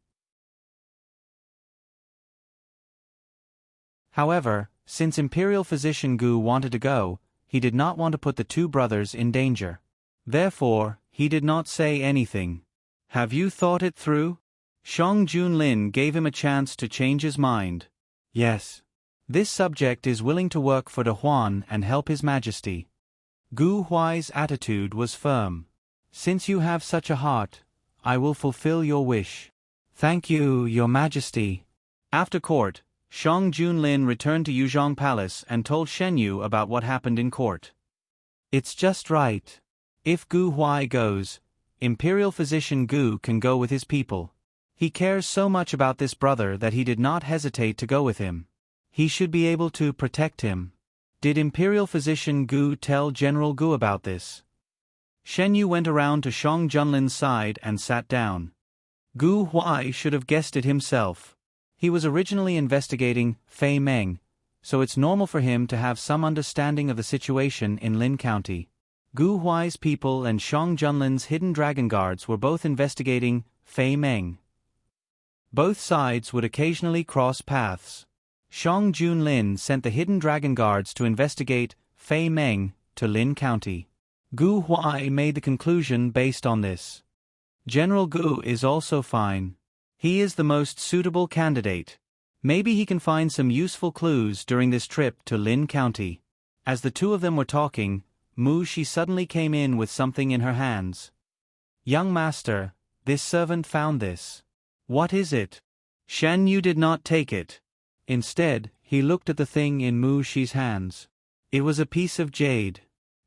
However, since Imperial Physician Gu wanted to go, he did not want to put the two brothers in danger. Therefore, he did not say anything. Have you thought it through? Shang Junlin gave him a chance to change his mind. Yes. This subject is willing to work for De Huan and help His Majesty. Gu Huai's attitude was firm. Since you have such a heart, I will fulfill your wish. Thank you, Your Majesty. After court, Shang Junlin returned to Yuzhong Palace and told Shen Yu about what happened in court. It's just right. If Gu Huai goes, Imperial Physician Gu can go with his people. He cares so much about this brother that he did not hesitate to go with him. He should be able to protect him. Did Imperial Physician Gu tell General Gu about this? Shen Yu went around to Shang Junlin's side and sat down. Gu Huai should have guessed it himself. He was originally investigating Fei Meng, so it's normal for him to have some understanding of the situation in Lin County. Gu Huai's people and Shang Junlin's hidden dragon guards were both investigating Fei Meng. Both sides would occasionally cross paths. Shang Junlin sent the hidden dragon guards to investigate Fei Meng to Lin County. Gu Huai made the conclusion based on this. General Gu is also fine. He is the most suitable candidate. Maybe he can find some useful clues during this trip to Lin County. As the two of them were talking, Mu Shi suddenly came in with something in her hands. Young master, this servant found this. What is it? Shan Yu did not take it. Instead, he looked at the thing in Mu Shi's hands. It was a piece of jade.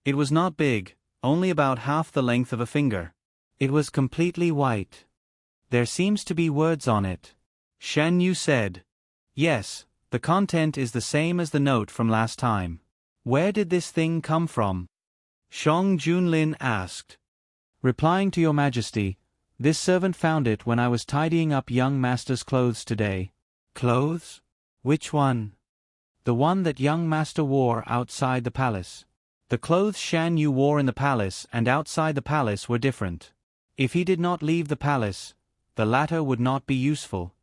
It was not big, only about half the length of a finger. It was completely white. There seems to be words on it. Shan Yu said. Yes, the content is the same as the note from last time. Where did this thing come from? Shang Junlin asked. Replying to Your Majesty, this servant found it when I was tidying up young master's clothes today. Clothes? Which one? The one that young master wore outside the palace. The clothes Shan Yu wore in the palace and outside the palace were different. If he did not leave the palace, the latter would not be useful.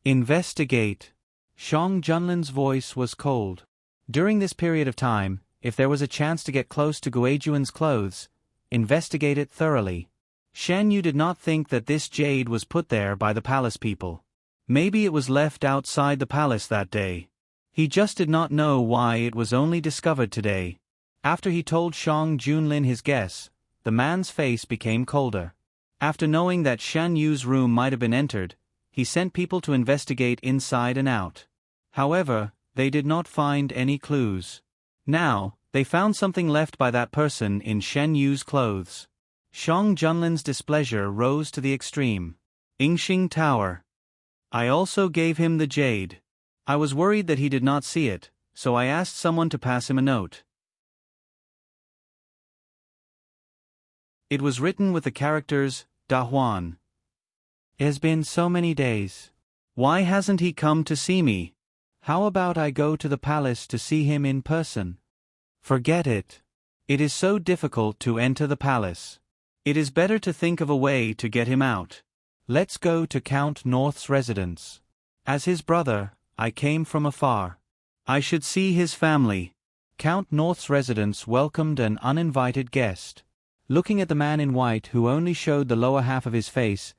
Investigate. Shang Junlin's voice was cold. During this period of time, if there was a chance to get close to Guijuan's clothes, investigate it thoroughly. Shan Yu did not think that this jade was put there by the palace people. Maybe it was left outside the palace that day. He just did not know why it was only discovered today. After he told Shang Junlin his guess, the man's face became colder. After knowing that Shan Yu's room might have been entered, he sent people to investigate inside and out. However, they did not find any clues. Now, they found something left by that person in Shan Yu's clothes. Shang Junlin's displeasure rose to the extreme. Yingxing Tower. I also gave him the jade. I was worried that he did not see it, so I asked someone to pass him a note. It was written with the characters, Da Huan. It has been so many days. Why hasn't he come to see me? How about I go to the palace to see him in person? Forget it. It is so difficult to enter the palace. It is better to think of a way to get him out. Let's go to Count North's residence. As his brother, I came from afar. I should see his family. Count North's residence welcomed an uninvited guest. Looking at the man in white who only showed the lower half of his face,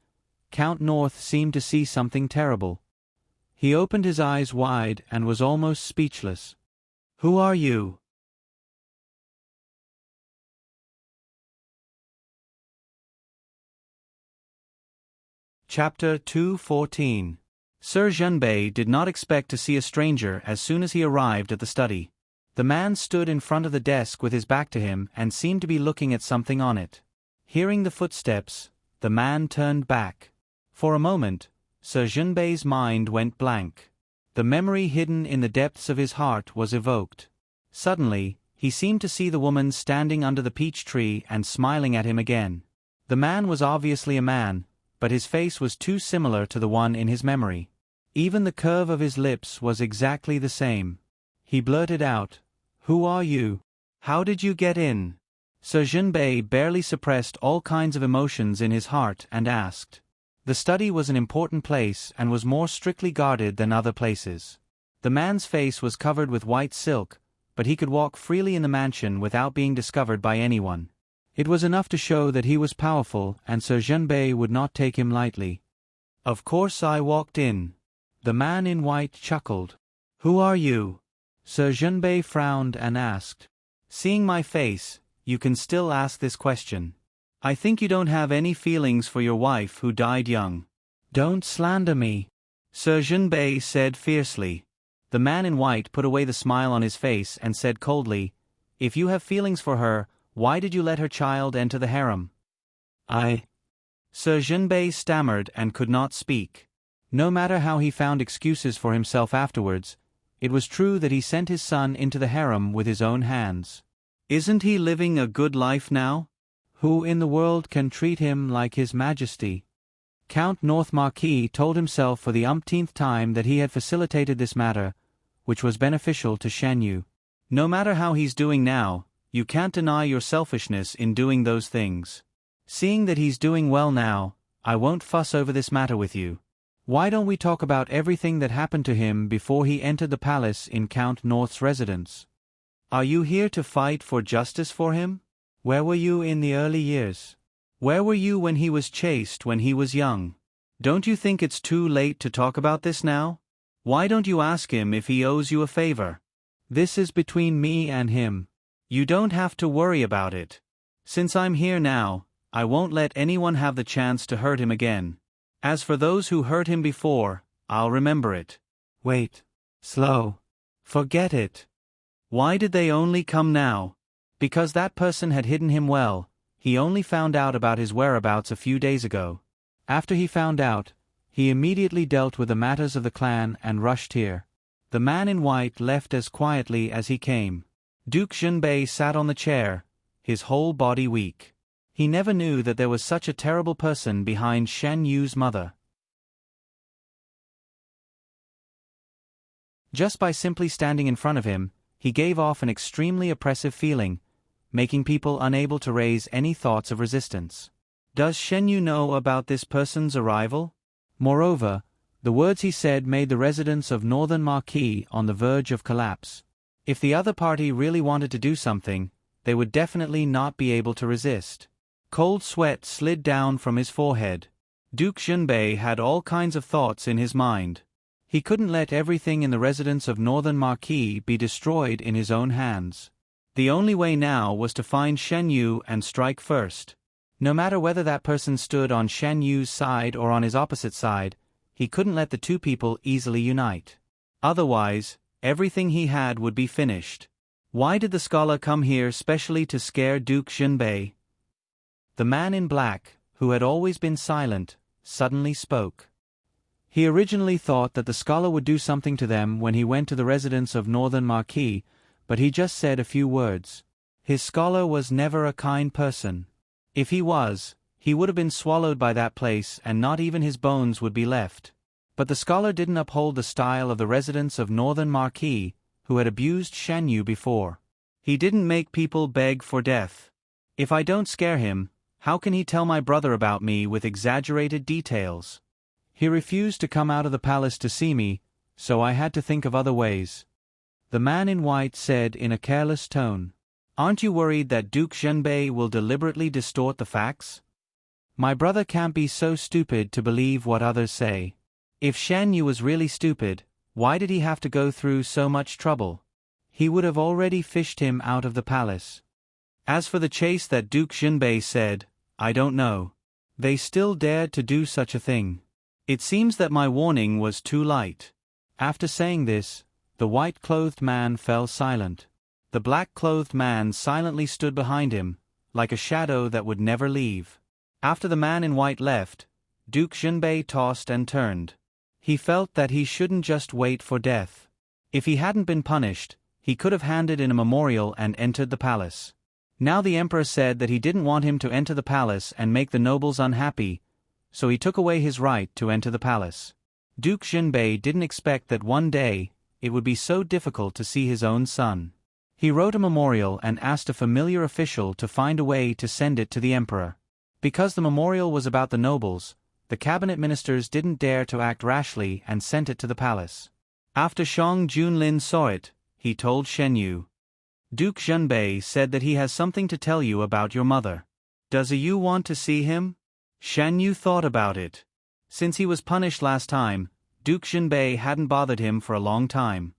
Count North seemed to see something terrible. He opened his eyes wide and was almost speechless. Who are you? Chapter 2:14. Sir Zhenbei did not expect to see a stranger as soon as he arrived at the study. The man stood in front of the desk with his back to him and seemed to be looking at something on it. Hearing the footsteps, the man turned back. For a moment, Sir Junbei's mind went blank. The memory hidden in the depths of his heart was evoked. Suddenly, he seemed to see the woman standing under the peach tree and smiling at him again. The man was obviously a man, but his face was too similar to the one in his memory. Even the curve of his lips was exactly the same. He blurted out, "Who are you? How did you get in?" Sir Junbei barely suppressed all kinds of emotions in his heart and asked. The study was an important place and was more strictly guarded than other places. The man's face was covered with white silk, but he could walk freely in the mansion without being discovered by anyone. It was enough to show that he was powerful, and Sir Junbei would not take him lightly. "Of course I walked in." The man in white chuckled. "Who are you?" Sir Junbei frowned and asked. "Seeing my face, you can still ask this question. I think you don't have any feelings for your wife who died young." "Don't slander me," Sir Junbei said fiercely. The man in white put away the smile on his face and said coldly, "If you have feelings for her, why did you let her child enter the harem?" Sir Junbei stammered and could not speak. No matter how he found excuses for himself afterwards, it was true that he sent his son into the harem with his own hands. Isn't he living a good life now? Who in the world can treat him like His Majesty? Count North Marquis told himself for the umpteenth time that he had facilitated this matter, which was beneficial to Shan Yu. No matter how he's doing now, you can't deny your selfishness in doing those things. Seeing that he's doing well now, I won't fuss over this matter with you. Why don't we talk about everything that happened to him before he entered the palace in Count North's residence? Are you here to fight for justice for him? Where were you in the early years? Where were you when he was chased when he was young? Don't you think it's too late to talk about this now? Why don't you ask him if he owes you a favor? This is between me and him. You don't have to worry about it. Since I'm here now, I won't let anyone have the chance to hurt him again. As for those who hurt him before, I'll remember it." "Wait. Slow. Forget it. Why did they only come now?" "Because that person had hidden him well. He only found out about his whereabouts a few days ago. After he found out, he immediately dealt with the matters of the clan and rushed here." The man in white left as quietly as he came. Duke Junbei sat on the chair, his whole body weak. He never knew that there was such a terrible person behind Shan Yu's mother. Just by simply standing in front of him, he gave off an extremely oppressive feeling, making people unable to raise any thoughts of resistance. Does Shen Yu know about this person's arrival? Moreover, the words he said made the residents of Northern Marquis on the verge of collapse. If the other party really wanted to do something, they would definitely not be able to resist. Cold sweat slid down from his forehead. Duke Junbei had all kinds of thoughts in his mind. He couldn't let everything in the residence of Northern Marquis be destroyed in his own hands. The only way now was to find Shen Yu and strike first. No matter whether that person stood on Shen Yu's side or on his opposite side, he couldn't let the two people easily unite. Otherwise, everything he had would be finished. Why did the scholar come here specially to scare Duke Junbei? The man in black, who had always been silent, suddenly spoke. He originally thought that the scholar would do something to them when he went to the residence of Northern Marquis, but he just said a few words. His scholar was never a kind person. If he was, he would have been swallowed by that place and not even his bones would be left. But the scholar didn't uphold the style of the residents of Northern Marquis, who had abused Shan Yu before. He didn't make people beg for death. If I don't scare him, how can he tell my brother about me with exaggerated details? He refused to come out of the palace to see me, so I had to think of other ways. The man in white said in a careless tone, "Aren't you worried that Duke Junbei will deliberately distort the facts? My brother can't be so stupid to believe what others say. If Shan Yu was really stupid, why did he have to go through so much trouble? He would have already fished him out of the palace. As for the chase that Duke Junbei said, I don't know. They still dared to do such a thing. It seems that my warning was too light." After saying this, the white-clothed man fell silent. The black-clothed man silently stood behind him, like a shadow that would never leave. After the man in white left, Duke Junbei tossed and turned. He felt that he shouldn't just wait for death. If he hadn't been punished, he could have handed in a memorial and entered the palace. Now the emperor said that he didn't want him to enter the palace and make the nobles unhappy, so he took away his right to enter the palace. Duke Junbei didn't expect that one day it would be so difficult to see his own son. He wrote a memorial and asked a familiar official to find a way to send it to the emperor. Because the memorial was about the nobles, the cabinet ministers didn't dare to act rashly and sent it to the palace. After Shang Junlin saw it, he told Shen Yu. Duke Junbei said that he has something to tell you about your mother. Does you want to see him? Shen Yu thought about it. Since he was punished last time, Duke Junbei hadn't bothered him for a long time.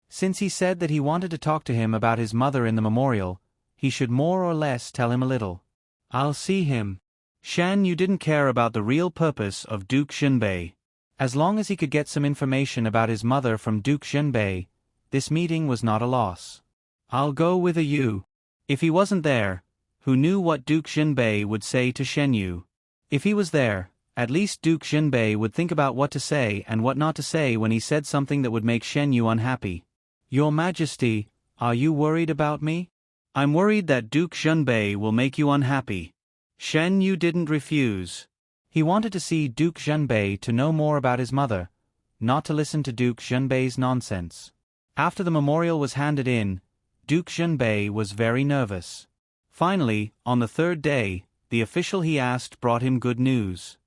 Since he said that he wanted to talk to him about his mother in the memorial, he should more or less tell him a little. I'll see him. Shan Yu didn't care about the real purpose of Duke Junbei. As long as he could get some information about his mother from Duke Junbei, this meeting was not a loss. I'll go with you. If he wasn't there, who knew what Duke Junbei would say to Shen Yu? If he was there, at least Duke Junbei would think about what to say and what not to say when he said something that would make Shen Yu unhappy. Your Majesty, are you worried about me? I'm worried that Duke Junbei will make you unhappy. Shen Yu didn't refuse. He wanted to see Duke Junbei to know more about his mother, not to listen to Duke Junbei's nonsense. After the memorial was handed in, Duke Junbei was very nervous. Finally, on the third day, the official he asked brought him good news.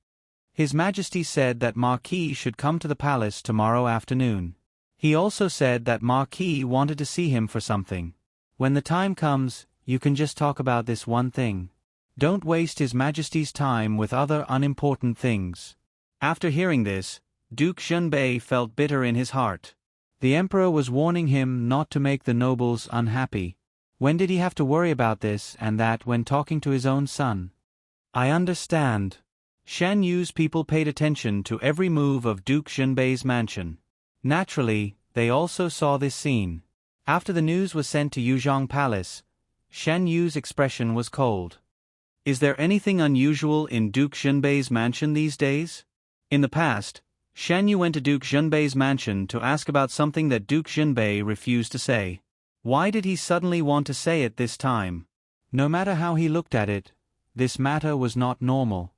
His Majesty said that Marquis should come to the palace tomorrow afternoon. He also said that Marquis wanted to see him for something. When the time comes, you can just talk about this one thing. Don't waste His Majesty's time with other unimportant things. After hearing this, Duke Junbei felt bitter in his heart. The Emperor was warning him not to make the nobles unhappy. When did he have to worry about this and that when talking to his own son? I understand. Shan Yu's people paid attention to every move of Duke Junbei's mansion. Naturally, they also saw this scene. After the news was sent to Yuzhong Palace, Shan Yu's expression was cold. Is there anything unusual in Duke Junbei's mansion these days? In the past, Shan Yu went to Duke Junbei's mansion to ask about something that Duke Junbei refused to say. Why did he suddenly want to say it this time? No matter how he looked at it, this matter was not normal.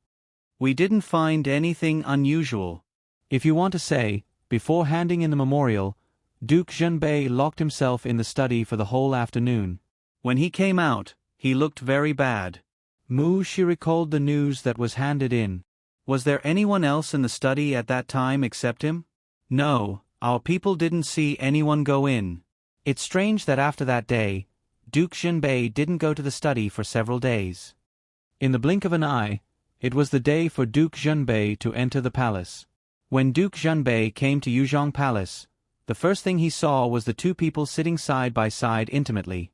We didn't find anything unusual. If you want to say, before handing in the memorial, Duke Junbei locked himself in the study for the whole afternoon. When he came out, he looked very bad. She recalled the news that was handed in. Was there anyone else in the study at that time except him? No, our people didn't see anyone go in. It's strange that after that day, Duke Junbei didn't go to the study for several days. In the blink of an eye, it was the day for Duke Junbei to enter the palace. When Duke Junbei came to Yuzhong Palace, the first thing he saw was the two people sitting side by side intimately.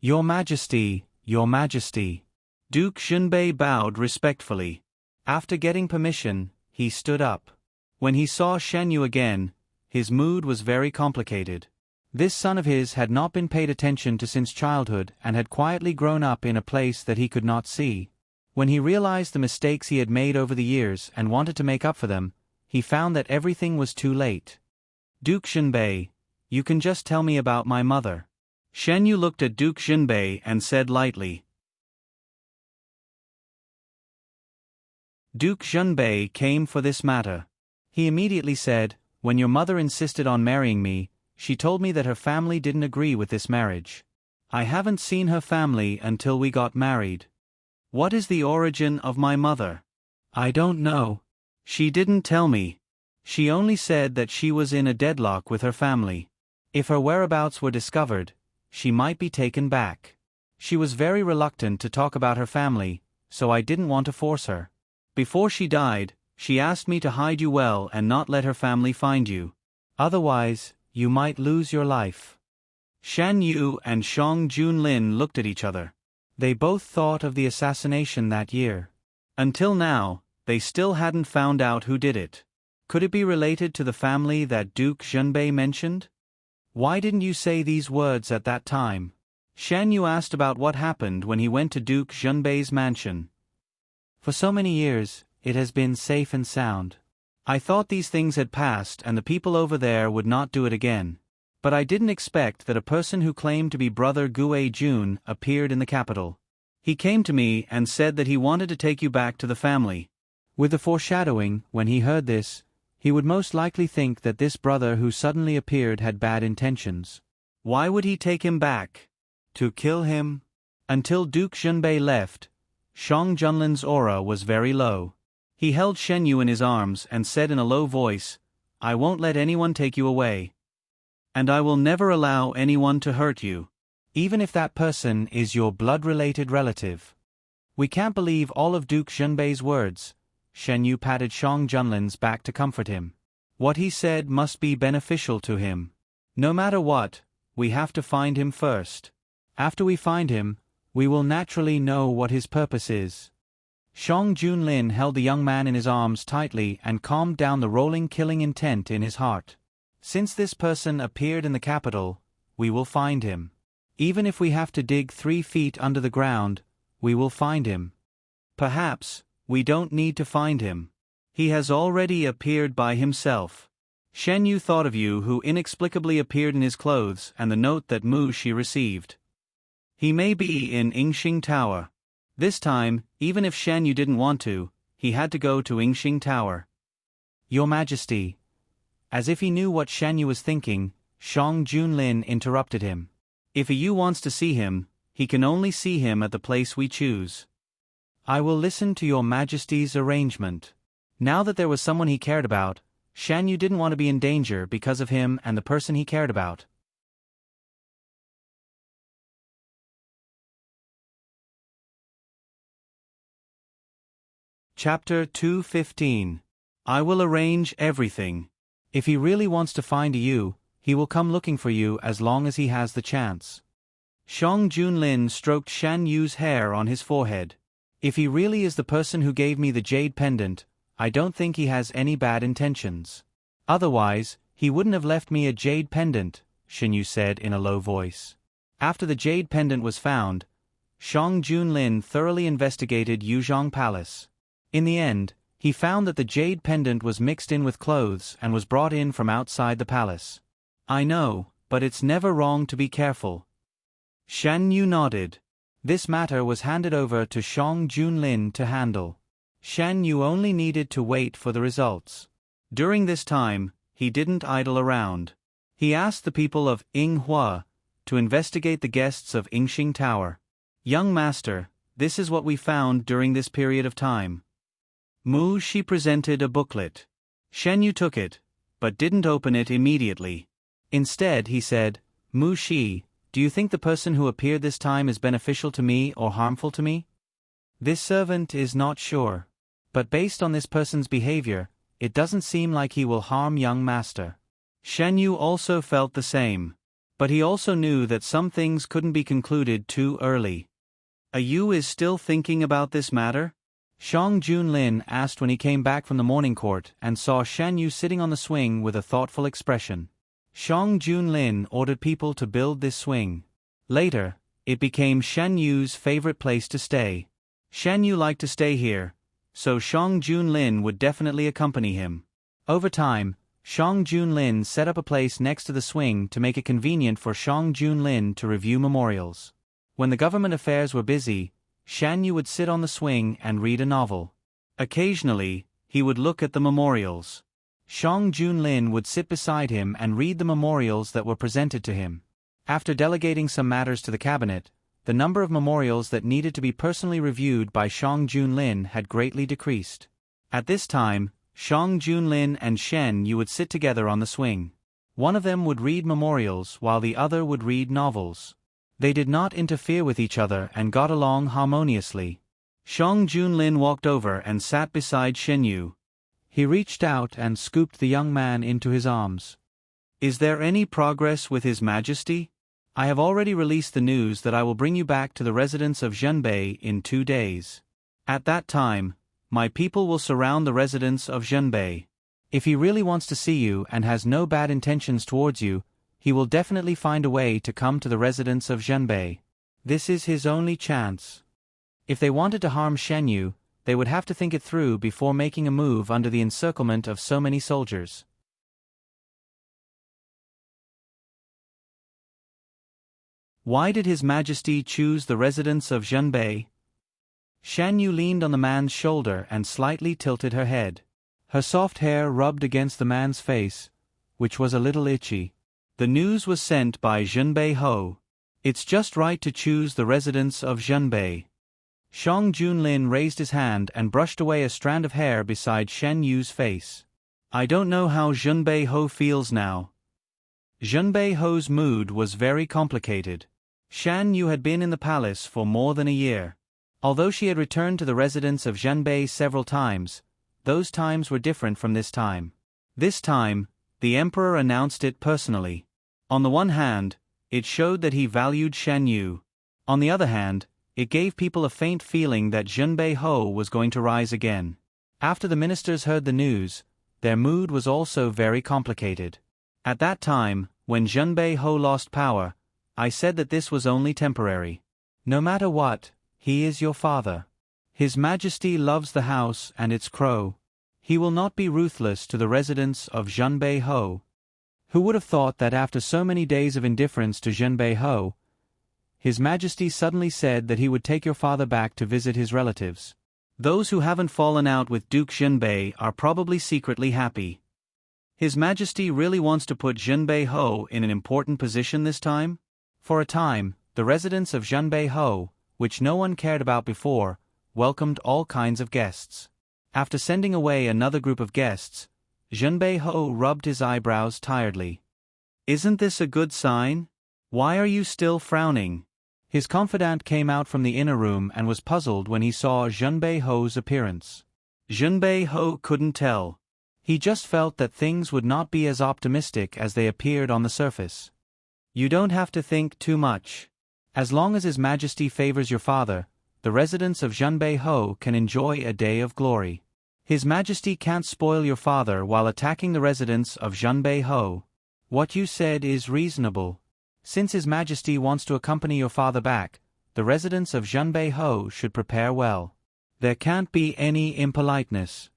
Your Majesty, Your Majesty. Duke Junbei bowed respectfully. After getting permission, he stood up. When he saw Shen Yu again, his mood was very complicated. This son of his had not been paid attention to since childhood and had quietly grown up in a place that he could not see. When he realized the mistakes he had made over the years and wanted to make up for them, he found that everything was too late. Duke Junbei, you can just tell me about my mother. Shen Yu looked at Duke Junbei and said lightly. Duke Junbei came for this matter. He immediately said, when your mother insisted on marrying me, she told me that her family didn't agree with this marriage. I haven't seen her family until we got married. What is the origin of my mother? I don't know. She didn't tell me. She only said that she was in a deadlock with her family. If her whereabouts were discovered, she might be taken back. She was very reluctant to talk about her family, so I didn't want to force her. Before she died, she asked me to hide you well and not let her family find you. Otherwise, you might lose your life. Shan Yu and Shang Junlin looked at each other. They both thought of the assassination that year. Until now, they still hadn't found out who did it. Could it be related to the family that Duke Junbei mentioned? Why didn't you say these words at that time? Shan Yu asked about what happened when he went to Duke Zhenbei's mansion. For so many years, it has been safe and sound. I thought these things had passed and the people over there would not do it again. But I didn't expect that a person who claimed to be Brother Gue Jun appeared in the capital. He came to me and said that he wanted to take you back to the family. With the foreshadowing, when he heard this, he would most likely think that this brother who suddenly appeared had bad intentions. Why would he take him back? To kill him? Until Duke Zhenbei left, Shang Junlin's aura was very low. He held Shen Yu in his arms and said in a low voice, "I won't let anyone take you away. And I will never allow anyone to hurt you. Even if that person is your blood-related relative." We can't believe all of Duke Zhenbei's words. Shen Yu patted Shang Junlin's back to comfort him. What he said must be beneficial to him. No matter what, we have to find him first. After we find him, we will naturally know what his purpose is. Shang Junlin held the young man in his arms tightly and calmed down the rolling killing intent in his heart. Since this person appeared in the capital, we will find him. Even if we have to dig 3 feet under the ground, we will find him. Perhaps, we don't need to find him. He has already appeared by himself. Shen Yu thought of you who inexplicably appeared in his clothes and the note that Mu Shi received. He may be in Yingxing Tower. This time, even if Shen Yu didn't want to, he had to go to Yingxing Tower. Your Majesty. As if he knew what Shen Yu was thinking, Shang Junlin interrupted him. If Yu wants to see him, he can only see him at the place we choose. I will listen to your Majesty's arrangement. Now that there was someone he cared about, Shan Yu didn't want to be in danger because of him and the person he cared about. Chapter 215. I will arrange everything. If he really wants to find you, he will come looking for you as long as he has the chance. Shang Junlin stroked Shan Yu's hair on his forehead. If he really is the person who gave me the jade pendant, I don't think he has any bad intentions. Otherwise, he wouldn't have left me a jade pendant, Shan Yu said in a low voice. After the jade pendant was found, Shang Junlin thoroughly investigated Yuzhong Palace. In the end, he found that the jade pendant was mixed in with clothes and was brought in from outside the palace. I know, but it's never wrong to be careful. Shan Yu nodded. This matter was handed over to Shang Junlin to handle. Shan Yu only needed to wait for the results. During this time, he didn't idle around. He asked the people of Yinghua to investigate the guests of Yingxing Tower. Young master, this is what we found during this period of time. Mu Shi presented a booklet. Shen Yu took it, but didn't open it immediately. Instead, he said, Mu Shi, do you think the person who appeared this time is beneficial to me or harmful to me? This servant is not sure. But based on this person's behavior, it doesn't seem like he will harm young master. Shen Yu also felt the same. But he also knew that some things couldn't be concluded too early. Yu is still thinking about this matter? Shang Junlin asked when he came back from the morning court and saw Shen Yu sitting on the swing with a thoughtful expression. Shang Junlin ordered people to build this swing. Later, it became Shen Yu's favorite place to stay. Shen Yu liked to stay here, so Shang Junlin would definitely accompany him. Over time, Shang Junlin set up a place next to the swing to make it convenient for Shang Junlin to review memorials. When the government affairs were busy, Shan Yu would sit on the swing and read a novel. Occasionally, he would look at the memorials. Shang Junlin would sit beside him and read the memorials that were presented to him. After delegating some matters to the cabinet, the number of memorials that needed to be personally reviewed by Shang Junlin had greatly decreased. At this time, Shang Junlin and Shen Yu would sit together on the swing. One of them would read memorials while the other would read novels. They did not interfere with each other and got along harmoniously. Shang Junlin walked over and sat beside Shen Yu. He reached out and scooped the young man into his arms. Is there any progress with His Majesty? I have already released the news that I will bring you back to the residence of Zhenbei in 2 days. At that time, my people will surround the residence of Zhenbei. If he really wants to see you and has no bad intentions towards you, he will definitely find a way to come to the residence of Zhenbei. This is his only chance. If they wanted to harm Shen Yu, they would have to think it through before making a move under the encirclement of so many soldiers. Why did His Majesty choose the residence of Zhenbei? Shan Yu leaned on the man's shoulder and slightly tilted her head. Her soft hair rubbed against the man's face, which was a little itchy. The news was sent by Zhenbei Ho. It's just right to choose the residence of Zhenbei. Shang Junlin raised his hand and brushed away a strand of hair beside Shen Yu's face. I don't know how Zhenbei Ho feels now. Zhenbei Ho's mood was very complicated. Shan Yu had been in the palace for more than a year. Although she had returned to the residence of Zhenbei several times, those times were different from this time. This time, the emperor announced it personally. On the one hand, it showed that he valued Shan Yu. On the other hand, it gave people a faint feeling that Zhenbei Ho was going to rise again. After the ministers heard the news, their mood was also very complicated. At that time, when Zhenbei Ho lost power, I said that this was only temporary. No matter what, he is your father. His Majesty loves the house and its crow. He will not be ruthless to the residents of Zhenbei Ho. Who would have thought that after so many days of indifference to Zhenbei Ho, His Majesty suddenly said that he would take your father back to visit his relatives. Those who haven't fallen out with Duke Zhenbei are probably secretly happy. His Majesty really wants to put Zhenbei Ho in an important position this time? For a time, the residence of Zhenbei Ho, which no one cared about before, welcomed all kinds of guests. After sending away another group of guests, Zhenbei Ho rubbed his eyebrows tiredly. Isn't this a good sign? Why are you still frowning? His confidant came out from the inner room and was puzzled when he saw Zhenbei Ho's appearance. Zhenbei Ho couldn't tell. He just felt that things would not be as optimistic as they appeared on the surface. You don't have to think too much. As long as His Majesty favors your father, the residents of Zhenbei Ho can enjoy a day of glory. His Majesty can't spoil your father while attacking the residents of Zhenbei Ho. What you said is reasonable. Since His Majesty wants to accompany your father back, the residents of Zhenbei Ho should prepare well. There can't be any impoliteness.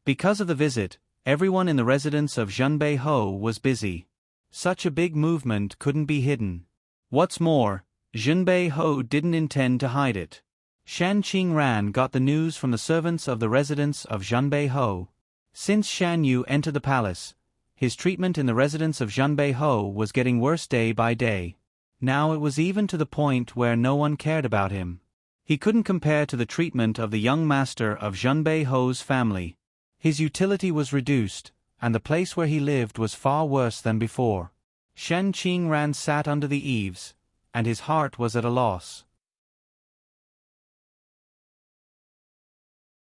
Because of the visit, everyone in the residence of Zhenbei Ho was busy. Such a big movement couldn't be hidden. What's more, Zhenbei Ho didn't intend to hide it. Shan Qingran got the news from the servants of the residence of Zhenbei Ho. Since Shan Yu entered the palace, his treatment in the residence of Zhenbei Ho was getting worse day by day. Now it was even to the point where no one cared about him. He couldn't compare to the treatment of the young master of Zhenbei Ho's family. His utility was reduced, and the place where he lived was far worse than before. Shen Qingran sat under the eaves, and his heart was at a loss.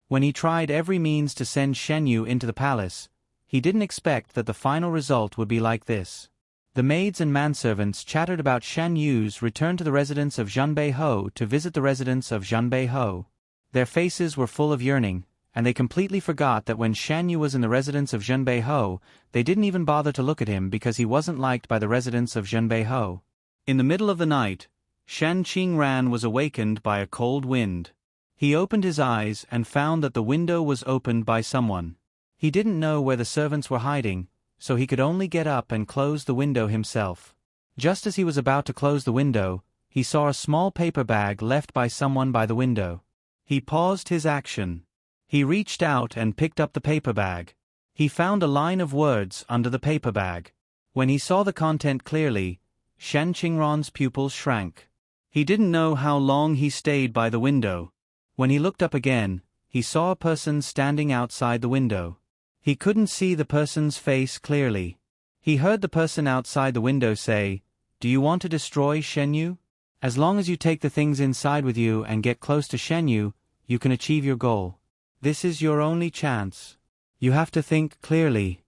When he tried every means to send Shen Yu into the palace, he didn't expect that the final result would be like this. The maids and manservants chattered about Shen Yu's return to the residence of Zhenbei Ho to visit the residence of Zhenbei Ho. Their faces were full of yearning, and they completely forgot that when Shen Yu was in the residence of Zhenbei Ho, they didn't even bother to look at him because he wasn't liked by the residents of Zhenbei Ho. In the middle of the night, Shan Qingran was awakened by a cold wind. He opened his eyes and found that the window was opened by someone. He didn't know where the servants were hiding, so he could only get up and close the window himself. Just as he was about to close the window, he saw a small paper bag left by someone by the window. He paused his action. He reached out and picked up the paper bag. He found a line of words under the paper bag. When he saw the content clearly, Shan Qingran's pupils shrank. He didn't know how long he stayed by the window. When he looked up again, he saw a person standing outside the window. He couldn't see the person's face clearly. He heard the person outside the window say, "Do you want to destroy Shen Yu? As long as you take the things inside with you and get close to Shen Yu, you can achieve your goal. This is your only chance. You have to think clearly."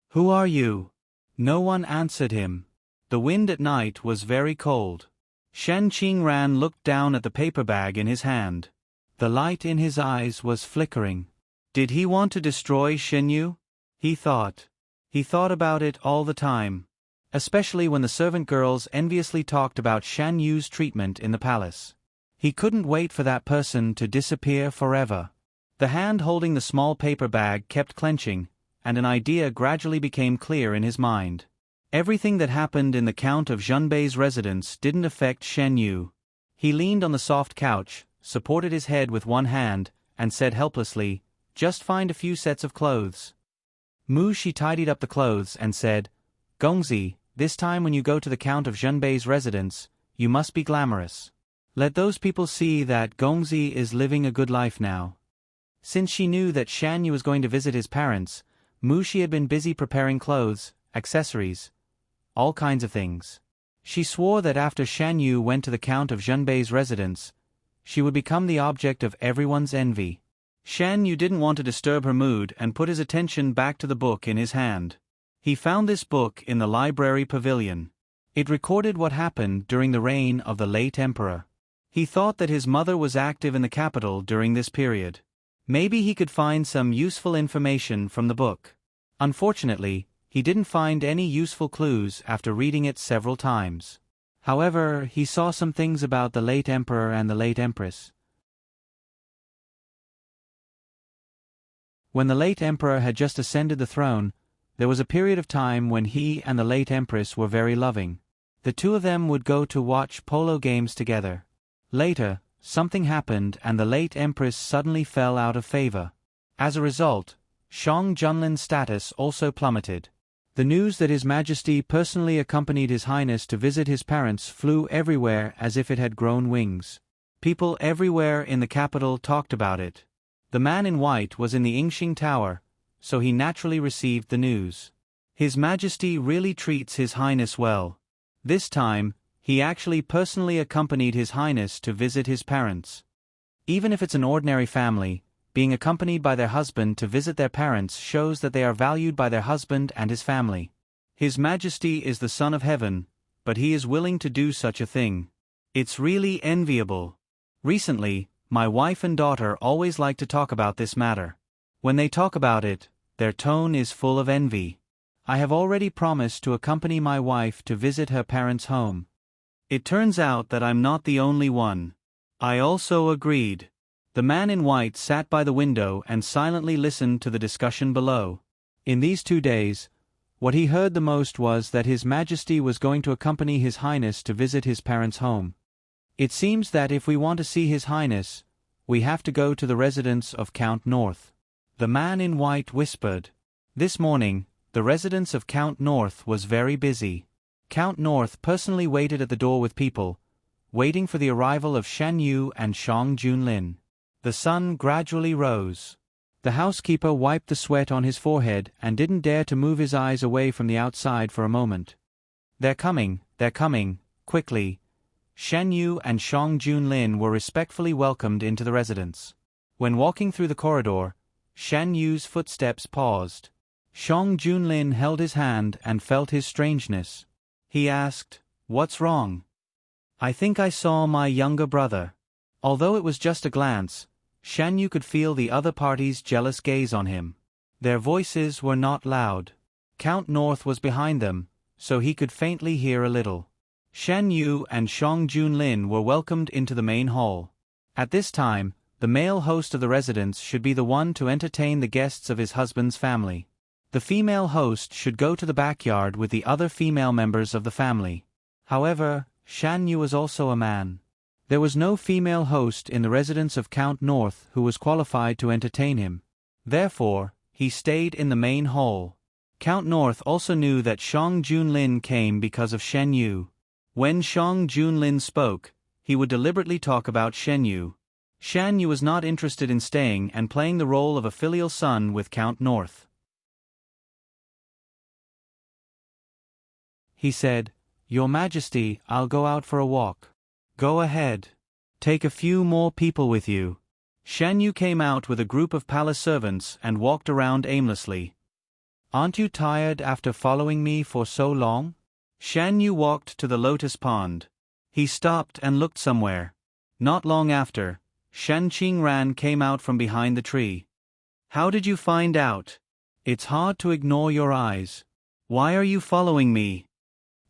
"Who are you?" No one answered him. The wind at night was very cold. Shan Qingran looked down at the paper bag in his hand. The light in his eyes was flickering. Did he want to destroy Shen Yu? He thought. He thought about it all the time. especially when the servant girls enviously talked about Shan Yu's treatment in the palace. He couldn't wait for that person to disappear forever. The hand holding the small paper bag kept clenching, and an idea gradually became clear in his mind. Everything that happened in the Count of Zhenbei's residence didn't affect Shan Yu. He leaned on the soft couch, supported his head with one hand, and said helplessly, "Just find a few sets of clothes." Mu Shi tidied up the clothes and said, "Gongzi, this time when you go to the Count of Zhenbei's residence, you must be glamorous. Let those people see that Gongzi is living a good life now." Since she knew that Shan Yu was going to visit his parents, Mu Shi had been busy preparing clothes, accessories, all kinds of things. She swore that after Shan Yu went to the Count of Zhenbei's residence, she would become the object of everyone's envy. Shan Yu didn't want to disturb her mood and put his attention back to the book in his hand. He found this book in the library pavilion. It recorded what happened during the reign of the late emperor. He thought that his mother was active in the capital during this period. Maybe he could find some useful information from the book. Unfortunately, he didn't find any useful clues after reading it several times. However, he saw some things about the late emperor and the late empress. When the late emperor had just ascended the throne, there was a period of time when he and the late empress were very loving. The two of them would go to watch polo games together. Later, something happened and the late empress suddenly fell out of favor. As a result, Shang Junlin's status also plummeted. The news that His Majesty personally accompanied His Highness to visit his parents flew everywhere as if it had grown wings. People everywhere in the capital talked about it. The man in white was in the Yingxing Tower, so he naturally received the news. His Majesty really treats His Highness well. This time, he actually personally accompanied His Highness to visit his parents. Even if it's an ordinary family, being accompanied by their husband to visit their parents shows that they are valued by their husband and his family. His Majesty is the Son of Heaven, but he is willing to do such a thing. It's really enviable. Recently, my wife and daughter always like to talk about this matter. When they talk about it, their tone is full of envy. I have already promised to accompany my wife to visit her parents' home. It turns out that I'm not the only one. I also agreed. The man in white sat by the window and silently listened to the discussion below. In these 2 days, what he heard the most was that His Majesty was going to accompany His Highness to visit his parents' home. It seems that if we want to see His Highness, we have to go to the residence of Count North. The man in white whispered. This morning, the residence of Count North was very busy. Count North personally waited at the door with people, waiting for the arrival of Shan Yu and Shang Junlin. The sun gradually rose. The housekeeper wiped the sweat on his forehead and didn't dare to move his eyes away from the outside for a moment. They're coming, quickly. Shan Yu and Shang Junlin were respectfully welcomed into the residence. When walking through the corridor, Shan Yu's footsteps paused. Shang Junlin held his hand and felt his strangeness. He asked, "What's wrong?" "I think I saw my younger brother." Although it was just a glance, Shan Yu could feel the other party's jealous gaze on him. Their voices were not loud. Count North was behind them, so he could faintly hear a little. Shan Yu and Shang Junlin were welcomed into the main hall. At this time, the male host of the residence should be the one to entertain the guests of his husband's family. The female host should go to the backyard with the other female members of the family. However, Shan Yu was also a man. There was no female host in the residence of Count North who was qualified to entertain him. Therefore, he stayed in the main hall. Count North also knew that Shang Junlin came because of Shen Yu. When Shang Junlin spoke, he would deliberately talk about Shen Yu. Shan Yu was not interested in staying and playing the role of a filial son with Count North. He said, "Your Majesty, I'll go out for a walk." "Go ahead. Take a few more people with you." Shan Yu came out with a group of palace servants and walked around aimlessly. "Aren't you tired after following me for so long?" Shan Yu walked to the lotus pond. He stopped and looked somewhere. Not long after, Shan Qingran came out from behind the tree. "How did you find out? It's hard to ignore your eyes. Why are you following me?"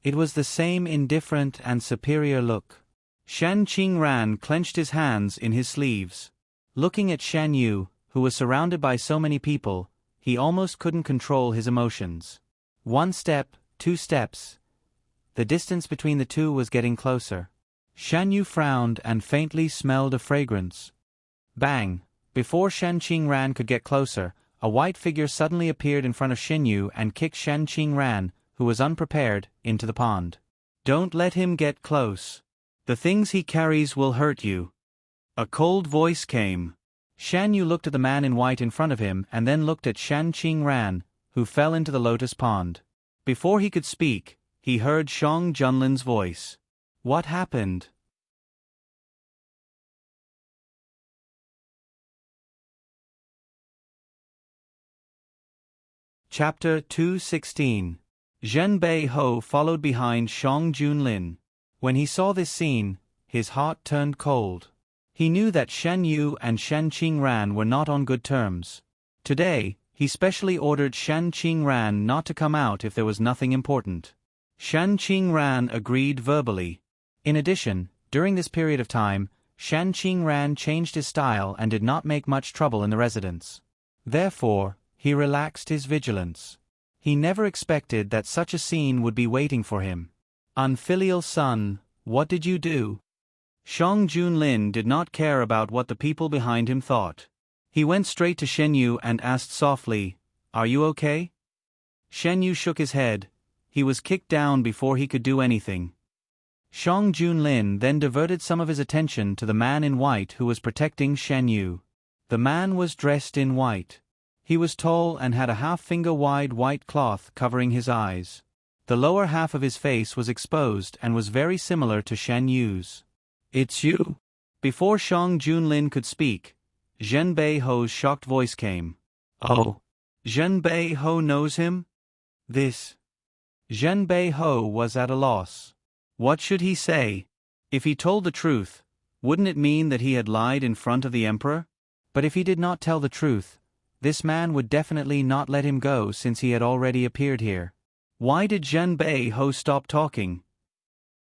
It was the same indifferent and superior look. Shan Qingran clenched his hands in his sleeves. Looking at Shan Yu, who was surrounded by so many people, he almost couldn't control his emotions. 1 step, 2 steps. The distance between the two was getting closer. Shan Yu frowned and faintly smelled a fragrance. Bang! Before Shan Qingran could get closer, a white figure suddenly appeared in front of Shan Yu and kicked Shan Qingran, who was unprepared, into the pond. Don't let him get close. The things he carries will hurt you. A cold voice came. Shan Yu looked at the man in white in front of him and then looked at Shan Qingran, who fell into the lotus pond. Before he could speak, he heard Shang Junlin's voice. What happened? Chapter 216. Zhen Bei Ho followed behind Shang Junlin. When he saw this scene, his heart turned cold. He knew that Shan Yu and Shan Qingran were not on good terms. Today, he specially ordered Shan Qingran not to come out if there was nothing important. Shan Qingran agreed verbally. In addition, during this period of time, Shan Qingran changed his style and did not make much trouble in the residence. Therefore, he relaxed his vigilance. He never expected that such a scene would be waiting for him. Unfilial son, what did you do? Shang Junlin did not care about what the people behind him thought. He went straight to Shen Yu and asked softly, "Are you okay?" Shen Yu shook his head. He was kicked down before he could do anything. Shang Junlin then diverted some of his attention to the man in white who was protecting Shen Yu. The man was dressed in white. He was tall and had a half-finger-wide white cloth covering his eyes. The lower half of his face was exposed and was very similar to Shen Yu's. "It's you?" Before Shang Junlin could speak, Zhen Bei Ho's shocked voice came. "Oh, Zhen Bei Ho knows him?" This. Zhen Bei Ho was at a loss. What should he say? If he told the truth, wouldn't it mean that he had lied in front of the emperor? But if he did not tell the truth, this man would definitely not let him go since he had already appeared here. Why did Zhen Bei Ho stop talking?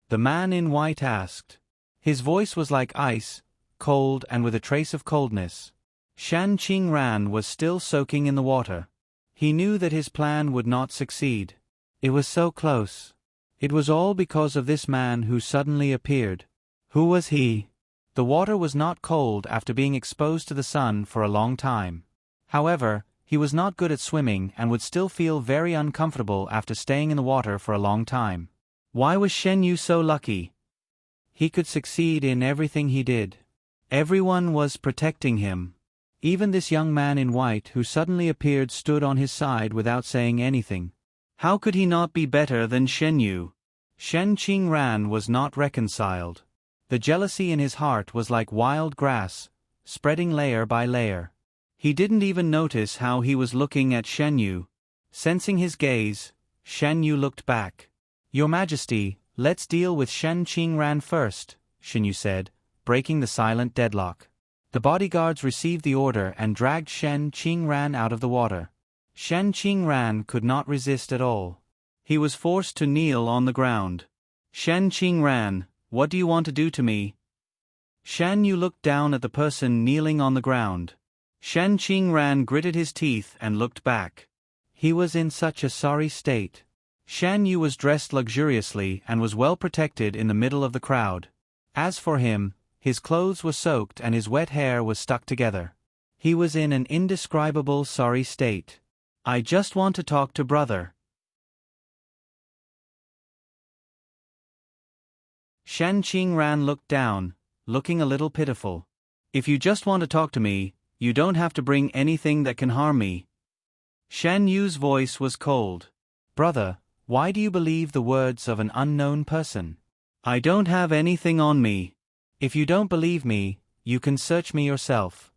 The man in white asked. His voice was like ice, cold and with a trace of coldness. Shan Qingran was still soaking in the water. He knew that his plan would not succeed. It was so close. It was all because of this man who suddenly appeared. Who was he? The water was not cold after being exposed to the sun for a long time. However, he was not good at swimming and would still feel very uncomfortable after staying in the water for a long time. Why was Shen Yu so lucky? He could succeed in everything he did. Everyone was protecting him. Even this young man in white who suddenly appeared stood on his side without saying anything. How could he not be better than Shen Yu? Shen Qingran was not reconciled. The jealousy in his heart was like wild grass, spreading layer by layer. He didn't even notice how he was looking at Shen Yu. Sensing his gaze, Shen Yu looked back. "Your Majesty, let's deal with Shen Qingran first," Shen Yu said, breaking the silent deadlock. The bodyguards received the order and dragged Shen Qingran out of the water. Shen Qingran could not resist at all. He was forced to kneel on the ground. "Shen Qingran, what do you want to do to me?" Shan Yu looked down at the person kneeling on the ground. Shen Qingran gritted his teeth and looked back. He was in such a sorry state. Shan Yu was dressed luxuriously and was well protected in the middle of the crowd. As for him, his clothes were soaked and his wet hair was stuck together. He was in an indescribable sorry state. "I just want to talk to brother." Shen Qingran looked down, looking a little pitiful. "If you just want to talk to me, you don't have to bring anything that can harm me." Shan Yu's voice was cold. "Brother, why do you believe the words of an unknown person?" "I don't have anything on me." "If you don't believe me, you can search me yourself.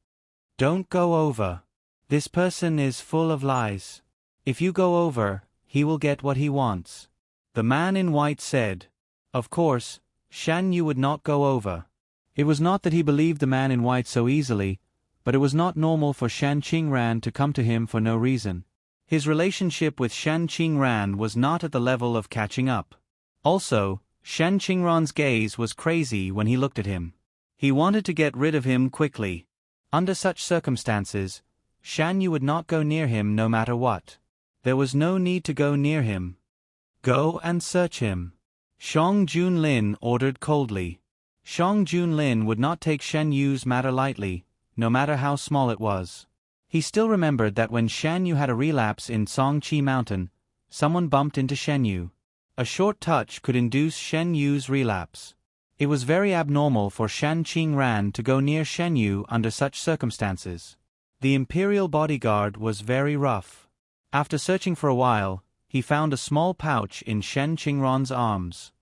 Don't go over. This person is full of lies. If you go over, he will get what he wants." The man in white said. Of course, Shan Yu would not go over. It was not that he believed the man in white so easily, but it was not normal for Shan Qingran to come to him for no reason. His relationship with Shan Qingran was not at the level of catching up. Also, Shen Qingran's gaze was crazy when he looked at him. He wanted to get rid of him quickly. Under such circumstances, Shan Yu would not go near him no matter what. There was no need to go near him. Go and search him. Shang Junlin ordered coldly. Shang Junlin would not take Shen Yu's matter lightly, no matter how small it was. He still remembered that when Shan Yu had a relapse in Songqi Mountain, someone bumped into Shen Yu. A short touch could induce Shen Yu's relapse. It was very abnormal for Shan Qingran to go near Shen Yu under such circumstances. The imperial bodyguard was very rough. After searching for a while, he found a small pouch in Shen Qingran's arms.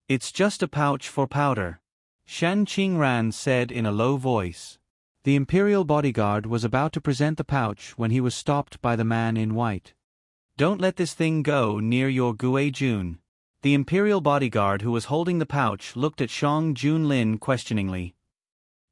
"It's just a pouch for powder," Shen Qingran said in a low voice. The imperial bodyguard was about to present the pouch when he was stopped by the man in white. "Don't let this thing go near your Gue Jun." The imperial bodyguard who was holding the pouch looked at Shang Junlin questioningly.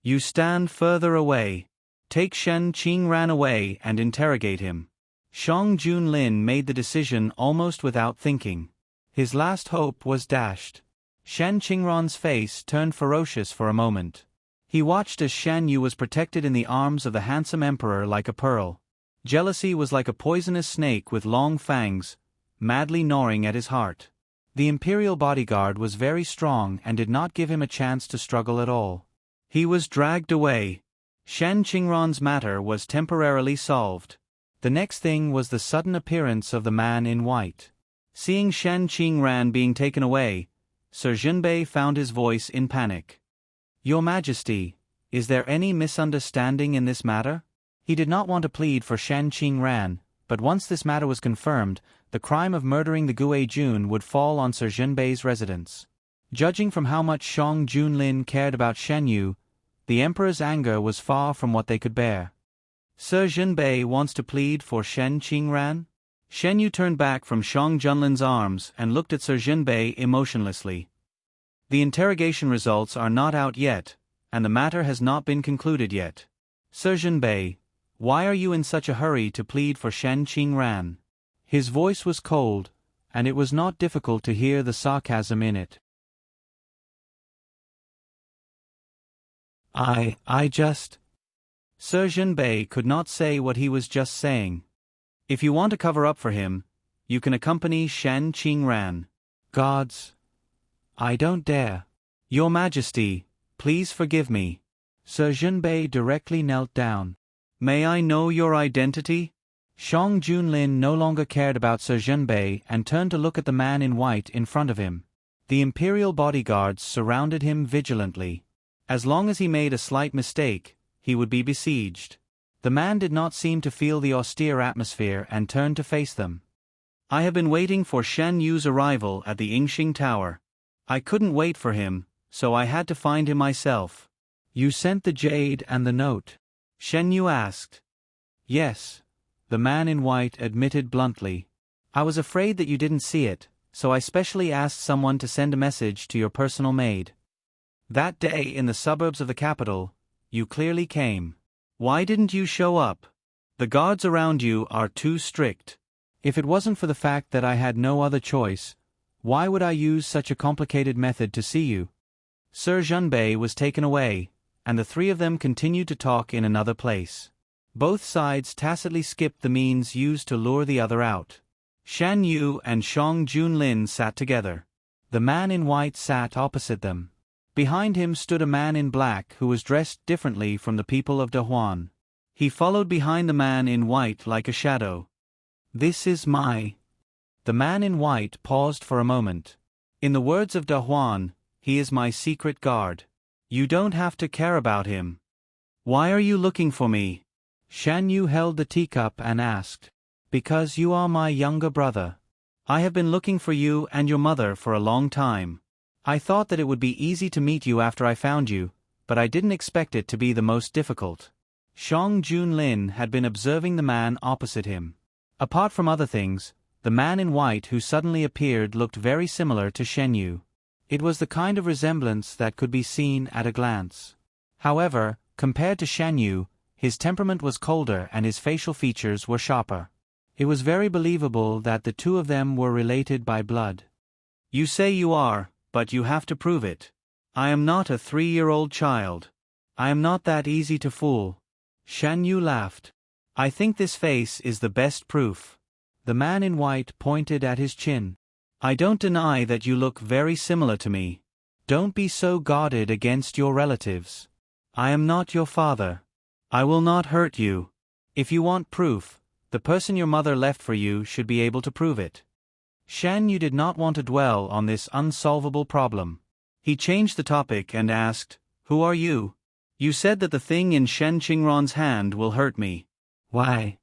"You stand further away. Take Shen Qingran away and interrogate him." Shang Junlin made the decision almost without thinking. His last hope was dashed. Shen Qingran's face turned ferocious for a moment. He watched as Shan Yu was protected in the arms of the handsome emperor like a pearl. Jealousy was like a poisonous snake with long fangs, madly gnawing at his heart. The imperial bodyguard was very strong and did not give him a chance to struggle at all. He was dragged away. Shen Qingran's matter was temporarily solved. The next thing was the sudden appearance of the man in white. Seeing Shen Qingran being taken away, Sir Junbei found his voice in panic. "Your Majesty, is there any misunderstanding in this matter?" He did not want to plead for Shen Qingran, but once this matter was confirmed, the crime of murdering the Gue Jun would fall on Sir Junbei's residence. Judging from how much Shang Junlin cared about Shen Yu, the emperor's anger was far from what they could bear. "Sir Junbei wants to plead for Shen Qingran?" Shen Yu turned back from Shang Junlin's arms and looked at Sir Junbei emotionlessly. "The interrogation results are not out yet, and the matter has not been concluded yet. Sir Junbei, why are you in such a hurry to plead for Shen Qingran?" His voice was cold, and it was not difficult to hear the sarcasm in it. I just... Sir Junbei could not say what he was just saying. "If you want to cover up for him, you can accompany Shen Qingran." "Gods, I don't dare." "Your Majesty, please forgive me." Sir Junbei directly knelt down. "May I know your identity?" Shang Junlin no longer cared about Sir Junbei and turned to look at the man in white in front of him. The imperial bodyguards surrounded him vigilantly. As long as he made a slight mistake, he would be besieged. The man did not seem to feel the austere atmosphere and turned to face them. "I have been waiting for Shen Yu's arrival at the Yingxing Tower. I couldn't wait for him, so I had to find him myself." "You sent the jade and the note?" Shen Yu asked. "Yes," the man in white admitted bluntly. "I was afraid that you didn't see it, so I specially asked someone to send a message to your personal maid. That day in the suburbs of the capital, you clearly came. Why didn't you show up? The guards around you are too strict." "If it wasn't for the fact that I had no other choice, why would I use such a complicated method to see you?" Sir Junbei was taken away, and the three of them continued to talk in another place. Both sides tacitly skipped the means used to lure the other out. Shan Yu and Shang Junlin sat together. The man in white sat opposite them. Behind him stood a man in black who was dressed differently from the people of Dahuan. He followed behind the man in white like a shadow. "This is my..." The man in white paused for a moment. "In the words of Dahuan, he is my secret guard. You don't have to care about him." "Why are you looking for me?" Shan Yu held the teacup and asked. "Because you are my younger brother. I have been looking for you and your mother for a long time. I thought that it would be easy to meet you after I found you, but I didn't expect it to be the most difficult." Shang Junlin had been observing the man opposite him. Apart from other things, the man in white who suddenly appeared looked very similar to Shen Yu. It was the kind of resemblance that could be seen at a glance. However, compared to Shen Yu, his temperament was colder and his facial features were sharper. It was very believable that the two of them were related by blood. You say you are, but you have to prove it. I am not a 3-year-old child. I am not that easy to fool. Shan Yu laughed. I think this face is the best proof. The man in white pointed at his chin. I don't deny that you look very similar to me. Don't be so guarded against your relatives. I am not your father. I will not hurt you. If you want proof, the person your mother left for you should be able to prove it. Shan Yu did not want to dwell on this unsolvable problem. He changed the topic and asked, Who are you? You said that the thing in Shen Qingran's hand will hurt me. Why?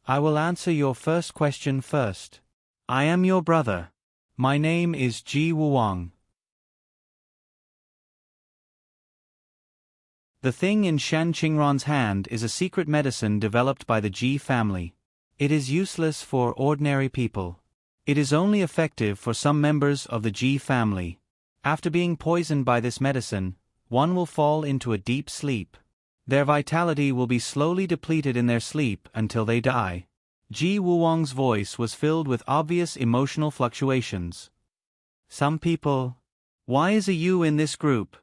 I will answer your first question first. I am your brother. My name is Ji Wuwang. The thing in Shen Qingran's hand is a secret medicine developed by the Ji family. It is useless for ordinary people. It is only effective for some members of the Ji family. After being poisoned by this medicine, one will fall into a deep sleep. Their vitality will be slowly depleted in their sleep until they die. Ji Wuwang's voice was filled with obvious emotional fluctuations. Some people. Why is a you in this group?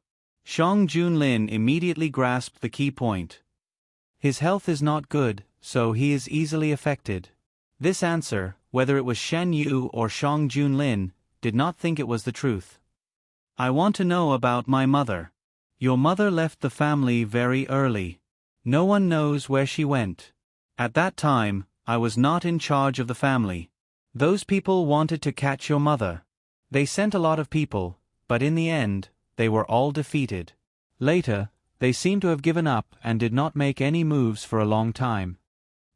Shang Junlin immediately grasped the key point. His health is not good, so he is easily affected. This answer, whether it was Shen Yu or Shang Junlin, did not think it was the truth. I want to know about my mother. Your mother left the family very early. No one knows where she went. At that time, I was not in charge of the family. Those people wanted to catch your mother. They sent a lot of people, but in the end, they were all defeated. Later, they seemed to have given up and did not make any moves for a long time.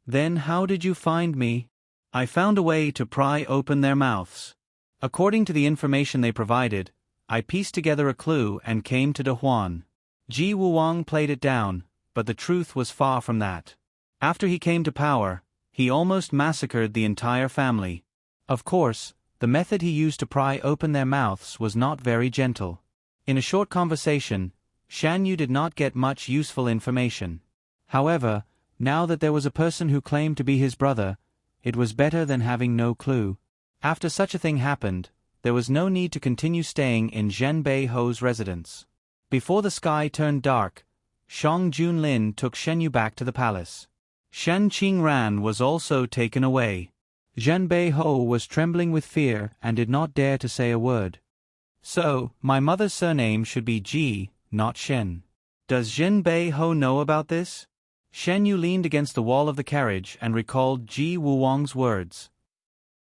Then how did you find me? I found a way to pry open their mouths. According to the information they provided, I pieced together a clue and came to De Huan. Ji Wuwang played it down, but the truth was far from that. After he came to power, he almost massacred the entire family. Of course, the method he used to pry open their mouths was not very gentle. In a short conversation, Shan Yu did not get much useful information. However, now that there was a person who claimed to be his brother, it was better than having no clue. After such a thing happened, there was no need to continue staying in Zhen Bei Ho's residence. Before the sky turned dark, Shang Junlin took Shen Yu back to the palace. Shen Qingran was also taken away. Zhen Bei Ho was trembling with fear and did not dare to say a word. So, my mother's surname should be Ji, not Shen. Does Zhen Bei Ho know about this? Shen Yu leaned against the wall of the carriage and recalled Ji Wuwang's words.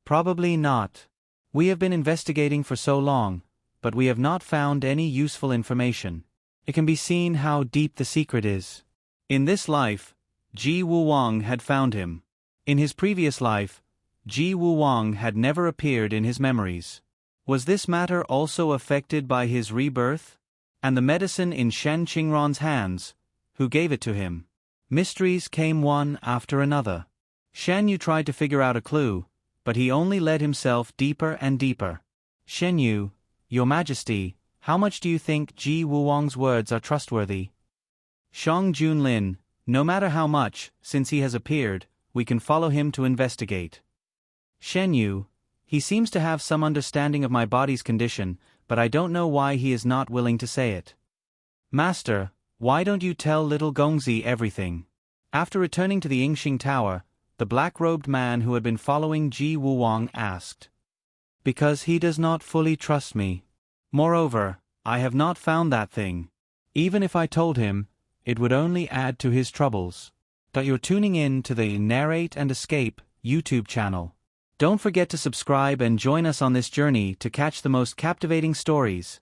Probably not. We have been investigating for so long, but we have not found any useful information. It can be seen how deep the secret is. In this life, Ji Wuwang had found him. In his previous life, Ji Wuwang had never appeared in his memories. Was this matter also affected by his rebirth? And the medicine in Shen Qingran's hands, who gave it to him? Mysteries came one after another. Shan Yu tried to figure out a clue, but he only led himself deeper and deeper. Shen Yu, Your Majesty, how much do you think Ji Wuwang's words are trustworthy? Shang Junlin, no matter how much, since he has appeared, we can follow him to investigate. Shen Yu, he seems to have some understanding of my body's condition, but I don't know why he is not willing to say it. Master, why don't you tell little Gongzi everything? After returning to the Yingxing Tower, the black-robed man who had been following Ji Wuwang asked. Because he does not fully trust me. Moreover, I have not found that thing. Even if I told him, it would only add to his troubles. You're tuning in to the Narrate and Escape YouTube channel. Don't forget to subscribe and join us on this journey to catch the most captivating stories.